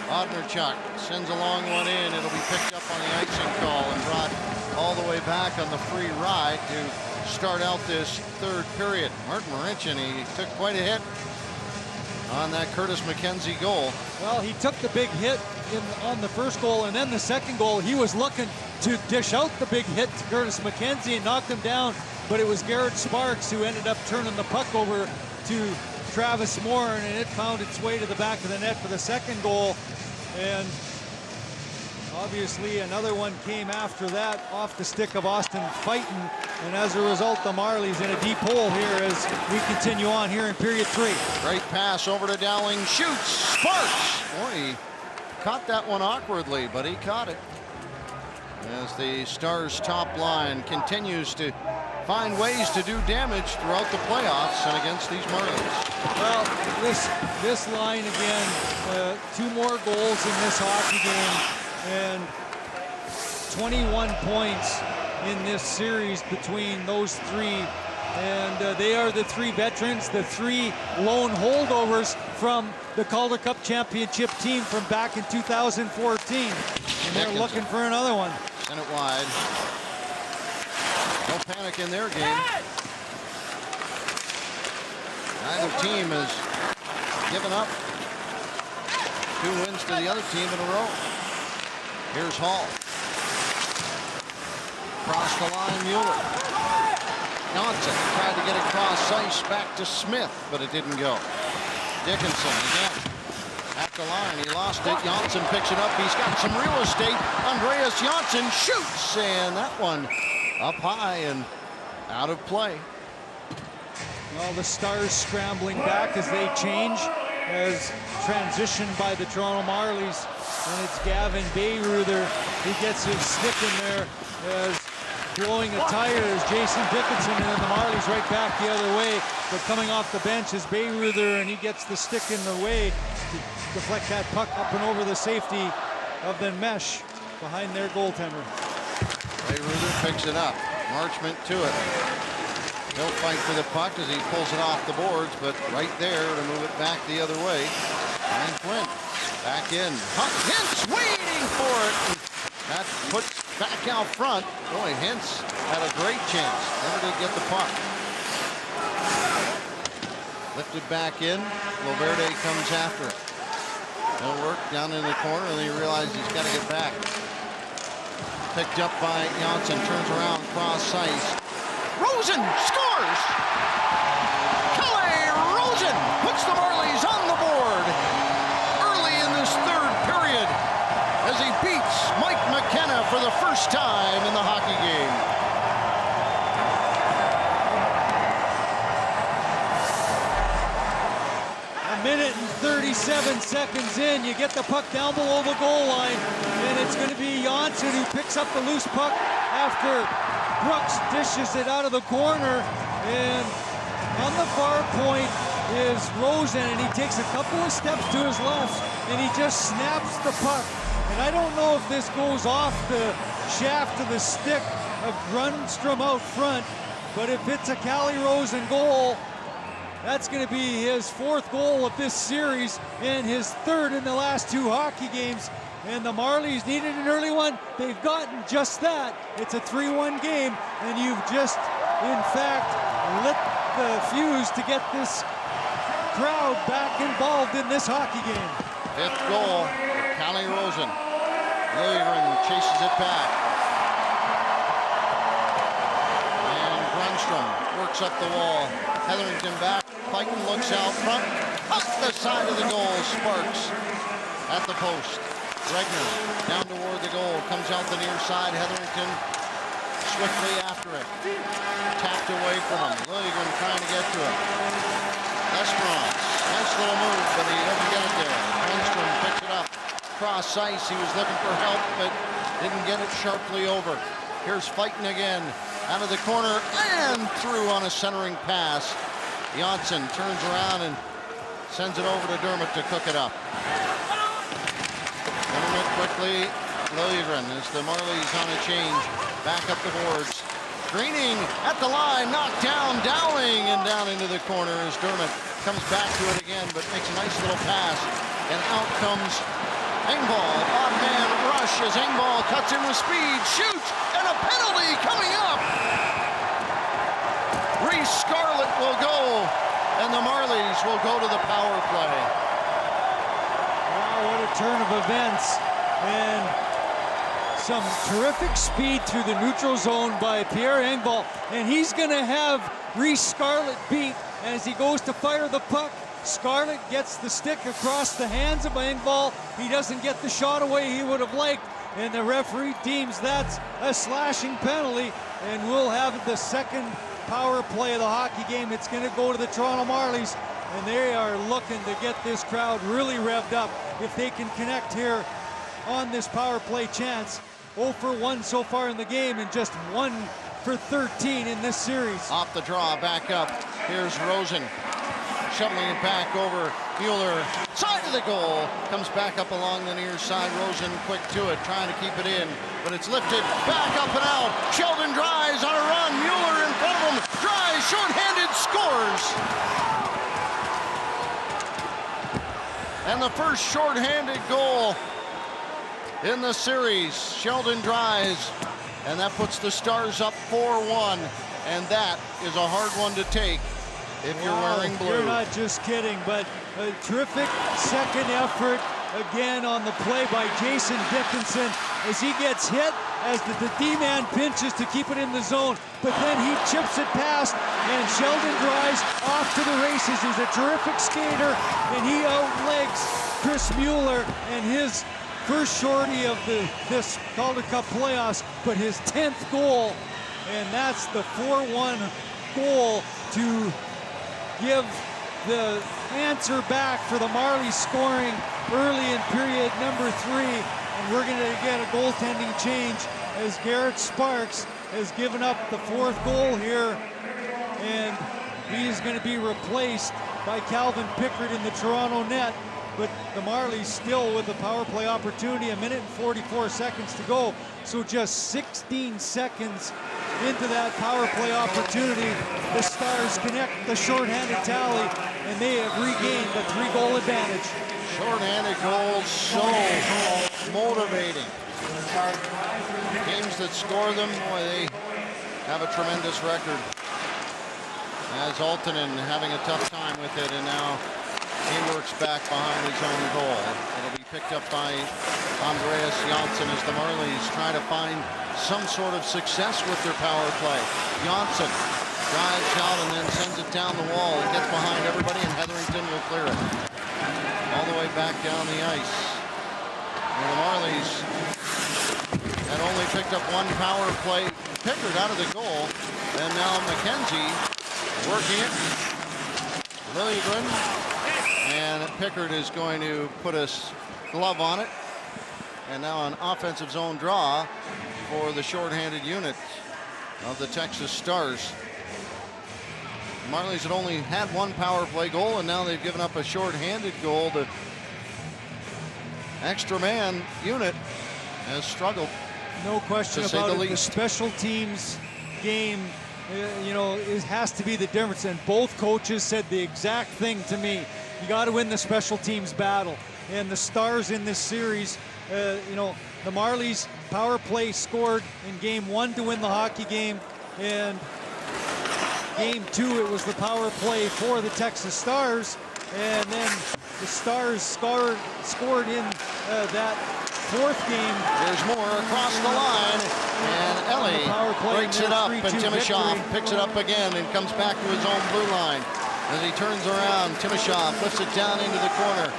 Odnerchuk sends a long one in. It'll be picked up on the icing call and brought all the way back on the free ride to start out this third period. Martin Marincin, he took quite a hit on that Curtis McKenzie goal. Well, he took the big hit on the first goal, and then the second goal, he was looking to dish out the big hit to Curtis McKenzie and knock him down, but it was Garrett Sparks who ended up turning the puck over to Travis Moore, and it found its way to the back of the net for the second goal. And obviously another one came after that off the stick of Austin Fighton, and as a result the Marlies in a deep hole here as we continue on here in period 3. Great pass over to Dowling, shoots, Sparks! Boy, he caught that one awkwardly, but he caught it. As the Stars top line continues to find ways to do damage throughout the playoffs and against these Marlies. Well, this line again, 2 more goals in this hockey game, and 21 points in this series between those 3. And they are the 3 veterans, the 3 lone holdovers from the Calder Cup championship team from back in 2014. And they're looking for another one. Send it wide. No panic in their game. Neither team has given up. 2 wins to the other team in a row. Here's Hall. Across the line, Mueller. Johnson tried to get across ice back to Smith, but it didn't go. Dickinson again. At the line, he lost it. Johnson picks it up. He's got some real estate. Andreas Johnson shoots, and that one up high and out of play. Well, the Stars scrambling back as they change, as transitioned by the Toronto Marlies, and it's Gavin Bayreuther who gets his stick in there as blowing a tire as Jason Dickinson, and then the Marlies right back the other way. But coming off the bench is Bayreuther, and he gets the stick in the way to deflect that puck up and over the safety of the mesh behind their goaltender. Bayreuther picks it up. Marchment to it. He'll fight for the puck as he pulls it off the boards, but right there to move it back the other way. Ryan Flint back in. Hintz waiting for it. That puts back out front. Boy, Hintz had a great chance. Never did get the puck. Lifted back in. Loverde comes after it. No work down in the corner, and then he realizes he's got to get back. Picked up by Johnson, turns around, cross ice. Rosen scores! Kalle Rosen puts the Marlies on the board early in this third period as he beats Mike McKenna for the first time in the hockey game. A minute and 37 seconds in, you get the puck down below the goal line, and it's going to be Johnson who picks up the loose puck after Brooks dishes it out of the corner, and on the far point is Rosen, and he takes a couple of steps to his left, and he just snaps the puck. And I don't know if this goes off the shaft of the stick of Grundstrom out front, but if it's a Kalle Rosen goal, that's going to be his 4th goal of this series and his 3rd in the last 2 hockey games. And the Marlies needed an early one. They've gotten just that. It's a 3-1 game, and you've just, in fact, lit the fuse to get this crowd back involved in this hockey game. 5th goal, Kalle Rosen. Lilligren chases it back. Holmstrom works up the wall. Hetherington back. Fighting looks out front. Up the side of the goal. Sparks at the post. Regner down toward the goal. Comes out the near side. Hetherington swiftly after it. Tapped away from him. Liljegren trying to get to it. Esperance. Nice little move, but he doesn't get it there. Holmstrom picks it up. Cross ice. He was looking for help, but didn't get it sharply over. Here's fighting again. Out of the corner and through on a centering pass. Janssen turns around and sends it over to Dermott to cook it up. Dermott quickly. Liljegren as the Marlies on a change. Back up the boards. Greening at the line. Knocked down. Dowling and down into the corner as Dermott comes back to it again, but makes a nice little pass. And out comes Engvall. Odd man rush as Engvall cuts in with speed. Shoots. And a penalty coming up. Reese Scarlett will go, and the Marlies will go to the power play. Wow, what a turn of events. And some terrific speed through the neutral zone by Pierre Engvall. And he's going to have Reese Scarlett beat as he goes to fire the puck. Scarlett gets the stick across the hands of Engvall. He doesn't get the shot away he would have liked. And the referee deems that's a slashing penalty. And we'll have the second power play of the hockey game. It's going to go to the Toronto Marlies, and they are looking to get this crowd really revved up if they can connect here on this power play chance. 0 for 1 so far in the game and just 1 for 13 in this series. Off the draw, back up. Here's Rosen shoveling it back over Mueller. Side of the goal. Comes back up along the near side. Rosen quick to it, trying to keep it in. But it's lifted back up and out. Sheldon Dries on a run. Mueller in front of him. Dries shorthanded scores. And the first shorthanded goal in the series. Sheldon Dries. And that puts the Stars up 4-1. And that is a hard one to take if you're wearing blue. You're not just kidding, but a terrific second effort again on the play by Jason Dickinson as he gets hit as the D-man pinches to keep it in the zone, but then he chips it past and Sheldon Dries off to the races. He's a terrific skater and he outlegs Chris Mueller and his first shorty of this Calder Cup playoffs, but his 10th goal, and that's the 4-1 goal to give the answer back for the Marlies scoring early in period number 3. And we're going to get a goaltending change as Garrett Sparks has given up the 4th goal here. And he is going to be replaced by Calvin Pickard in the Toronto net. But the Marlies still with the power play opportunity, 1 minute and 44 seconds to go. So just 16 seconds into that power play opportunity, the Stars connect the shorthanded tally, and they have regained the 3-goal advantage. Shorthanded goals, so motivating. Teams that score them, boy, they have a tremendous record. As Altonen having a tough time with it, and now he works back behind his own goal. It'll be picked up by Andreas Janssen as the Marlies try to find some sort of success with their power play. Janssen drives out and then sends it down the wall. It gets behind everybody, and Hetherington will clear it. All the way back down the ice. And the Marlies had only picked up 1 power play. Pickard out of the goal. And now McKenzie working it. Liljegren. And Pickard is going to put a glove on it. And now an offensive zone draw for the shorthanded unit of the Texas Stars. The Marlies had only had 1 power play goal, and now they've given up a shorthanded goal. The extra man unit has struggled. No question about it. The special teams game, you know, it has to be the difference. And both coaches said the exact thing to me. You got to win the special teams battle. And the Stars in this series, you know, the Marlies power play scored in game 1 to win the hockey game, and game 2 it was the power play for the Texas Stars, and then the Stars scored in that fourth game. There's more across the line, and Ellie breaks it up, and Timashov picks it up again and comes back to his own blue line. As he turns around, Timashov lifts it down into the corner.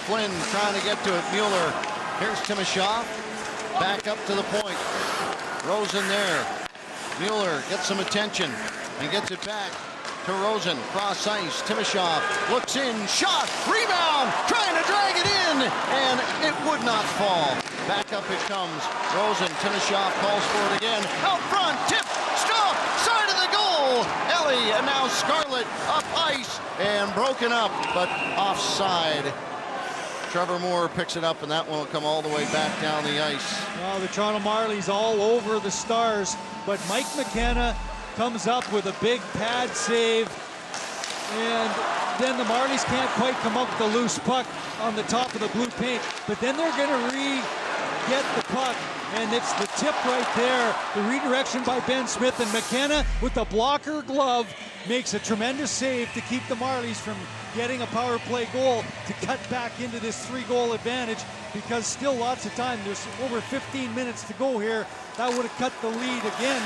Flynn trying to get to it. Mueller. Here's Timashov. Back up to the point. Rosen there. Mueller gets some attention and gets it back to Rosen. Cross ice. Timashov looks in. Shot. Rebound. Trying to drag it in. And it would not fall. Back up it comes. Rosen. Timashov calls for it again. Out front. Tip. Stop. Side of the goal. Ellie and now Scarlett up ice and broken up, but offside. Trevor Moore picks it up, and that one will come all the way back down the ice. Well, the Toronto Marlies all over the Stars, but Mike McKenna comes up with a big pad save, and then the Marlies can't quite come up with a loose puck on the top of the blue paint, but then they're going to get the puck, and it's the tip right there. The redirection by Ben Smith, and McKenna with the blocker glove makes a tremendous save to keep the Marlies from getting a power play goal to cut back into this 3-goal advantage, because still lots of time. There's over 15 minutes to go here. That would have cut the lead again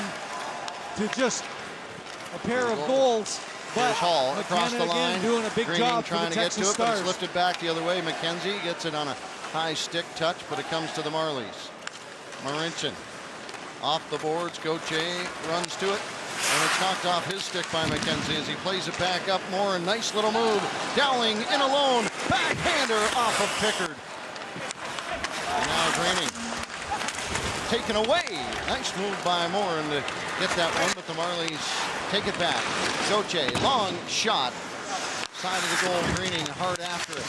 to just a pair of goals. But Hall across the line, doing a big job trying for the to get Texas to it, Stars. but it's lifted back the other way. McKenzie gets it on a high stick touch, but it comes to the Marlies. Marincin off the boards. Gauthier runs to it, and it's knocked off his stick by McKenzie as he plays it back up. More, a nice little move. Dowling in alone, backhander off of Pickard. And now Greening taken away. Nice move by Moore and to get that one, but the Marlies take it back. Gauthier, long shot. Side of the goal, Greening hard after it.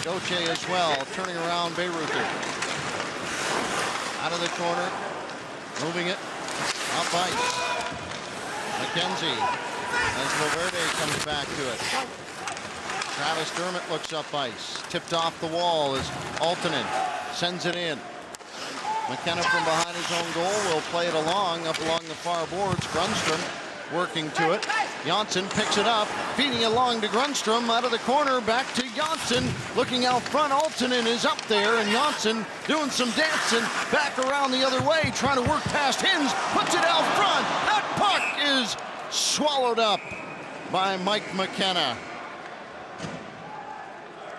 Gauthier as well, turning around Bayreuther. Out of the corner, moving it, up ice. McKenzie, as Valverde comes back to it. Travis Dermott looks up ice. Tipped off the wall as Altonen sends it in. McKenna from behind his own goal will play it along, up along the far boards. Grunstrom working to it. Janssen picks it up, feeding along to Grunstrom out of the corner, back to Janssen, looking out front. Altonen is up there, and Janssen doing some dancing back around the other way, trying to work past Hins, puts it out front. That puck is swallowed up by Mike McKenna.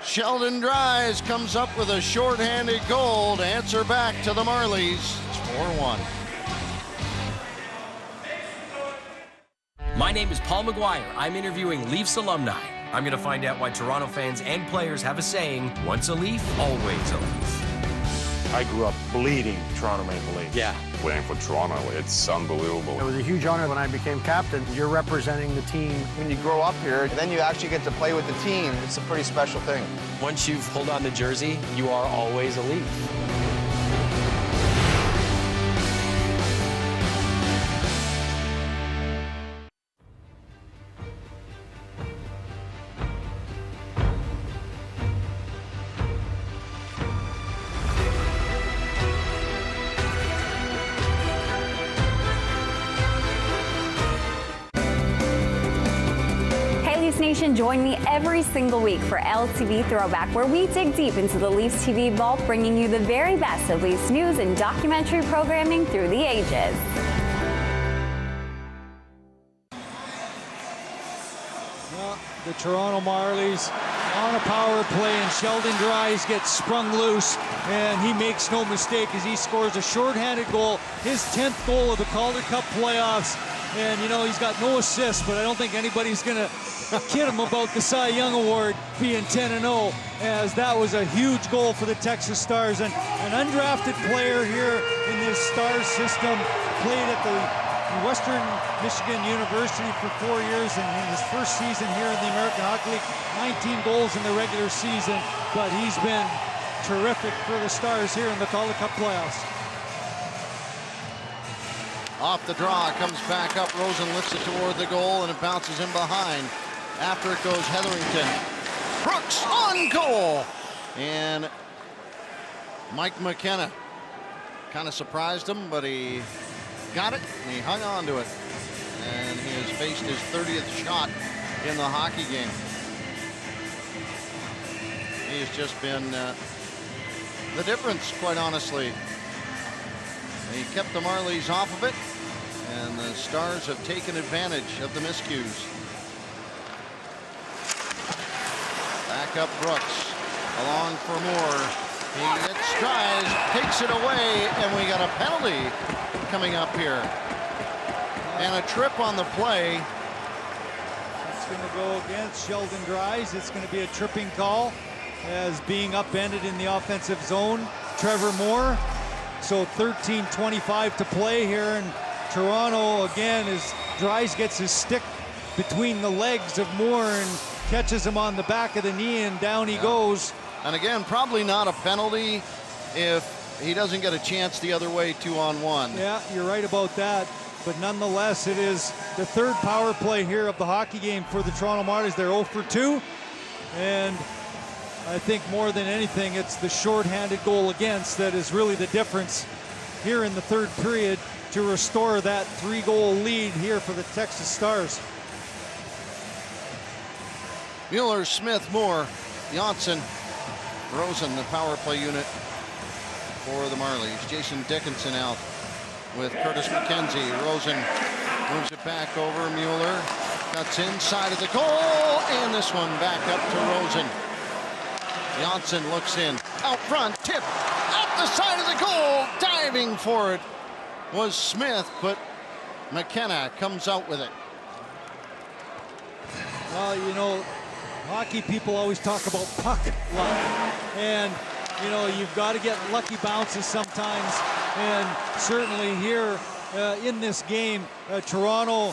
Sheldon Dries comes up with a shorthanded goal to answer back to the Marlies. It's 4-1. My name is Paul McGuire. I'm interviewing Leafs alumni. I'm going to find out why Toronto fans and players have a saying, once a Leaf, always a Leaf. I grew up bleeding Toronto Maple Leafs. Yeah. Playing for Toronto, it's unbelievable. It was a huge honor when I became captain. You're representing the team. When you grow up here, then you actually get to play with the team. It's a pretty special thing. Once you've pulled on the jersey, you are always a Leaf. Nation, join me every single week for LTV Throwback, where we dig deep into the Leafs TV vault, bringing you the very best of Leafs news and documentary programming through the ages. Well, the Toronto Marlies on a power play, and Sheldon Dries gets sprung loose, and he makes no mistake as he scores a shorthanded goal, his 10th goal of the Calder Cup playoffs. And, you know, he's got no assists, but I don't think anybody's going to kid him about the Cy Young Award being 10-0, as that was a huge goal for the Texas Stars. And an undrafted player here in this Stars system, played at the Western Michigan University for 4 years, and in his first season here in the American Hockey League, 19 goals in the regular season, but he's been terrific for the Stars here in the Calder Cup playoffs. Off the draw, comes back up. Rosen lifts it toward the goal, and it bounces in behind. After it goes Hetherington. Brooks on goal! And Mike McKenna kind of surprised him, but he got it, and he hung on to it. And he has faced his 30th shot in the hockey game. He has just been the difference, quite honestly. He kept the Marlies off of it, and the Stars have taken advantage of the miscues. Back up Brooks, along for Moore. He gets tries, takes it away, and we got a penalty coming up here. And a trip on the play. It's going to go against Sheldon Dries. It's going to be a tripping call as being upended in the offensive zone. Trevor Moore. So 13:25 to play here, and Toronto again as Dries gets his stick between the legs of Moore and catches him on the back of the knee, and down he goes. And again, probably not a penalty if he doesn't get a chance the other way 2-on-1. Yeah, you're right about that. But nonetheless, it is the third power play here of the hockey game for the Toronto Marlies. They're 0 for 2. And I think more than anything, it's the shorthanded goal against that is really the difference here in the third period to restore that 3-goal lead here for the Texas Stars. Mueller, Smith, Moore, Janssen, Rosen, the power play unit for the Marlies. Jason Dickinson out with Curtis McKenzie. Rosen moves it back over. Mueller cuts inside of the goal, and this one back up to Rosen. Janssen looks in, out front, tip, out the side of the goal. Diving for it was Smith, but McKenna comes out with it. Well, you know, hockey people always talk about puck luck, and you know, you've got to get lucky bounces sometimes, and certainly here in this game, Toronto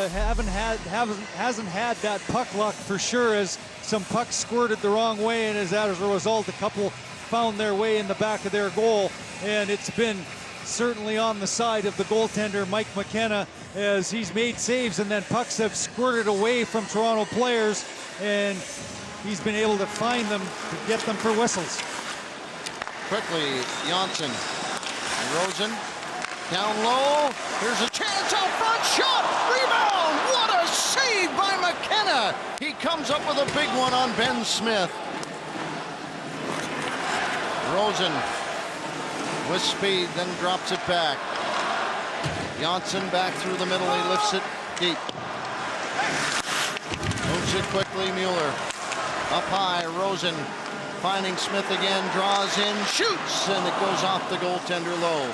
hasn't had that puck luck for sure, as some pucks squirted the wrong way, and as a result, a couple found their way in the back of their goal, and it's been certainly on the side of the goaltender Mike McKenna, as he's made saves and then pucks have squirted away from Toronto players, and he's been able to find them to get them for whistles. Quickly, Janssen and Rosen down low. Here's a chance out front. Shot, rebound. What a save by McKenna. He comes up with a big one on Ben Smith. Rosen with speed, then drops it back. Janssen back through the middle. He lifts it deep. Moves it quickly. Mueller up high. Rosen finding Smith again, draws in, shoots, and it goes off the goaltender low.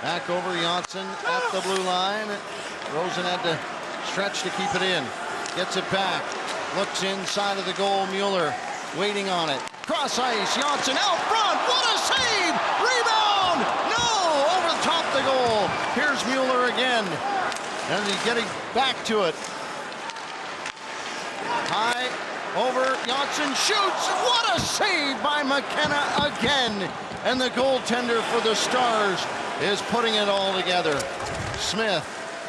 Back over Janssen at the blue line. Rosen had to stretch to keep it in. Gets it back, looks inside of the goal. Mueller waiting on it. Cross ice, Janssen out front. What a save! Rebound! No! Over the top of the goal. Here's Mueller again. And he's getting back to it. High. Over, Janssen shoots. What a save by McKenna again. And the goaltender for the Stars is putting it all together. Smith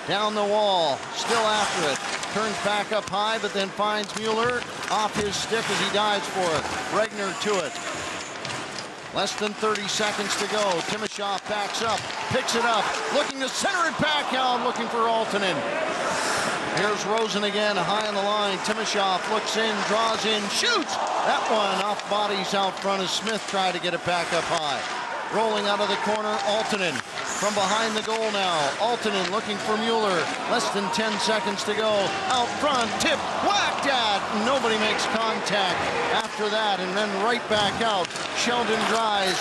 down the wall, still after it. Turns back up high, but then finds Mueller off his stick as he dives for it. Regner to it. Less than 30 seconds to go. Timashov backs up, picks it up, looking to center it back out, looking for Altonen. Here's Rosen again, high on the line. Timashov looks in, draws in, shoots! That one off bodies out front as Smith tried to get it back up high. Rolling out of the corner, Altonen from behind the goal now. Altonen looking for Mueller. Less than 10 seconds to go. Out front, tip, whacked at. Nobody makes contact after that, and then right back out. Sheldon Dries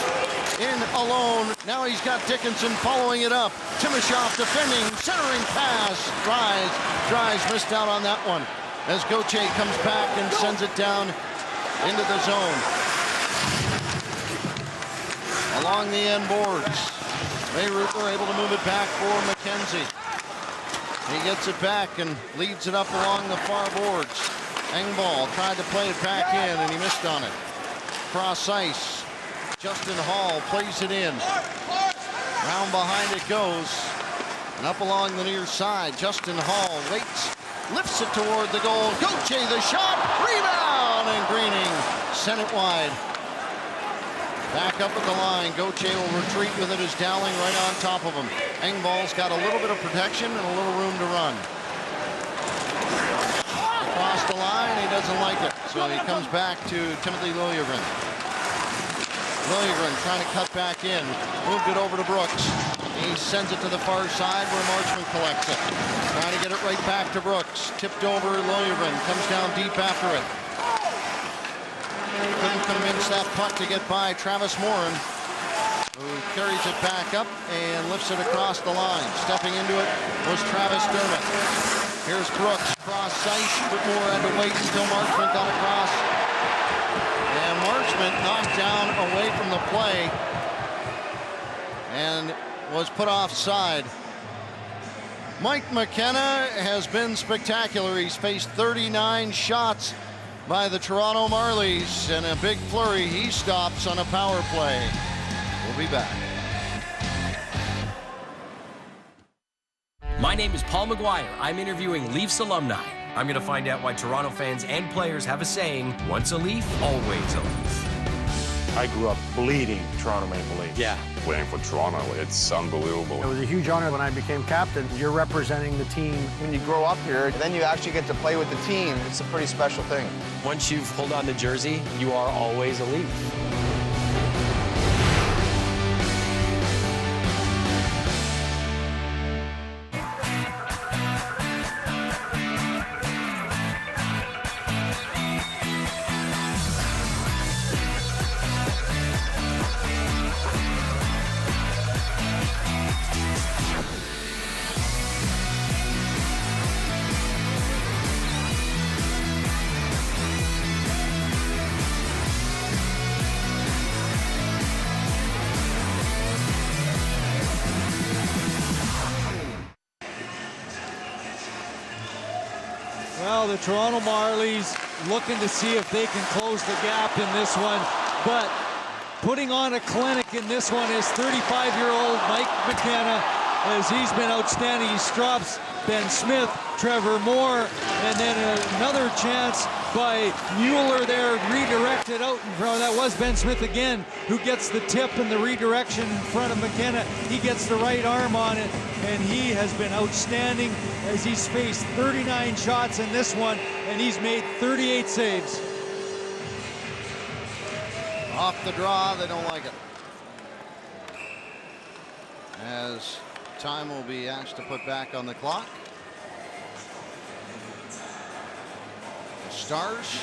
in alone. Now he's got Dickinson following it up. Timashov defending, centering pass. Dries missed out on that one as Gauthier comes back and sends it down into the zone. Along the end boards. Mayroot were able to move it back for McKenzie. He gets it back and leads it up along the far boards. Engvall tried to play it back in, and he missed on it. Cross ice. Justin Hall plays it in. Round behind it goes. And up along the near side, Justin Hall waits, lifts it toward the goal. Gauthier the shot, rebound, and Greening sent it wide. Back up at the line. Gauthier will retreat with it as Dowling right on top of him. Engvall's got a little bit of protection and a little room to run. Across the line, he doesn't like it. So he comes back to Timothy Liljegren. Liljegren trying to cut back in. Moved it over to Brooks. He sends it to the far side where Marchman collects it. Trying to get it right back to Brooks. Tipped over Liljegren. Comes down deep after it. Couldn't convince that puck to get by Travis Morin, who carries it back up and lifts it across the line. Stepping into it was Travis Dermott. Here's Brooks, cross ice, but Moore had to wait until Marchman got across. And Marchman knocked down away from the play and was put offside. Mike McKenna has been spectacular. He's faced 39 shots by the Toronto Marlies, and a big flurry. He stops on a power play. We'll be back. My name is Paul McGuire. I'm interviewing Leafs alumni. I'm going to find out why Toronto fans and players have a saying, once a Leaf, always a Leaf. I grew up bleeding Toronto Maple Leafs. Yeah. Playing for Toronto, it's unbelievable. It was a huge honor when I became captain. You're representing the team. When you grow up here, then you actually get to play with the team. It's a pretty special thing. Once you've pulled on the jersey, you are always a Leaf. Well, the Toronto Marlies looking to see if they can close the gap in this one, but putting on a clinic in this one is 35-year-old Mike McKenna, as he's been outstanding. He stops Ben Smith, Trevor Moore, and then another chance by Mueller there, redirected out in front. That was Ben Smith again, who gets the tip and the redirection in front of McKenna. He gets the right arm on it, and he has been outstanding as he's faced 39 shots in this one, and he's made 38 saves. Off the draw, they don't like it. As time will be asked to put back on the clock. The Stars,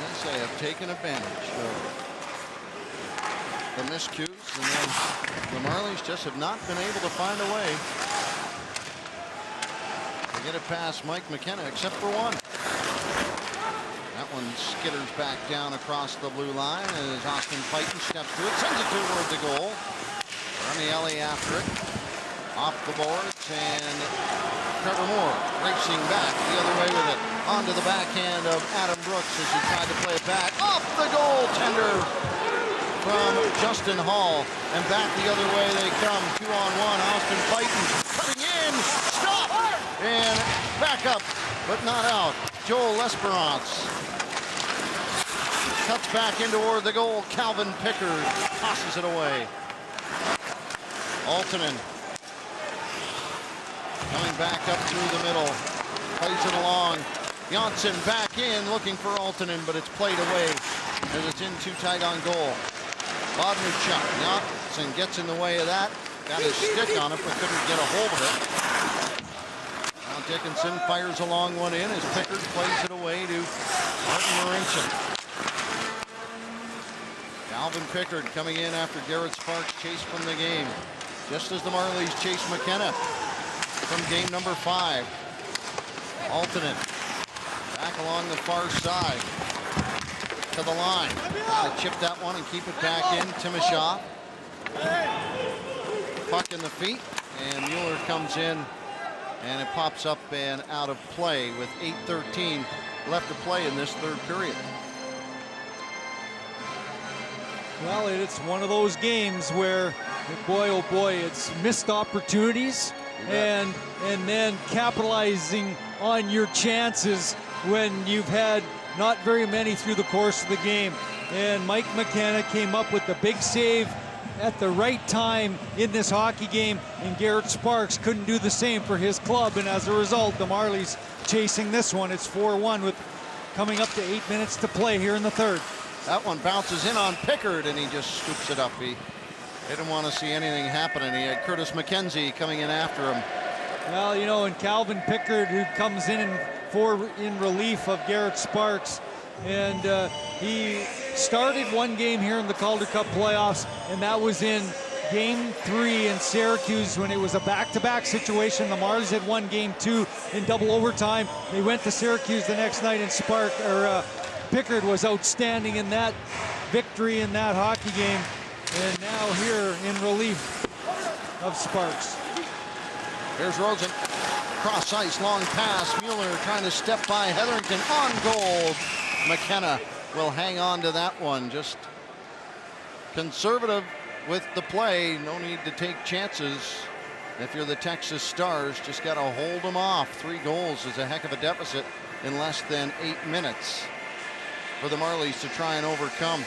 as they have taken advantage of the miscues, and then the Marlies just have not been able to find a way to get it past Mike McKenna, except for one. That one skitters back down across the blue line as Austin Payton steps through it, sends it toward the goal. Ramielli after it, off the boards, and Trevor Moore racing back the other way with it, onto the backhand of Adam Brooks as he tried to play it back, off the goaltender from Justin Hall, and back the other way they come, 2-on-1, Austin Payton cutting in, stop, and back up, but not out. Joel L'Esperance cuts back in toward the goal. Calvin Pickard tosses it away. Aaltonen coming back up through the middle, plays it along. Janssen back in, looking for Aaltonen, but it's played away as it's in too tight on goal. Bodnarchuk, Janssen gets in the way of that, got his stick on it, but couldn't get a hold of it. Now Dickinson fires a long one in as Pickard plays it away to Martin Marincin. Calvin Pickard coming in after Garrett Sparks chased from the game, just as the Marlies chase McKenna from game number 5. Aaltonen back along the far side to the line. Got to chip that one and keep it back in. Timashov. Puck in the feet, and Mueller comes in, and it pops up and out of play with 8:13 left to play in this third period. Well, it's one of those games where, boy, oh boy, it's missed opportunities and then capitalizing on your chances when you've had not very many through the course of the game. And Mike McKenna came up with the big save at the right time in this hockey game, and Garrett Sparks couldn't do the same for his club, and as a result, the Marlies chasing this one. It's 4-1 with a coming up to 8 minutes to play here in the third. That one bounces in on Pickard, and he just scoops it up. He didn't want to see anything happening. He had Curtis McKenzie coming in after him. Well, you know, and Calvin Pickard, who comes in relief of Garrett Sparks, and he started one game here in the Calder Cup playoffs, and that was in Game 3 in Syracuse when it was a back-to-back situation. The Marlies had won Game 2 in double overtime. They went to Syracuse the next night, and Pickard was outstanding in that victory in that hockey game. And now here in relief of Sparks. Here's Rosen. Cross ice, long pass. Mueller trying to step by Hetherington on goal. McKenna will hang on to that one. Just conservative with the play. No need to take chances. If you're the Texas Stars, just got to hold them off. 3 goals is a heck of a deficit in less than 8 minutes for the Marlies to try and overcome.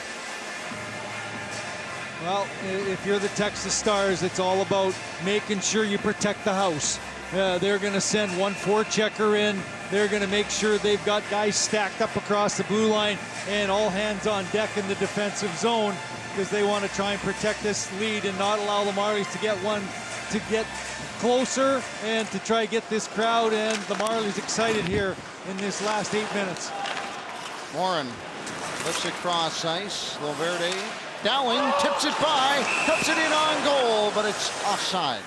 Well, if you're the Texas Stars, it's all about making sure you protect the house. They're going to send one forechecker in. They're going to make sure they've got guys stacked up across the blue line and all hands on deck in the defensive zone, because they want to try and protect this lead and not allow the Marlies to get closer and to try to get this crowd and the Marlies excited here in this last 8 minutes. Morin lifts it cross ice. Loverde, Dowling tips it by, puts it in on goal, but it's offside.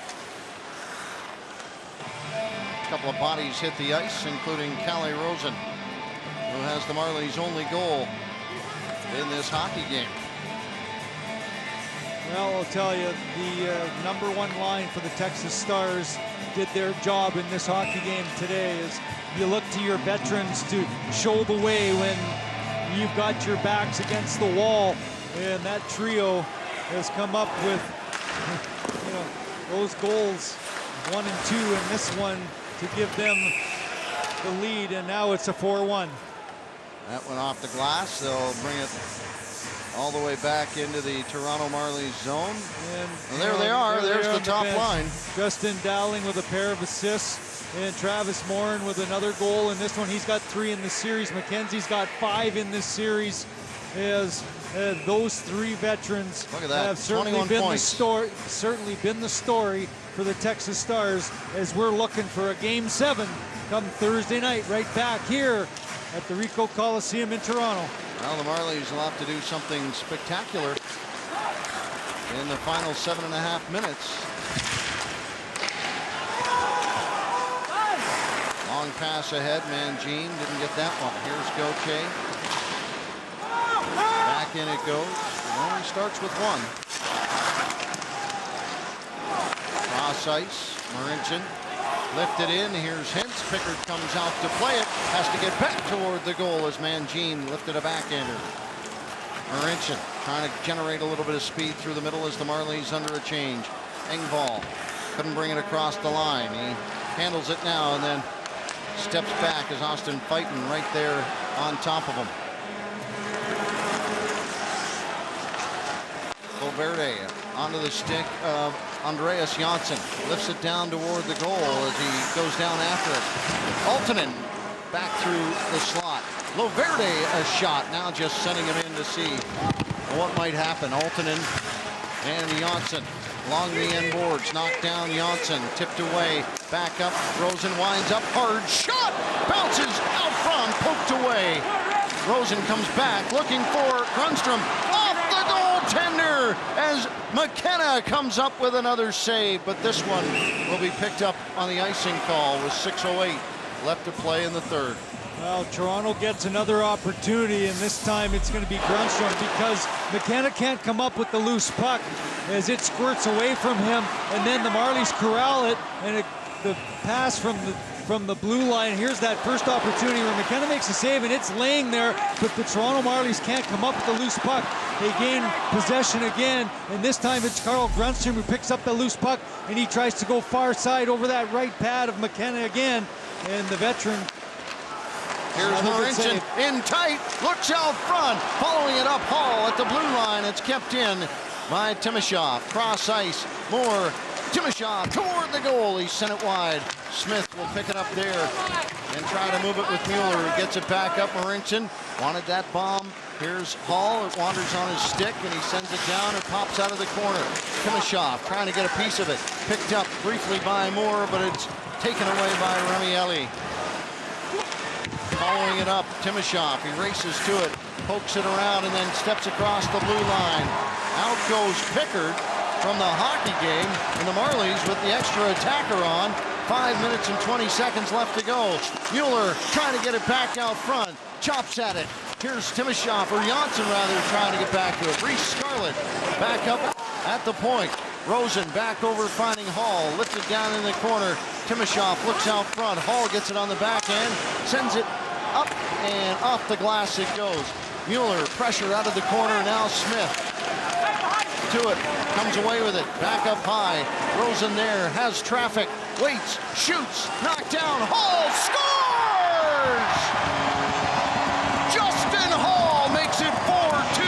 A couple of bodies hit the ice, including Calle Rosen, who has the Marlies' only goal in this hockey game. Well, I'll tell you, the #1 line for the Texas Stars did their job in this hockey game today. As you look to your veterans to show the way when you've got your backs against the wall, and that trio has come up with, you know, those goals, 1 and 2, and this one to give them the lead, and now it's a 4-1. That went off the glass. They'll bring it all the way back into the Toronto Marlies zone. And there they are. There's the top line. Justin Dowling with a pair of assists, and Travis Morin with another goal in this one. He's got 3 in the series. McKenzie's got 5 in this series. As those 3 veterans have certainly been the story for the Texas Stars, as we're looking for a Game 7 come Thursday night, right back here at the Ricoh Coliseum in Toronto. Well, the Marlies will have to do something spectacular in the final 7.5 minutes. Long pass ahead. Mangine didn't get that one. Here's Gauthier. Back in it goes. It only starts with 1. Cross ice. Marincin lifted in. Here's Hintz. Pickard comes out to play it. Has to get back toward the goal as Mangine lifted a backhander. Marincin trying to generate a little bit of speed through the middle as the Marlies under a change. Engvall couldn't bring it across the line. He handles it now and then steps back as Austin Fighton right there on top of him. Valverde onto the stick of Andreas Janssen. Lifts it down toward the goal as he goes down after it. Altonen back through the slot. Valverde a shot. Now just sending him in to see what might happen. Altonen and Janssen along the end boards. Knocked down Janssen. Tipped away. Back up. Rosen winds up hard. Shot! Bounces out front. Poked away. Rosen comes back looking for Grunstrom. Off the goaltender as McKenna comes up with another save, but this one will be picked up on the icing call with 6:08 left to play in the third. Well, Toronto gets another opportunity, and this time it's going to be Grunstrom, because McKenna can't come up with the loose puck as it squirts away from him, and then the Marlies corral it, and the pass from the blue line. Here's that first opportunity where McKenna makes a save, and it's laying there, but the Toronto Marlies can't come up with the loose puck. They gain possession again, and this time it's Carl Grunstrom who picks up the loose puck, and he tries to go far side over that right pad of McKenna again, and the veteran. Here's Marincin in tight, looks out front, following it up Hall at the blue line. It's kept in by Timashov. Cross ice, more Timashov toward the goal. He sent it wide. Smith will pick it up there and try to move it with Mueller, who gets it back up. Marincin wanted that bomb. Here's Hall. It wanders on his stick, and he sends it down. It pops out of the corner. Timashov trying to get a piece of it. Picked up briefly by Moore, but it's taken away by Remieli. Following it up, Timashov. He races to it, pokes it around, and then steps across the blue line. Out goes Pickard from the hockey game, and the Marlies with the extra attacker on. 5 minutes and 20 seconds left to go. Mueller trying to get it back out front. Chops at it. Here's Timashov, or Janssen rather, trying to get back to it. Reese Scarlett back up at the point. Rosen back over, finding Hall. Lifted down in the corner. Timashov looks out front. Hall gets it on the backhand. Sends it up and off the glass it goes. Mueller, pressure out of the corner. Now Smith to it. Comes away with it. Back up high. Rosen there. Has traffic. Waits. Shoots. Knocked down. Hall scores! Justin Hall makes it 4-2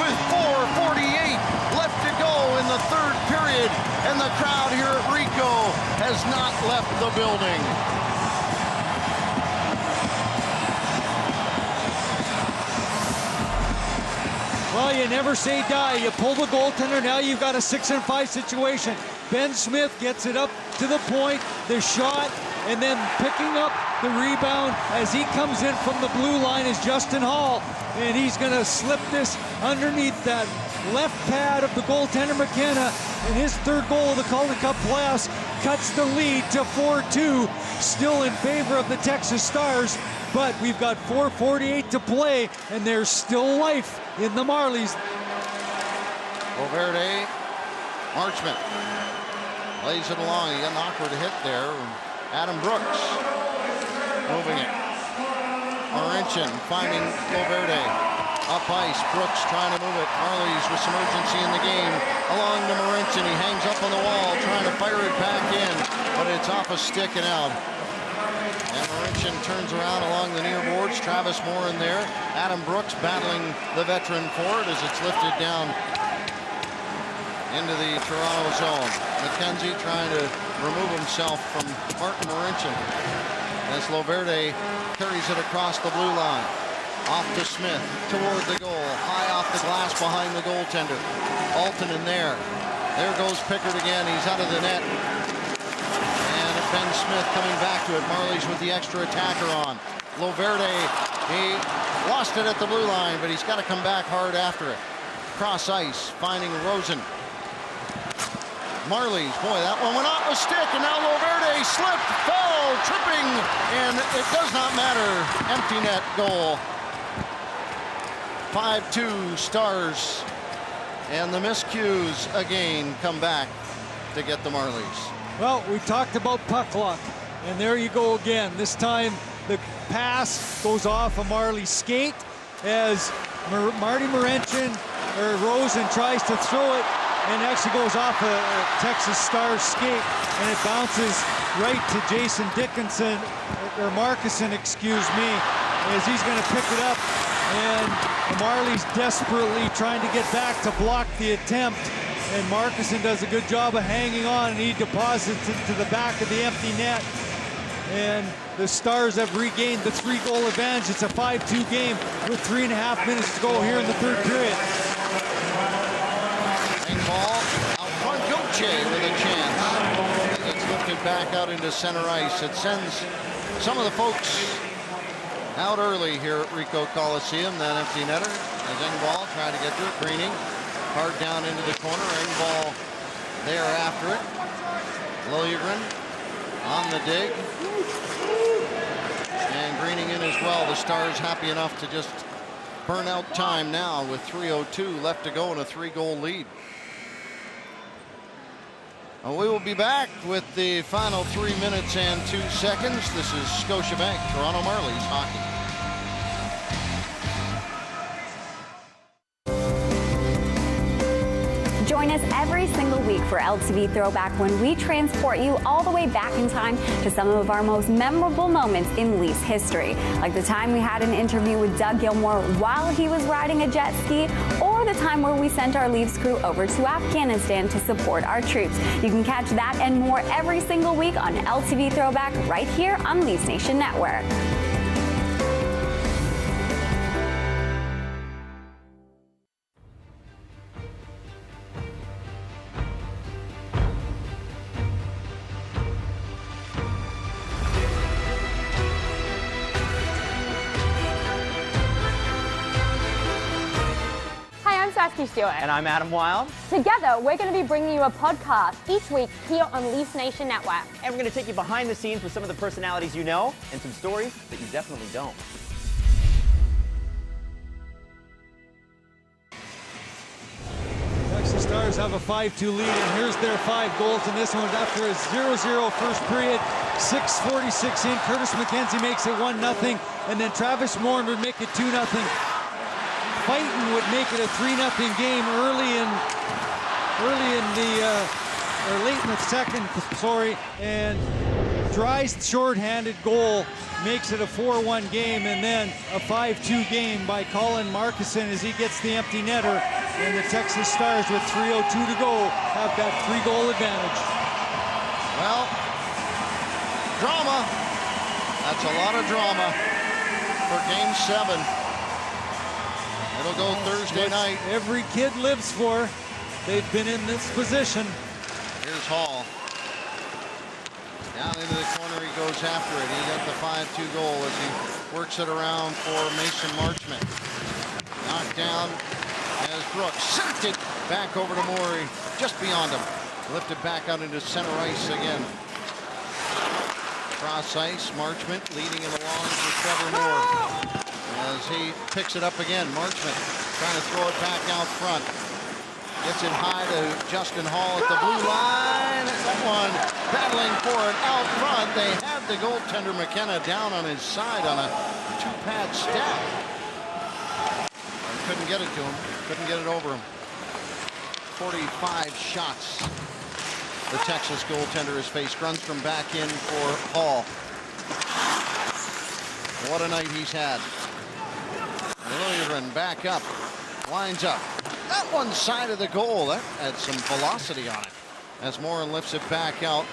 with 4:48 left to go in the third period, and the crowd here at Ricoh has not left the building. Well, you never say die. You pull the goaltender, now you've got a 6-5 situation. Ben Smith gets it up to the point, the shot, and then picking up the rebound as he comes in from the blue line is Justin Hall. And he's going to slip this underneath that left pad of the goaltender McKenna. And his third goal of the Calder Cup playoffs cuts the lead to 4-2, still in favor of the Texas Stars. But we've got 4:48 to play, and there's still life in the Marlies. Valverde, Marchment lays it along. He got an awkward hit there. Adam Brooks moving it. Marincin finding Valverde. Up ice, Brooks trying to move it. Marlies with some urgency in the game. Along to Marincin. He hangs up on the wall trying to fire it back in, but it's off a stick and out. And Marincin turns around along the near boards. Travis Moore in there. Adam Brooks battling the veteran for it as it's lifted down into the Toronto zone. McKenzie trying to remove himself from Martin Marincin as Valverde carries it across the blue line. Off to Smith, toward the goal. High off the glass behind the goaltender. Alton in there. There goes Pickard again. He's out of the net. Ben Smith coming back to it. Marlies with the extra attacker on. Valverde, he lost it at the blue line, but he's got to come back hard after it. Cross ice, finding Rosen. Marlies, boy, that one went off a stick, and now Valverde slipped, fell, tripping, and it does not matter. Empty net goal. 5-2 Stars, and the miscues again come back to get the Marlies. Well, we talked about puck luck, and there you go again. This time the pass goes off a Marley skate as Marty Marincin or Rosen tries to throw it, and actually goes off a Texas Stars skate, and it bounces right to Jason Dickinson, or Markison, excuse me, as he's going to pick it up, and the Marlies desperately trying to get back to block the attempt. And Markison does a good job of hanging on, and he deposits it to the back of the empty net. And the Stars have regained the 3-goal advantage. It's a 5-2 game with 3.5 minutes to go here in the third period. Hang ball out front, Goche with a chance. It's lifted back out into center ice. It sends some of the folks out early here at Ricoh Coliseum. That empty netter as Engvall trying to get to it. Greening. Hard down into the corner. Engvall there after it. Liljegren on the dig. And Greening in as well. The Stars happy enough to just burn out time now with 3:02 left to go and a 3-goal lead. We will be back with the final 3 minutes and 2 seconds. This is Scotiabank, Toronto Marlies hockey. Join us every single week for LTV Throwback when we transport you all the way back in time to some of our most memorable moments in Leafs history. Like the time we had an interview with Doug Gilmour while he was riding a jet ski, or the time where we sent our Leafs crew over to Afghanistan to support our troops. You can catch that and more every single week on LTV Throwback right here on Leafs Nation Network. Stewart. And I'm Adam Wild. Together, we're going to be bringing you a podcast each week here on Leafs Nation Network. And we're going to take you behind the scenes with some of the personalities you know and some stories that you definitely don't. Texas Stars have a 5-2 lead, and here's their 5 goals in this one after a 0-0 first period. 6:46 in, Curtis McKenzie makes it 1-0, and then Travis Moore would make it 2-0. Fighton would make it a 3-0 game late in the second, and Dry's shorthanded goal makes it a 4-1 game, and then a 5-2 game by Colin Markison as he gets the empty netter, and the Texas Stars with 3:02 to go have that 3-goal advantage. Well, drama. That's a lot of drama for Game 7. It'll go Thursday night. Every kid lives for. They've been in this position. Here's Hall. Down into the corner, he goes after it. He got the 5-2 goal as he works it around for Mason Marchment. Knocked down as Brooks sent it back over to Morey, just beyond him. Lifted back out into center ice again. Cross ice, Marchment leading it along for Trevor Moore. As he picks it up again, Marchment trying to throw it back out front. Gets it high to Justin Hall at the blue line. That one battling for it out front. They had the goaltender McKenna down on his side on a 2-pad stab. Couldn't get it to him. Couldn't get it over him. 45 shots the Texas goaltender has faced. Grundstrom back in for Hall. What a night he's had. Lilligren back up, lines up. That one side of the goal, that had some velocity on it. As Moore lifts it back out,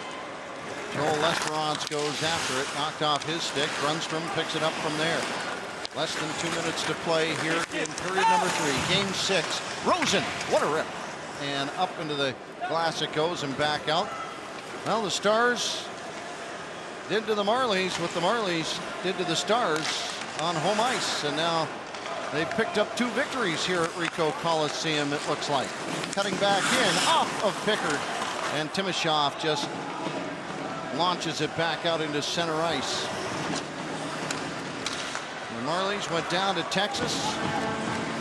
Joel Lesperance goes after it, knocked off his stick. Grundstrom picks it up from there. Less than 2 minutes to play here in period number 3. Game 6. Rosen, what a rip. And up into the glass it goes and back out. Well, the Stars did to the Marlies what the Marlies did to the Stars on home ice. And now they've picked up 2 victories here at Ricoh Coliseum, it looks like. Cutting back in, off of Pickard. And Timashov just launches it back out into center ice. The Marlies went down to Texas.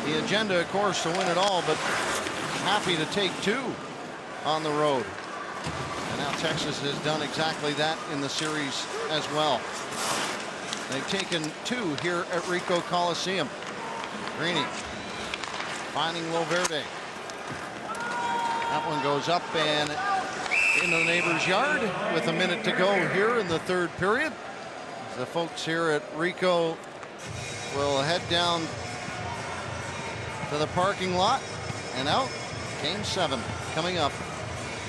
The agenda, of course, to win it all, but happy to take 2 on the road. And now Texas has done exactly that in the series as well. They've taken 2 here at Ricoh Coliseum. Greeny finding Loverde. That one goes up and into the neighbor's yard with a minute to go here in the 3rd period. The folks here at Ricoh will head down to the parking lot and out. Game 7 coming up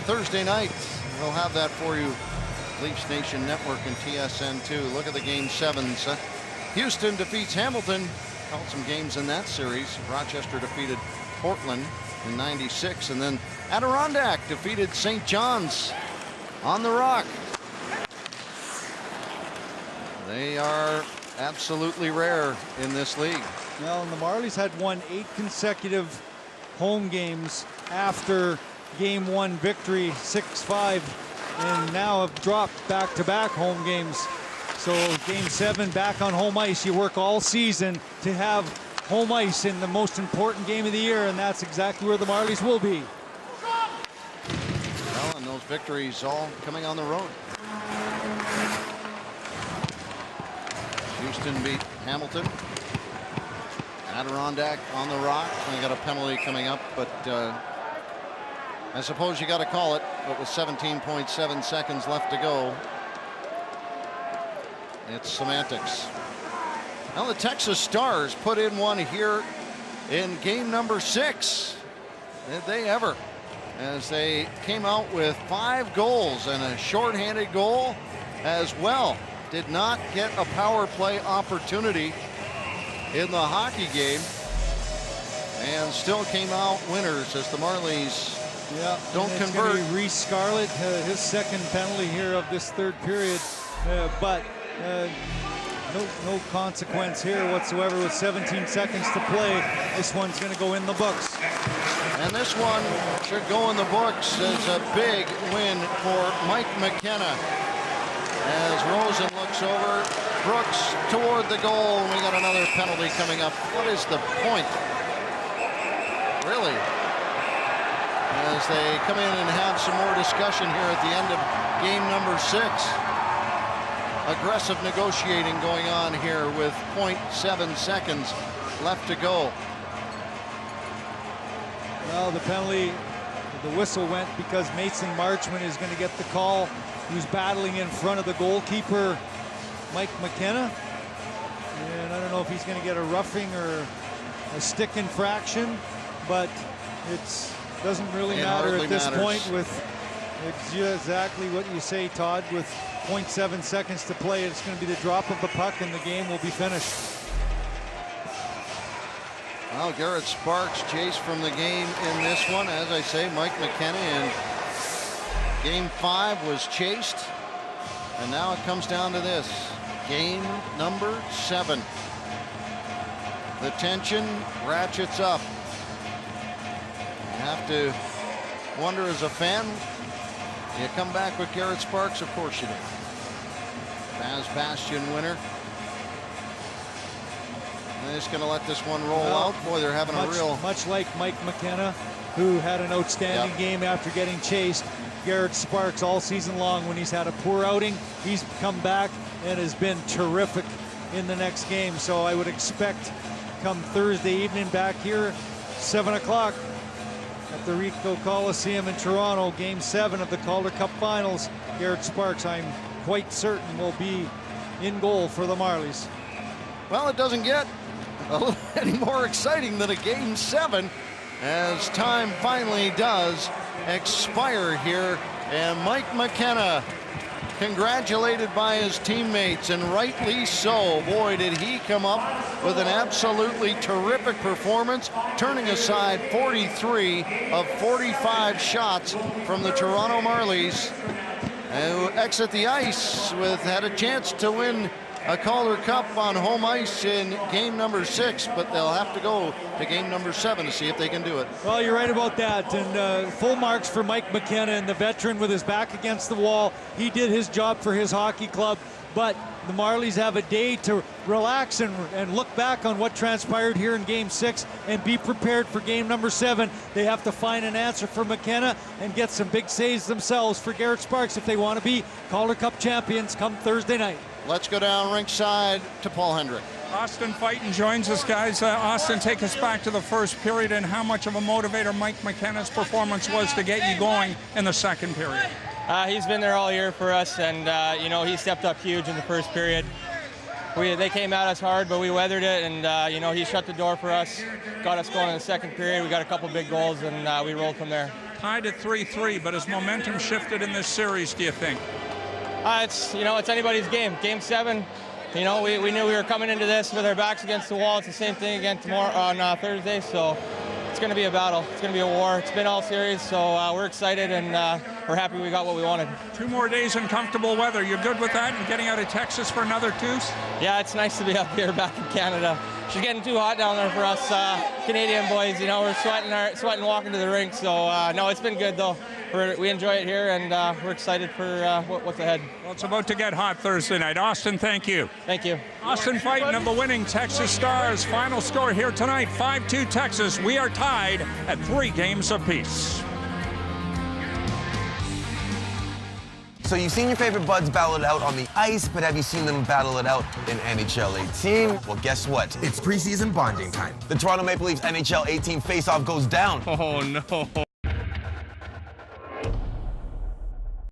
Thursday night. We'll have that for you. Leafs Nation Network and TSN2. Look at the Game 7s. Houston defeats Hamilton. Called some games in that series. Rochester defeated Portland in '96, and then Adirondack defeated St. John's on the Rock. They are absolutely rare in this league. Well, and the Marlies had won 8 consecutive home games after Game 1 victory, 6-5, and now have dropped back-to-back home games. So Game 7 back on home ice. You work all season to have home ice in the most important game of the year, and that's exactly where the Marlies will be. Well, and those victories all coming on the road. Houston beat Hamilton. Adirondack on the Rock. They got a penalty coming up, but I suppose you got to call it. But with 17.7 seconds left to go, it's semantics. Now the Texas Stars put in one here in game number 6. Did they ever? As they came out with 5 goals and a shorthanded goal as well. Did not get a power play opportunity in the hockey game and still came out winners as the Marlies don't convert. Reese Scarlett, his second penalty here of this third period, but no consequence here whatsoever with 17 seconds to play. This one's going to go in the books. And this one should go in the books as a big win for Mike McKenna. As Rosen looks over, Brooks toward the goal, and we got another penalty coming up. What is the point? Really? As they come in and have some more discussion here at the end of game number 6. Aggressive negotiating going on here with 0.7 seconds left to go. Well, the penalty, the whistle went because Mason Marchman is going to get the call. He was battling in front of the goalkeeper, Mike McKenna. And I don't know if he's going to get a roughing or a stick infraction, but it doesn't really matter at this point with exactly what you say, Todd, with 0.7 seconds to play. It's going to be the drop of the puck and the game will be finished. Well, Garrett Sparks chased from the game in this one. As I say, Mike McKenna in game 5 was chased. And now it comes down to this. Game number 7. The tension ratchets up. You have to wonder as a fan, you come back with Garrett Sparks? Of course you do. Baz Bastion winner. They're just going to let this one roll out. Boy, they're having a real... Much like Mike McKenna, who had an outstanding game after getting chased. Garrett Sparks all season long, when he's had a poor outing, he's come back and has been terrific in the next game. So I would expect come Thursday evening back here, 7 o'clock at the Ricoh Coliseum in Toronto, game 7 of the Calder Cup Finals. Garrett Sparks, I'm quite certain, will be in goal for the Marlies. Well, it doesn't get any more exciting than a game 7 as time finally does expire here. And Mike McKenna congratulated by his teammates, and rightly so. Boy, did he come up with an absolutely terrific performance, turning aside 43 of 45 shots from the Toronto Marlies, who exit the ice had a chance to win a Calder Cup on home ice in game number 6, but they'll have to go to game number 7 to see if they can do it. Well, you're right about that, and full marks for Mike McKenna, and the veteran with his back against the wall. He did his job for his hockey club, but the Marlies have a day to relax and look back on what transpired here in game 6 and be prepared for game number 7. They have to find an answer for McKenna and get some big saves themselves for Garrett Sparks if they want to be Calder Cup champions come Thursday night. Let's go down rinkside to Paul Hendrick. Austin Fighton joins us, guys. Austin, take us back to the first period and how much of a motivator Mike McKenna's performance was to get you going in the second period. He's been there all year for us, and you know, he stepped up huge in the first period. They came at us hard, but we weathered it, and you know, he shut the door for us, got us going in the second period. We got a couple big goals, and we rolled from there. Tied at 3-3, but has momentum shifted in this series, do you think? It's anybody's game. Game 7, you know, we knew we were coming into this with our backs against the wall. It's the same thing again tomorrow on Thursday, so it's going to be a battle. It's going to be a war. It's been all series, so we're excited, and we're happy we got what we wanted. 2 more days in comfortable weather. You good with that and getting out of Texas for another 2? Yeah, it's nice to be up here back in Canada. She's getting too hot down there for us Canadian boys. You know, we're sweating walking to the rink. So no, it's been good though. We enjoy it here, and we're excited for what's ahead. Well, it's about to get hot Thursday night. Austin, thank you. Thank you. Austin Fighton of the winning Texas Stars. Final score here tonight: 5-2 Texas. We are tied at 3 games apiece. So you've seen your favorite buds battle it out on the ice, but have you seen them battle it out in NHL 18? Well, guess what? It's preseason bonding time. The Toronto Maple Leafs NHL 18 face-off goes down. Oh, no.